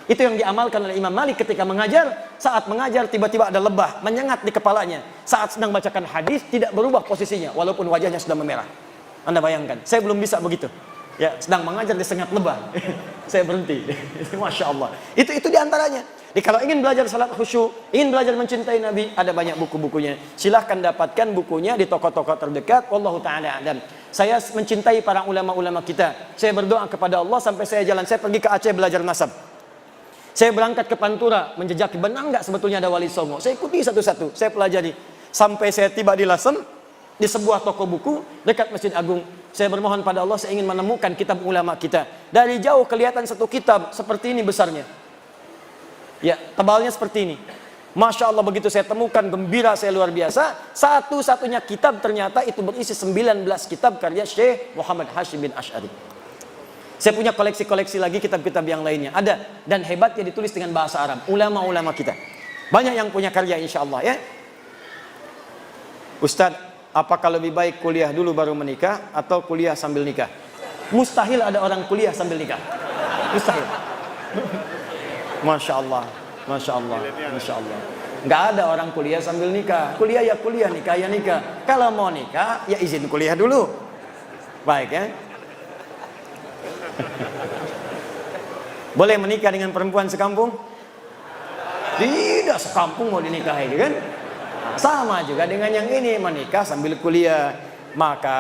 Itu yang diamalkan oleh Imam Malik ketika mengajar. Saat mengajar tiba-tiba ada lebah menyengat di kepalanya. Saat sedang bacakan hadis tidak berubah posisinya walaupun wajahnya sudah memerah. Anda bayangkan, saya belum bisa begitu. Ya, sedang mengajar disengat lebah. Saya berhenti. Masya Allah. Itu diantaranya. Jadi kalau ingin belajar salat khusyuk, ingin belajar mencintai Nabi, ada banyak buku-bukunya. Silahkan dapatkan bukunya di toko-toko terdekat. Wallahu ta'ala a'lam. Saya mencintai para ulama-ulama kita. Saya berdoa kepada Allah sampai saya jalan. Saya pergi ke Aceh belajar nasab. Saya berangkat ke Pantura, menjejaki benar enggak sebetulnya ada Wali Songo. Saya ikuti satu-satu, saya pelajari. Sampai saya tiba di Lasem, di sebuah toko buku dekat Masjid Agung. Saya bermohon pada Allah, saya ingin menemukan kitab ulama kita. Dari jauh kelihatan satu kitab seperti ini besarnya. Ya, tebalnya seperti ini. Masya Allah, begitu saya temukan, gembira saya luar biasa. Satu-satunya kitab ternyata itu berisi 19 kitab karya Syekh Muhammad Hashim bin Asy'ari. Saya punya koleksi-koleksi lagi kitab-kitab yang lainnya. Ada. Dan hebatnya ditulis dengan bahasa Arab. Ulama-ulama kita. Banyak yang punya karya insya Allah ya. Ustadz, apakah lebih baik kuliah dulu baru menikah atau kuliah sambil nikah? Mustahil ada orang kuliah sambil nikah. Mustahil. Masya Allah. Masya Allah. Masya Allah. Nggak ada orang kuliah sambil nikah. Kuliah ya kuliah, nikah ya nikah. Kalau mau nikah, ya izin kuliah dulu. Baik ya. Boleh menikah dengan perempuan sekampung? Tidak, sekampung mau dinikahi kan? Sama juga dengan yang ini, menikah sambil kuliah. Maka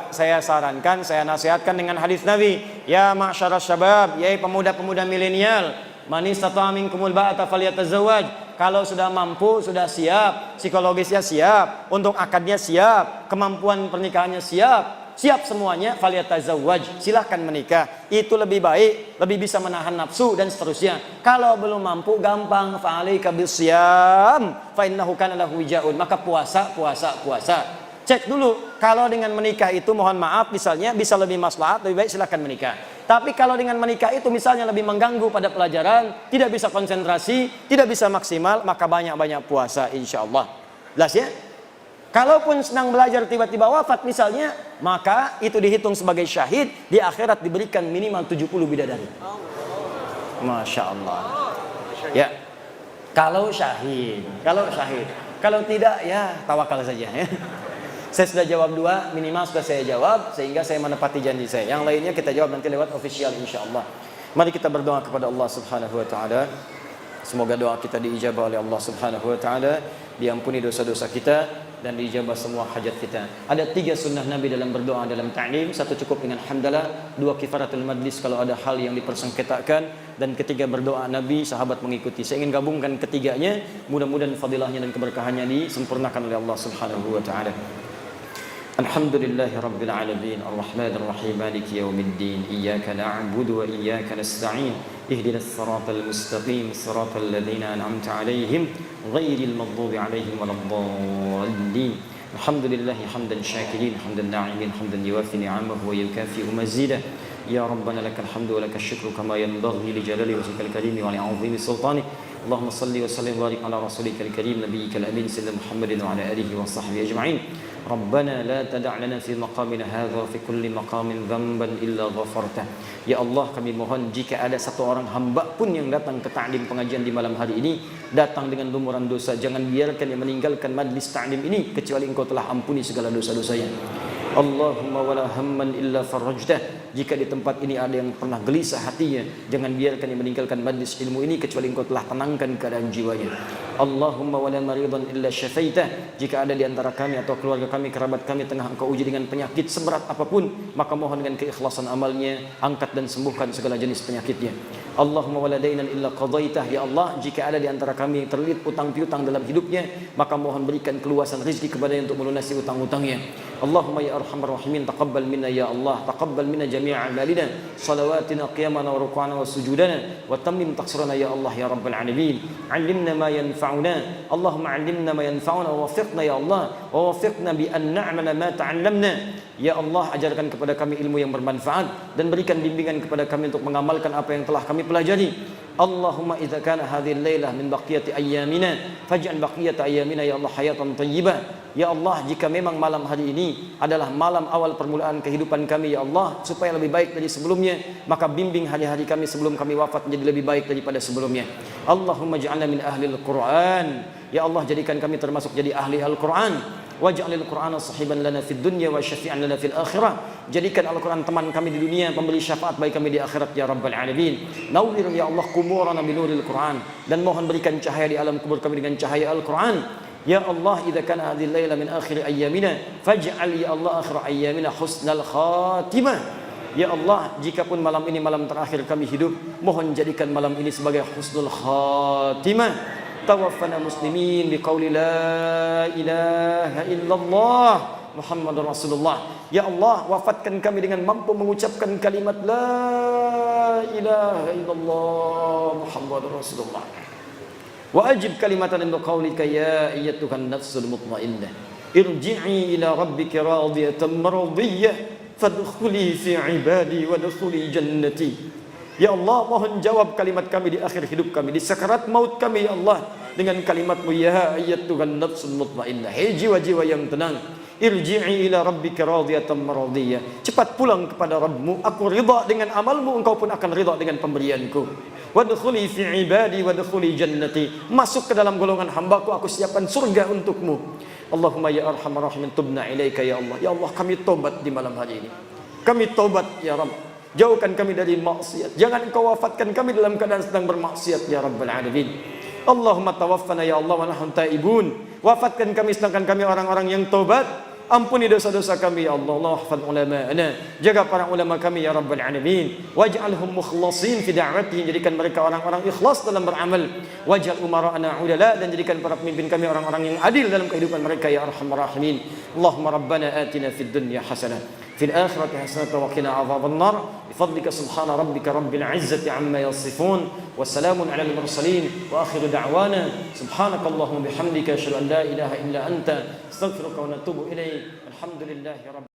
saya sarankan, saya nasihatkan dengan hadis Nabi, ya ma'syaras syabab, yai pemuda-pemuda milenial, man istata'a minkumul ba'ata falyatazawwaj. Kalau sudah mampu, sudah siap, psikologisnya siap, untuk akadnya siap, kemampuan pernikahannya siap semuanya, falyatazawwaj, silahkan menikah. Itu lebih baik, lebih bisa menahan nafsu dan seterusnya. Kalau belum mampu, gampang, fa'alaika bisyam fa innahu kana lahu wijaun. Maka puasa. Cek dulu, kalau dengan menikah itu mohon maaf misalnya bisa lebih maslahat, lebih baik silahkan menikah. Tapi kalau dengan menikah itu misalnya lebih mengganggu pada pelajaran, tidak bisa konsentrasi, tidak bisa maksimal, maka banyak-banyak puasa insyaallah. Jelas ya? Kalaupun sedang belajar tiba-tiba wafat misalnya, maka itu dihitung sebagai syahid, di akhirat diberikan minimal 70 bidadari. Masya Allah. Ya. Kalau syahid. Kalau tidak ya tawakal saja ya. Saya sudah jawab 2, minimal sudah saya jawab, sehingga saya menepati janji saya. Yang lainnya kita jawab nanti lewat official insyaallah. Mari kita berdoa kepada Allah Subhanahu wa taala. Semoga doa kita diijabah oleh Allah Subhanahu wa taala, diampuni dosa-dosa kita, dan dijabah semua hajat kita. Ada 3 sunnah Nabi dalam berdoa dalam ta'lim. 1 cukup dengan hamdalah, 2 kifaratul majlis kalau ada hal yang dipersengketakan, dan ketiga berdoa Nabi, sahabat mengikuti. Saya ingin gabungkan ketiganya, mudah-mudahan fadilahnya dan keberkahannya disempurnakan oleh Allah Subhanahu wa taala. Alhamdulillahi Rabbil Alamin Ar-Rahmanir Rahim Maliki Yawmiddin Iyyaka na'budu wa iyyaka nasta'in Ihdinas siratal mustaqim Siratal ladzina an'amta 'alaihim ghairil maghdubi 'alaihim waladdallin Alhamdulillahi hamdan syakirin hamdan na'imin hamdan yuwafi ni'amahu wa yukafi'u mazidah Ya Rabbana lakal hamdu wa lakal syukru kama yanbaghi li jalali wajhikal karim wa li 'azimi sultanik Allahumma salli wa sallim wa barik ala rasulikal karim nabiyyikal amin sayyidina Muhammadin wa ala alihi wa sahbihi ajma'in Rabbana la tada' lana fi maqamina hadha fi kulli maqamin dhanban illa ghafartah. Ya Allah, kami mohon jika ada satu orang hamba pun yang datang ke ta'lim pengajian di malam hari ini datang dengan lumuran dosa, jangan biarkan dia meninggalkan majlis ta'lim ini kecuali Engkau telah ampuni segala dosa-dosanya. Allahumma wala hamman illa farajtah. Jika di tempat ini ada yang pernah gelisah hatinya, jangan biarkan dia meninggalkan majlis ilmu ini kecuali Engkau telah tenangkan keadaan jiwanya. Allahumma wala maridan illa syafaitah. Jika ada di antara kami atau keluarga kami, kerabat kami tengah Engkau uji dengan penyakit seberat apapun, maka mohon dengan keikhlasan amalnya angkat dan sembuhkan segala jenis penyakitnya. Allahumma wala dainan illa qadaitah. Ya Allah, jika ada di antara kami yang terlilit utang piutang dalam hidupnya, maka mohon berikan keluasan rezeki kepadanya untuk melunasi utang-utangnya. Allahumma ya arhamar rahimin taqabbal minna ya Allah, taqabbal minna jami'a amalina, salawatina qiyamana wa ruku'ana wa sujudana, wa tammim taqsirana ya Allah ya rabbal alamin. 'Allimna ma yanfa'una. Allahumma 'allimna ma yanfa'una wa waffiqna ya Allah, wa waffiqna bi an na'mala ma ta'allamna. Ya Allah, ajarkan kepada kami ilmu yang bermanfaat dan berikan bimbingan kepada kami untuk mengamalkan apa yang telah kami pelajari. Allahumma idza kana hadhihi al-lailah min baqiyati ayyamina faj'al baqiyata ayyamina ya Allah hayatan thayyibah. Ya Allah, jika memang malam hari ini adalah malam awal permulaan kehidupan kami ya Allah, supaya lebih baik dari sebelumnya, maka bimbing hari-hari kami sebelum kami wafat menjadi lebih baik daripada sebelumnya. Allahumma ja'alna min ahlil Qur'an. Ya Allah, jadikan kami termasuk jadi ahli Al-Qur'an. Waj'alil Qur'ana sahiban lana fid dunya wa syafi'an lana fil akhirah. Jadikan Al-Qur'an teman kami di dunia, pemberi syafaat bagi kami di akhirat ya rabbal alamin. Nawwir ya Allah quburana bi nuril Qur'an, dan mohon berikan cahaya di alam kubur kami dengan cahaya Al-Qur'an. Ya Allah, idza kana hadhihi al-laila min akhir ayyamina faj'al ya Allah akhir ayyamina husnal khatimah. Ya Allah, jikapun malam ini malam terakhir kami hidup, mohon jadikan malam ini sebagai husnul khatimah. Tawaffana muslimin biqauli la ilaha illallah Muhammadur Rasulullah. Ya Allah, wafatkan kami dengan mampu mengucapkan kalimat la ilaha illallah Muhammadur Rasulullah. Wa ajib kalimatan min qaulika ya ayyatuhan nafsul mutmainnah irji'i ila rabbika radiyatan mardiyah fadkhuli fi ibadi wa dkhuli jannati. Ya Allah, mohon jawab kalimat kami di akhir hidup kami, di sakarat maut kami ya Allah, dengan kalimat-Mu ya ayyatuhan nafsul mutmainnah. Hei jiwa-jiwa yang tenang, irji'i ila rabbika radiyatan mardiyah. Cepat pulang kepada Rabbmu, aku ridha dengan amalmu, engkau pun akan ridha dengan pemberianku. Wadkhuli fi ibadi wadkhuli jannati. Masuk ke dalam golongan hambaku, aku siapkan surga untukmu. Allahumma ya arhamar rahimin tubna ilaika ya Allah. Ya Allah, kami tobat di malam hari ini. Kami tobat ya Rabb. Jauhkan kami dari maksiat. Jangan Engkau wafatkan kami dalam keadaan sedang bermaksiat ya Rabbal alamin. Allahumma tawaffana ya Allah wa nahnu taibun. Wafatkan kami sedangkan kami orang-orang yang tobat. Ampuni dosa-dosa kami ya Allah. Allah hafadh ulama'ana. Jaga para ulama kami ya Rabbal alamin. Waj'alhum mukhlasin fi da'watihim. Jadikan mereka orang-orang ikhlas dalam beramal. Waj'al umara'ana udala, dan jadikan para pemimpin kami orang-orang yang adil dalam kehidupan mereka ya arhamar rahimin. Allahumma rabbana atina fid dunya hasanah, fil akhirati hasanah wa qina adzaban nar. Bifadlika subhana rabbika rabbil izzati amma yasifun. Wassalamun alal mursalin. Wa akhiru da'wana subhanakallahumma bihamdika asyhadu an la ilaha illa anta astaghfiruka wa atubu ilaik. Alhamdulillahi rabbil